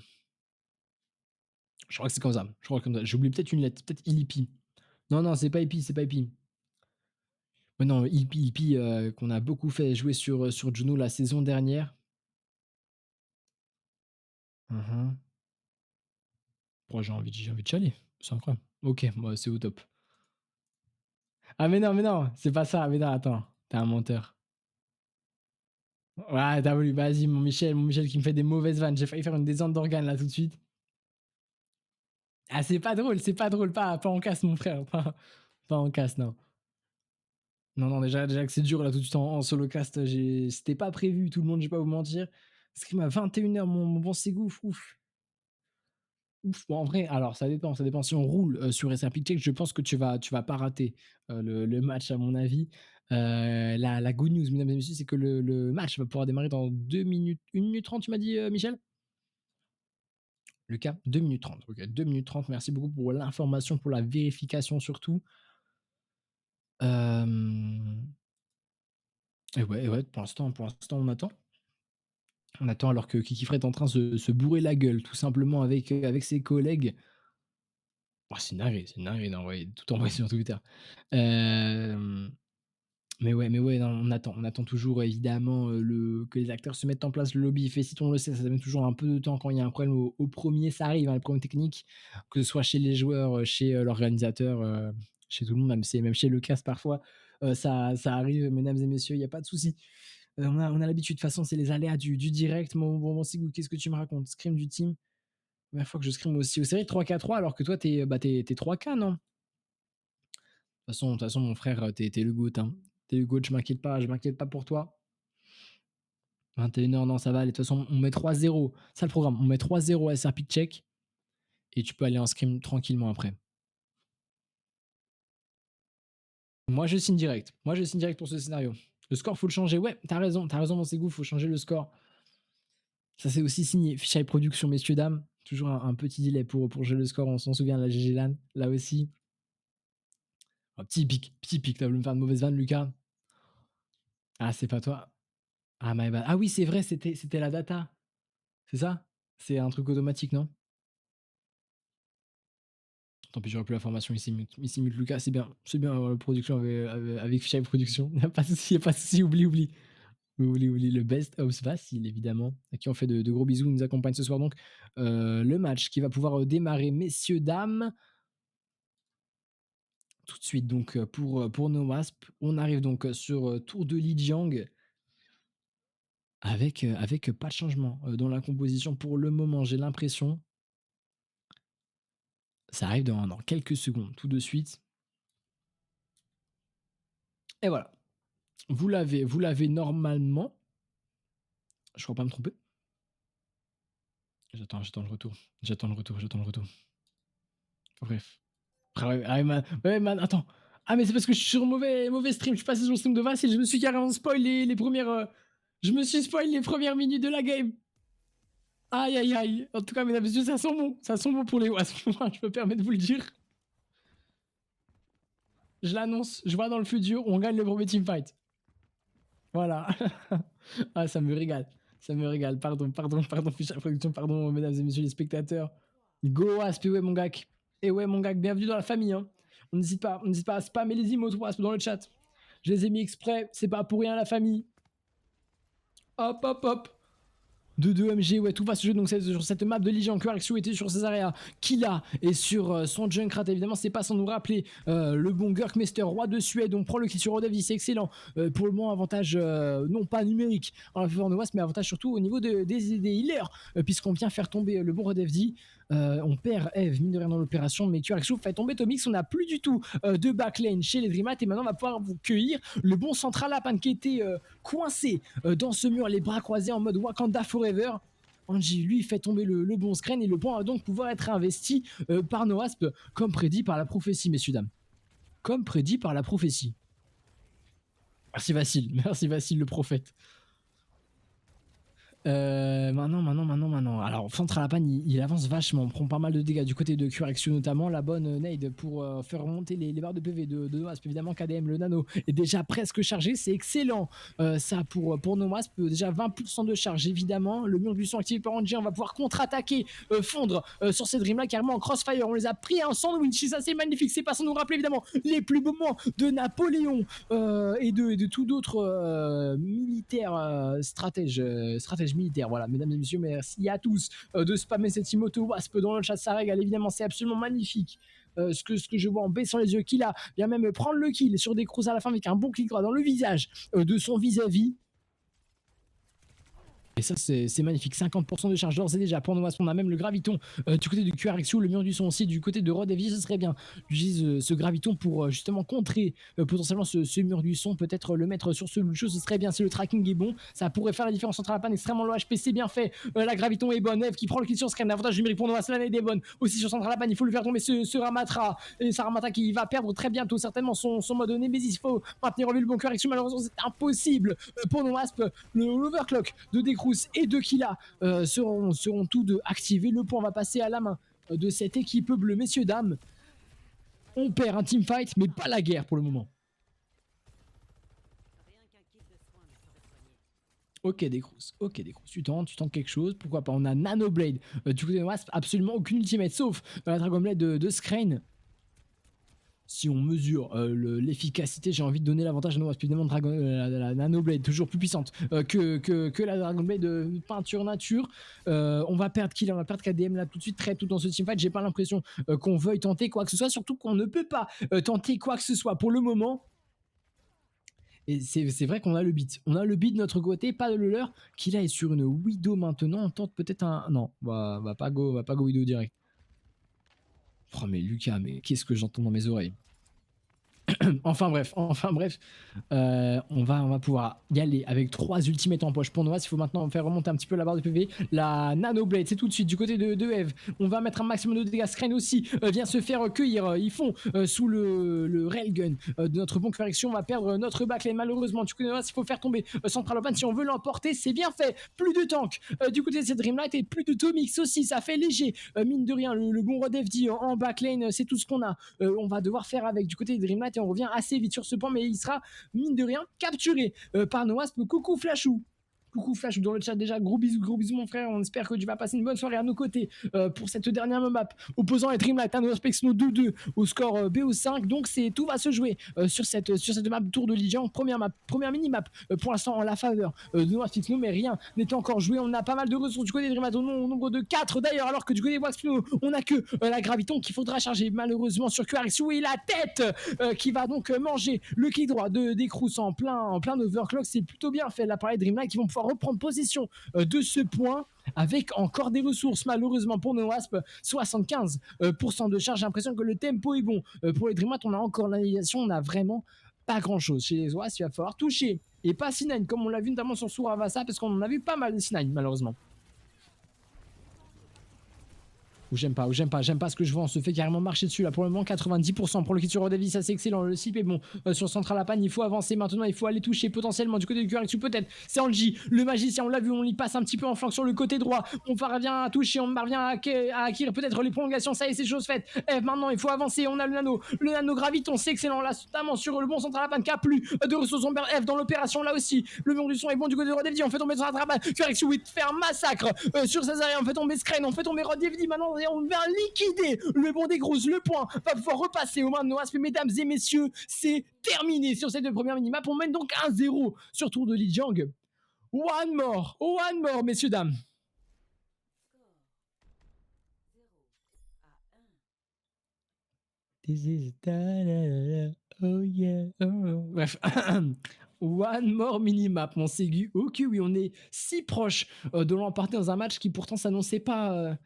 Je crois que c'est comme ça. Je crois comme ça. J'ai oublié peut-être une lettre, peut-être Ilpi. Non, c'est pas Ilpi, c'est pas Ilpi. Mais non, Ilpi, qu'on a beaucoup fait jouer sur Juno la saison dernière. Mmh. Pourquoi j'ai envie de chialer, c'est incroyable. OK, bah, c'est au top. Ah mais non, c'est pas ça, mais non, attends, tu es un menteur. Ouais, tu as voulu, vas-y mon Michel qui me fait des mauvaises vannes, j'ai failli faire une descente d'organes là tout de suite. Ah c'est pas drôle, pas en casse mon frère, pas en casse, non. Non, déjà que c'est dur là tout de suite en solo cast, c'était pas prévu tout le monde, je vais pas vous mentir. Scream à 21h mon bon Ségou, ouf. Ouf, bon, en vrai, alors ça dépend. Si on roule sur SR Check, je pense que tu vas pas rater le match, à mon avis. La good news, mesdames et messieurs, c'est que le match va pouvoir démarrer dans 2 minutes, 1 minute 30, tu m'as dit, Michel? Lucas? 2 minutes 30. OK, 2 minutes 30. Merci beaucoup pour l'information, pour la vérification surtout. Hem et ouais, pour l'instant, on attend. On attend alors que Kiki Fred est en train de se bourrer la gueule tout simplement avec ses collègues. Oh, c'est une dinguerie d'envoyer tout envoyer sur Twitter. Hem Mais ouais, non, on attend toujours évidemment, que les acteurs se mettent en place. Le lobby fait si on le sait, ça met toujours un peu de temps quand il y a un problème au 1 ça arrive, hein, les problèmes techniques, que ce soit chez les joueurs, chez, l'organisateur, chez tout le monde, même chez le cast parfois, ça arrive, mesdames et messieurs, il y a pas de souci. On a l'habitude, de toute façon, c'est les aléas du direct. Mon Sigou, qu'est-ce que tu me racontes? Scrim du team? Première fois que je scrim aussi. C'est vrai 3K3 alors que toi tu es 3K, non? De toute façon, mon frère, tu es le GOAT, hein. Tu es le GOAT, je m'inquiète pas pour toi. 21h, non, ça va aller. De toute façon, on met 3-0. Ça, le programme. On met 3-0 SR Pick Check et tu peux aller en scrim tranquillement après. Moi, je signe direct. Moi, je signe direct pour ce scénario. Le score, faut le changer. Ouais, t'as raison, mon Ségou, faut changer le score. Ça, c'est aussi signé. Fichaille Production, messieurs, dames. Toujours un petit délai pour jouer le score. On s'en souvient, la GG LAN, là aussi. Oh, petit pic, petit pic. T'as voulu me faire une mauvaise vanne, Lucas? Ah, c'est pas toi. Ah, my bad. Ah oui, c'est vrai, c'était la data. C'est ça? C'est un truc automatique, non? Tant pis, j'aurais plus l'information, il s'imite Lucas, c'est bien, production avec Fichaille Production. Y a pas de souci, y a pas de souci, oublie. Oublie le best of Facile, évidemment, à qui on fait de gros bisous, il nous accompagne ce soir donc. Le match qui va pouvoir démarrer, messieurs, dames, tout de suite donc pour nos Wasp. On arrive donc sur tour de Lijiang avec pas de changement dans la composition pour le moment, j'ai l'impression. Ça arrive dans quelques secondes, tout de suite. Et voilà. Vous l'avez normalement. Je crois pas me tromper. J'attends le retour. J'attends le retour. Bref. Ah ouais, ouais, man, attends. Ah, mais c'est parce que je suis sur mauvais stream. Je suis passé sur le stream de Vassil. Je me suis carrément spoil les premières. Je me suis spoil les premières minutes de la game. Aïe, aïe, aïe. En tout cas, mesdames et messieurs, ça sent bon. Ça sent bon pour les Wasps. Je me permets de vous le dire. Je l'annonce. Je vois dans le futur, on gagne le premier teamfight. Voilà. Ah, ça me régale. Ça me régale. Pardon, Ficha Production. Pardon, mesdames et messieurs les spectateurs. Go Wasp. Et ouais, mon gars, bienvenue dans la famille. Hein. On n'hésite pas à spammer les emotes Wasp dans le chat. Je les ai mis exprès. C'est pas pour rien la famille. Hop, hop, hop. 2-2 MG, ouais, tout va se jouer donc sur cette map de Lijiang. QRXU était sur ses areas. Killa est sur son Junkrat, évidemment, c'est pas sans nous rappeler le bon Gurkmester, roi de Suède. On prend le kill sur Rodavi, c'est excellent. Pour le moment, avantage non pas numérique en faveur de Wasp, mais avantage surtout au niveau des healers, puisqu'on vient faire tomber le bon Rodevdi. On perd Eve, mine de rien, dans l'opération, mais QRXU fait tomber Tomix. On n'a plus du tout de backlane chez les Dreamhack et maintenant on va pouvoir vous cueillir le bon Central App qui était coincé dans ce mur, les bras croisés en mode Wakanda Forever. Angie, lui, fait tomber le bon screen et le point va donc pouvoir être investi par nos Wasp, comme prédit par la prophétie, messieurs, dames. Comme prédit par la prophétie. Merci Vassil, le prophète. Maintenant. Alors, Central Apan, il avance vachement. On prend pas mal de dégâts du côté de QRXU, notamment. La bonne nade pour faire remonter les barres de PV de Wasp. Évidemment, KDM, le nano, est déjà presque chargé. C'est excellent, ça, pour nos Wasp. Déjà 20% de charge, évidemment. Le mur du son activé par Angie. On va pouvoir contre-attaquer, fondre sur ces Dream-là, carrément en crossfire. On les a pris un sandwich. Ça, c'est magnifique. C'est pas sans nous rappeler, évidemment, les plus beaux moments de Napoléon et de tout d'autres militaires stratèges militaire. Voilà, mesdames et messieurs, merci à tous de spammer cette emote Wasp dans le chat, ça régale, évidemment, c'est absolument magnifique. Ce que je vois en baissant les yeux, qu'il a vient même prendre le kill sur des crocs à la fin avec un bon clic droit dans le visage de son vis-à-vis. Et ça, c'est magnifique. 50% de charge d'ores et déjà pour nous. On a même le graviton du côté de QRXU, le mur du son aussi. Du côté de Rodavi, ce serait bien. J'utilise ce graviton pour justement contrer potentiellement ce mur du son. Peut-être le mettre sur ce Lucho, ce serait bien. Si le tracking est bon, ça pourrait faire la différence entre la panne extrêmement low HP. C'est bien fait. La graviton est bonne. Eve qui prend le kill sur Screen. L'avantage numérique pour nous. Cela est bonne. Aussi sur Central Pan, il faut le faire tomber ce Ramatra. Et ce Ramatra qui va perdre très bientôt certainement son mode Nemesis. Il faut maintenir en vue le bon QRXU. Malheureusement, c'est impossible pour nos Wasp. L'overclock de Décrous et de Killa seront tous deux activés. Le point va passer à la main de cette équipe bleue. Messieurs, dames, on perd un teamfight, mais pas la guerre pour le moment. Ok, Décrous. Tu tentes quelque chose. Pourquoi pas? On a Nanoblade du côté de Wasp, absolument aucune ultimate, sauf la Dragon Blade de Screen. si on mesure l'efficacité, j'ai envie de donner l'avantage à nos évidemment la Nanoblade, toujours plus puissante que la Dragon Blade peinture nature. On va perdre Kill, on va perdre KDM là tout de suite, très tout dans ce teamfight. J'ai pas l'impression qu'on veuille tenter quoi que ce soit, surtout qu'on ne peut pas tenter quoi que ce soit pour le moment. Et c'est vrai qu'on a le beat. On a le beat de notre côté, pas de le leur. Qui là est sur une Widow maintenant. On tente peut-être un. Non, va pas go Widow direct. Oh mais Lucas, mais qu'est-ce que j'entends dans mes oreilles. Enfin bref, on va pouvoir y aller avec 3 ultimates en poche pour Noas. Il faut maintenant faire remonter un petit peu la barre de PV. La Nanoblade, c'est tout de suite du côté de Eve. On va mettre un maximum de dégâts. Screen aussi vient se faire cueillir. Ils font sous le railgun de notre bon correction. On va perdre notre backlane malheureusement. Du côté de Noas, il faut faire tomber Central Open si on veut l'emporter. C'est bien fait. Plus de tank du côté de cette Dreamlight et plus de Tomix aussi. Ça fait léger. Mine de rien, le bon Rod FD en backlane, c'est tout ce qu'on a. On va devoir faire avec du côté de Dreamlight et on revient assez vite sur ce point, mais il sera mine de rien capturé par Noasp. Coucou Flashou. Coucou Flash dans le chat déjà, gros bisous mon frère, on espère que tu vas passer une bonne soirée à nos côtés pour cette dernière map opposant à Dreamlight, à Noaspexno 2-2 au score BO5, donc tout va se jouer sur cette map Tour de Legion, première mini-map pour l'instant en la faveur de Noaspexno, mais rien n'est encore joué, on a pas mal de ressources du côté de Dreamlight, au nombre de 4 d'ailleurs, alors que du côté de Waxpino, on a que la Graviton qu'il faudra charger malheureusement sur QRXU et la tête qui va donc manger le clic droit des Crous en plein overclock, c'est plutôt bien fait, l'appareil Dreamlight qui vont pouvoir reprendre possession de ce point avec encore des ressources malheureusement pour nos Wasp, 75% de charge. J'ai l'impression que le tempo est bon pour les Dreamlight. On a encore l'annihilation, on n'a vraiment pas grand chose chez les Wasp. Il va falloir toucher et pas C9 comme on l'a vu notamment sur Suravasa, parce qu'on en a vu pas mal de C9 malheureusement. Ou j'aime pas ce que je vois, on se fait carrément marcher dessus là pour le moment, 90% pour le kit sur Davis, ça c'est excellent, le slip est bon sur Central Apan, il faut avancer maintenant, il faut aller toucher potentiellement du côté du QRX peut-être, c'est Anji, le magicien, on l'a vu, on y passe un petit peu en flanc sur le côté droit, on parvient à toucher, on parvient à acquérir peut-être les prolongations, ça y est c'est chose faite, maintenant il faut avancer, on a le nano graviton, c'est excellent là, notamment sur le bon Central Apan qui a plus de ressources, on perd F dans l'opération là aussi, le mur du son est bon du côté de Rodevdi, on fait tomber Central Apan, QRX 8 fait un massacre sur Césarien, on fait tomber Screen, on fait tomber Rodevdi, maintenant on va liquider le bon des grosses, le point va pouvoir repasser aux mains de Noasp, mesdames et messieurs, c'est terminé sur cette première minimap, on mène donc 1-0 sur Tour de Lijiang. One more, messieurs, dames. Oh yeah. Bref, one more minimap, mon Ségu. Ok, oui, on est si proche de l'emporter dans un match qui pourtant s'annonçait pas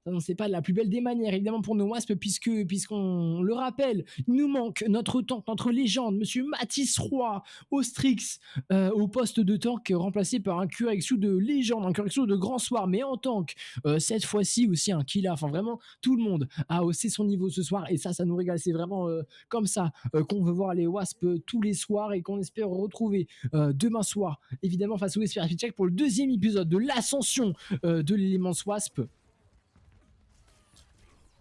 de la plus belle des manières, évidemment, pour nos Wasp, puisqu'on le rappelle, il nous manque notre tank, notre légende, monsieur Mathis Roy, Ostrix, au poste de tank, remplacé par un QRXU de légende, un QRXU de grand soir, mais en tank, cette fois-ci aussi un killer. Enfin, vraiment, tout le monde a haussé son niveau ce soir, et ça nous régale. C'est vraiment comme ça qu'on veut voir les Wasp tous les soirs, et qu'on espère retrouver demain soir, évidemment, face au Esprit Check pour le 2e épisode de l'ascension de l'élément Wasp.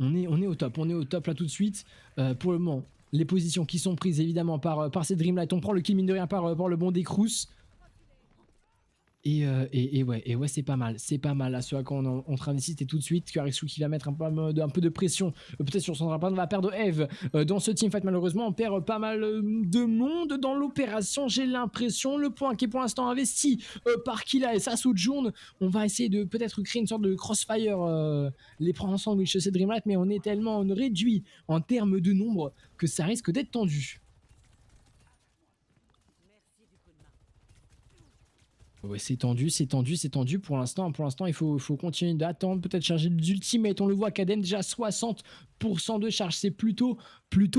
On est au top là tout de suite. Pour le moment, les positions qui sont prises évidemment par ces Dreamlight, on prend le kill mine de rien par le bon des Crous. Et ouais, c'est pas mal là, ce à quoi on transite tout de suite. QRXU qui va mettre un peu de pression peut-être sur son rapport. On va perdre Eve dans ce teamfight, malheureusement on perd pas mal de monde dans l'opération, j'ai l'impression. Le point qui est pour l'instant investi par Killa et Sasujun, on va essayer de peut-être créer une sorte de crossfire, les prendre ensemble chez ces Dreamlight, mais on est tellement réduit en termes de nombre que ça risque d'être tendu. Ouais, c'est tendu pour l'instant. Il faut continuer d'attendre, peut-être charger des ultimates. On le voit, Kaden déjà 60% de charge, c'est plutôt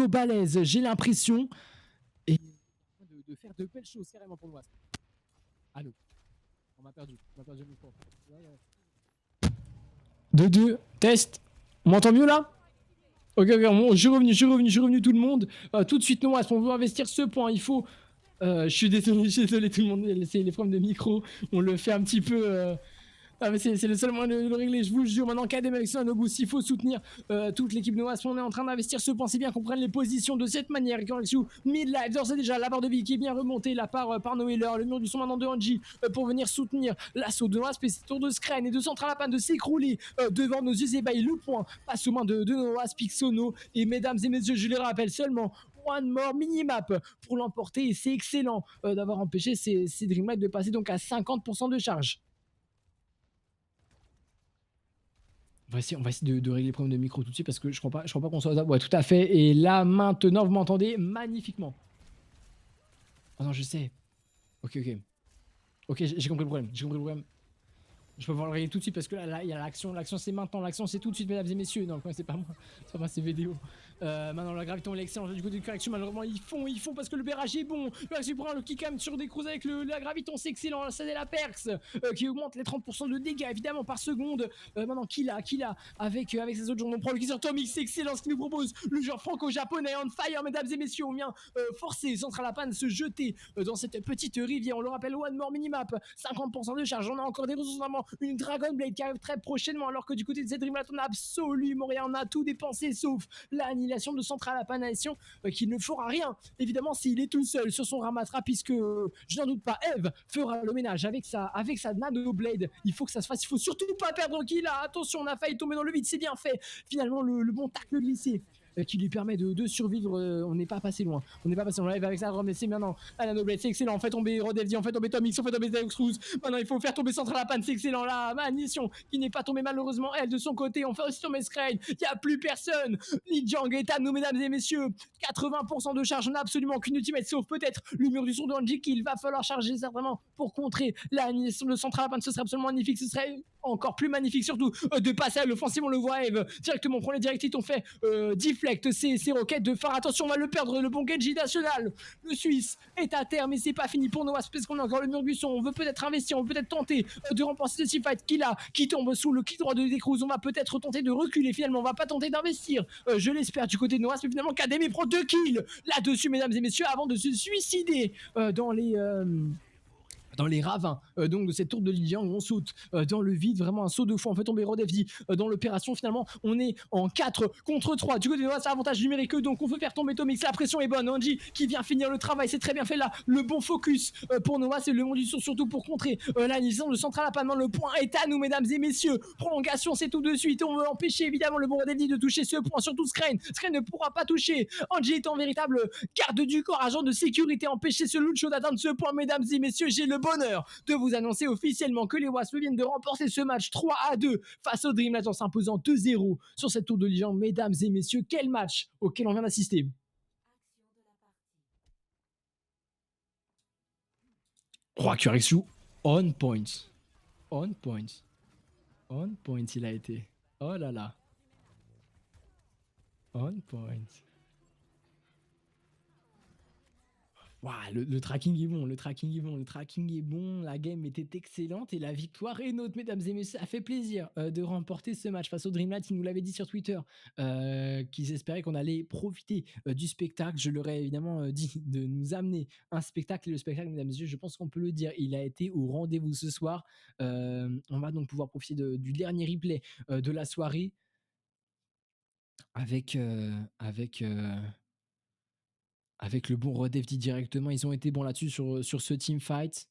balèze, j'ai l'impression. Et de faire de belles choses carrément pour moi. Allô, on m'a perdu le micro. 2-2, test. On m'entend mieux là? Ok, je suis revenu tout le monde. Tout de suite, Noas, on veut investir ce point, il faut... je suis désolé tout le monde, c'est les problèmes de micro, on le fait un petit peu Ah, mais c'est le seul moyen de le régler, je vous jure. Maintenant, KDM avec son Anobus, il faut soutenir toute l'équipe de Wasp. On est en train d'investir ce point. C'est bien qu'on prenne les positions de cette manière. Mid-life, d'ores et déjà, la barre de vie qui est bien remontée là par Noeller. Le mur du son maintenant de Angie pour venir soutenir l'assaut de Wasp. Et c'est tour de Screen et de Central Apan de s'écrouler devant nos yeux ébahis. Le point passe aux mains de Noas, Pixono. Et mesdames et messieurs, je les rappelle seulement one more minimap pour l'emporter. Et c'est excellent d'avoir empêché ces Dreamlight de passer donc à 50% de charge. On va essayer de régler les problèmes de micro tout de suite parce que je crois pas qu'on soit... Ouais, tout à fait. Et là, maintenant, vous m'entendez magnifiquement. Oh non, je sais. Ok, ok. Ok, j'ai compris le problème. J'ai compris le problème. Je peux pouvoir le régler tout de suite parce que là, il y a l'action. L'action, c'est maintenant. L'action, c'est tout de suite, mesdames et messieurs. Non, c'est pas moi. C'est pas moi, c'est vidéo. Maintenant, la graviton est excellente. Du coup, de correction, malheureusement, ils font parce que le barrage est bon. Le prend le kick sur des cruises avec la graviton, c'est excellent. Là, c'est la perx qui augmente les 30% de dégâts, évidemment, par seconde. Maintenant, Killa, avec ses autres gens. On prend le kick sur Tomix, c'est excellent ce qu'il nous propose. Le joueur franco-japonais on fire, mesdames et messieurs. On vient forcer Central Apan à se jeter dans cette petite rivière. On le rappelle, one more minimap. 50% de charge. On a encore des ressources, vraiment une Dragon Blade qui arrive très prochainement, alors que du côté de cette Dreamlight, on a absolument rien. On a tout dépensé sauf l'annihilation de Central Apan Nation qui ne fera rien, évidemment, s'il est tout seul sur son Ramatra, puisque je n'en doute pas, Eve fera le ménage avec sa Nano Blade. Il faut que ça se fasse. Il faut surtout pas perdre Kill là. Attention, on a failli tomber dans le vide. C'est bien fait. Finalement, le bon tacle glissé qui lui permet de survivre. On n'est pas passé loin. On n'est pas passé loin. Live avec ça, c'est maintenant. La Nano Blade, c'est excellent. On fait tomber Rodevdi, on fait tomber Tom X, on fait tomber Zeus Cruz. Maintenant, il faut faire tomber Central Apan, c'est excellent. La Mission qui n'est pas tombée malheureusement, elle de son côté. On fait aussi tomber Screen. Il n'y a plus personne. Li Jiang est à nous, mesdames et messieurs. 80% de charge, on n'a absolument qu'une ultimate, sauf peut-être le mur du son de Angie qu'il va falloir charger certainement pour contrer l'annihilation de Central Apan. Ce serait absolument magnifique. Ce serait encore plus magnifique, surtout de passer à l'offensive. On le voit, Eve directement prend les directifs. On fait deflect ces roquettes de phare. Attention, on va le perdre. Le bon Genji national, le Suisse, est à terre, mais c'est pas fini pour Noah parce qu'on a encore le mur du son. On veut peut-être investir, on veut peut-être tenter de remporter ce fight qui tombe sous le clic droit de Decruz. On va peut-être tenter de reculer finalement. On va pas tenter d'investir, je l'espère, du côté de Noah, mais finalement KDM prend 2 kills là-dessus, mesdames et messieurs, avant de se suicider dans les ravins donc de cette tour de Lijiang. On saute dans le vide, vraiment un saut de fou. On fait tomber Rodevdi dans l'opération. Finalement, on est en 4 contre 3. Du côté de Noah, c'est avantage numérique, donc on peut faire tomber Tomix. La pression est bonne. Angie qui vient finir le travail, c'est très bien fait là. Le bon focus pour Noah, c'est le monde du son, surtout pour contrer la licence de Central Apan. Le point est à nous, mesdames et messieurs. Prolongation, c'est tout de suite. On veut empêcher évidemment le bon Rodevdi de toucher ce point, surtout Screen. Screen ne pourra pas toucher. Angie est en véritable garde du corps, agent de sécurité, empêcher ce Lucho d'atteindre ce point, mesdames et messieurs. J'ai le bonheur de vous annoncer officiellement que les Wasps viennent de remporter ce match 3-2 face au Dreamlight en s'imposant 2-0 sur cette tour de Ligue. Mesdames et messieurs, quel match auquel on vient d'assister. Oh, QRXU, on point. On point. On point, il a été. Oh là là. On point. Wow, le tracking est bon, le tracking est bon, la game était excellente et la victoire est nôtre, mesdames et messieurs. Ça fait plaisir de remporter ce match face au Dreamlight. Ils nous l'avaient dit sur Twitter qu'ils espéraient qu'on allait profiter du spectacle. Je leur ai évidemment dit de nous amener un spectacle, et le spectacle, mesdames et messieurs, je pense qu'on peut le dire, il a été au rendez-vous ce soir. On va donc pouvoir profiter du dernier replay de la soirée avec le bon Rodevdi directement. Ils ont été bons là-dessus sur ce team fight.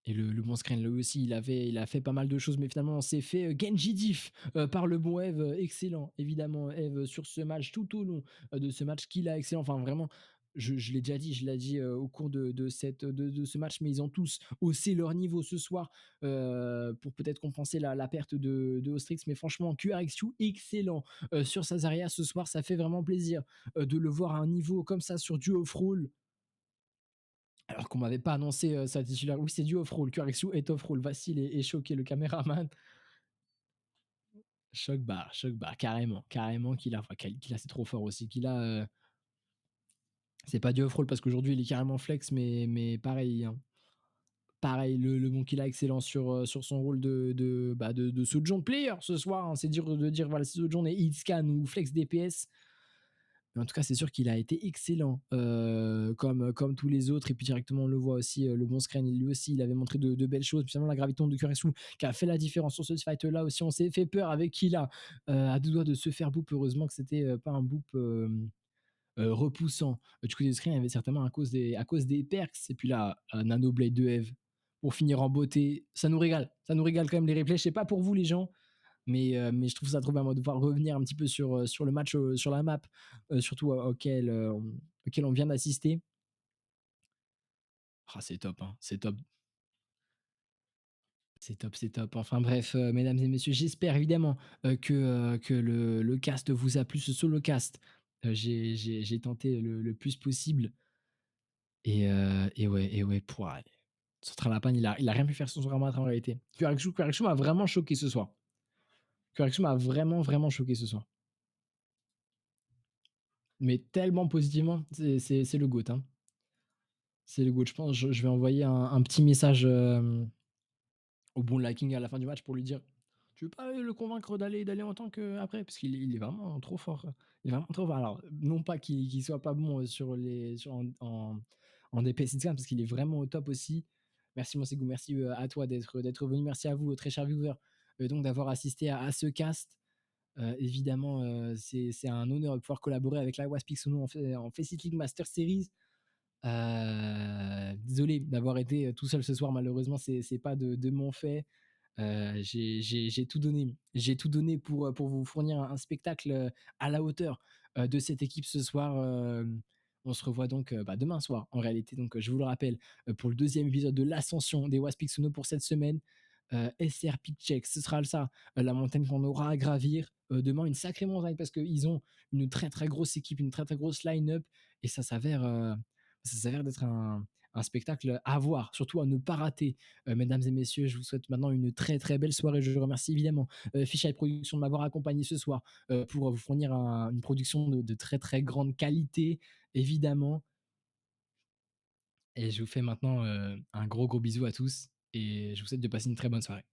Et le bon Screen, lui aussi, il a fait pas mal de choses, mais finalement, on s'est fait Genji diff par le bon Eve. Excellent, évidemment, Eve, sur ce match, tout au long de ce match, qu'il a excellent. Enfin, vraiment, je l'ai déjà dit, je l'ai dit au cours de ce match, mais ils ont tous haussé leur niveau ce soir pour peut-être compenser la perte de Ostrix. Mais franchement, QRXU, excellent sur Sazaria ce soir. Ça fait vraiment plaisir de le voir à un niveau comme ça sur du off-roll. Alors qu'on m'avait pas annoncé sa titulaire. Oui, c'est du off-roll. QRXU est off-roll. Vassil est choqué, le caméraman. Choc bar, carrément qu'il a. Enfin, qu'il a, c'est trop fort aussi. Qu'il a. C'est pas du off-roll parce qu'aujourd'hui il est carrément flex, mais pareil. Hein. Pareil, le bon qu'il a excellent sur son rôle de Sojourn player ce soir. Hein. C'est dur de dire, voilà, si Sojourn est hitscan ou flex DPS. Mais en tout cas, c'est sûr qu'il a été excellent, comme tous les autres. Et puis directement, on le voit aussi, le bon Screen, lui aussi, il avait montré de belles choses. Puis finalement, la graviton de Kuresu qui a fait la différence sur ce fight-là aussi. On s'est fait peur avec Killa, à deux doigts de se faire boop. Heureusement que c'était pas un boop repoussant. Du côté de Screen, il y avait certainement à cause des perks. Et puis là, Nano Blade de Eve pour finir en beauté. Ça nous régale. Ça nous régale quand même les replays. Je sais pas pour vous, les gens, mais je trouve ça trop bien moi, de pouvoir revenir un petit peu sur le match, sur la map, surtout auquel on vient d'assister. Ah, c'est top, hein, c'est top, c'est top, c'est top. Enfin bref, mesdames et messieurs, j'espère évidemment que le cast vous a plu, ce solo cast. J'ai tenté le plus possible. Et ouais, pouah, ce Tralapan, il a rien pu faire sur son Ramat en réalité. Quaraxu m'a vraiment choqué ce soir. Quaraxu m'a vraiment, vraiment choqué ce soir. Mais tellement positivement, c'est le GOAT, hein. C'est le GOAT. Je pense je vais envoyer un petit message, au bon Liking à la fin du match pour lui dire: «Tu veux pas le convaincre d'aller en tant qu'après?» Parce qu'il est vraiment trop fort. Il est vraiment trop fort. Alors, non pas qu'il soit pas bon, sur en DPS et cetera, parce qu'il est vraiment au top aussi. Merci Monsegou, merci, à toi d'être venu. Merci à vous, très chers viewers, donc d'avoir assisté à ce cast. Évidemment, c'est un honneur de pouvoir collaborer avec la Waspix en Faceit League Master Series. Désolé d'avoir été tout seul ce soir, malheureusement, c'est pas de mon fait. J'ai tout donné. J'ai tout donné pour vous fournir un spectacle à la hauteur de cette équipe ce soir. On se revoit donc bah, demain soir, en réalité. Donc, je vous le rappelle, pour le deuxième épisode de l'ascension des Waspix Uno pour cette semaine. SR Pick Check, ce sera ça, la montagne qu'on aura à gravir. Demain, une sacrée montagne parce qu'ils ont une très très grosse équipe, une très très grosse line-up et ça s'avère d'être un spectacle à voir, surtout à ne pas rater. Mesdames et messieurs, je vous souhaite maintenant une très très belle soirée. Je remercie évidemment Fisheye Production de m'avoir accompagné ce soir pour vous fournir une production de très très grande qualité, évidemment. Et je vous fais maintenant un gros gros bisou à tous et je vous souhaite de passer une très bonne soirée.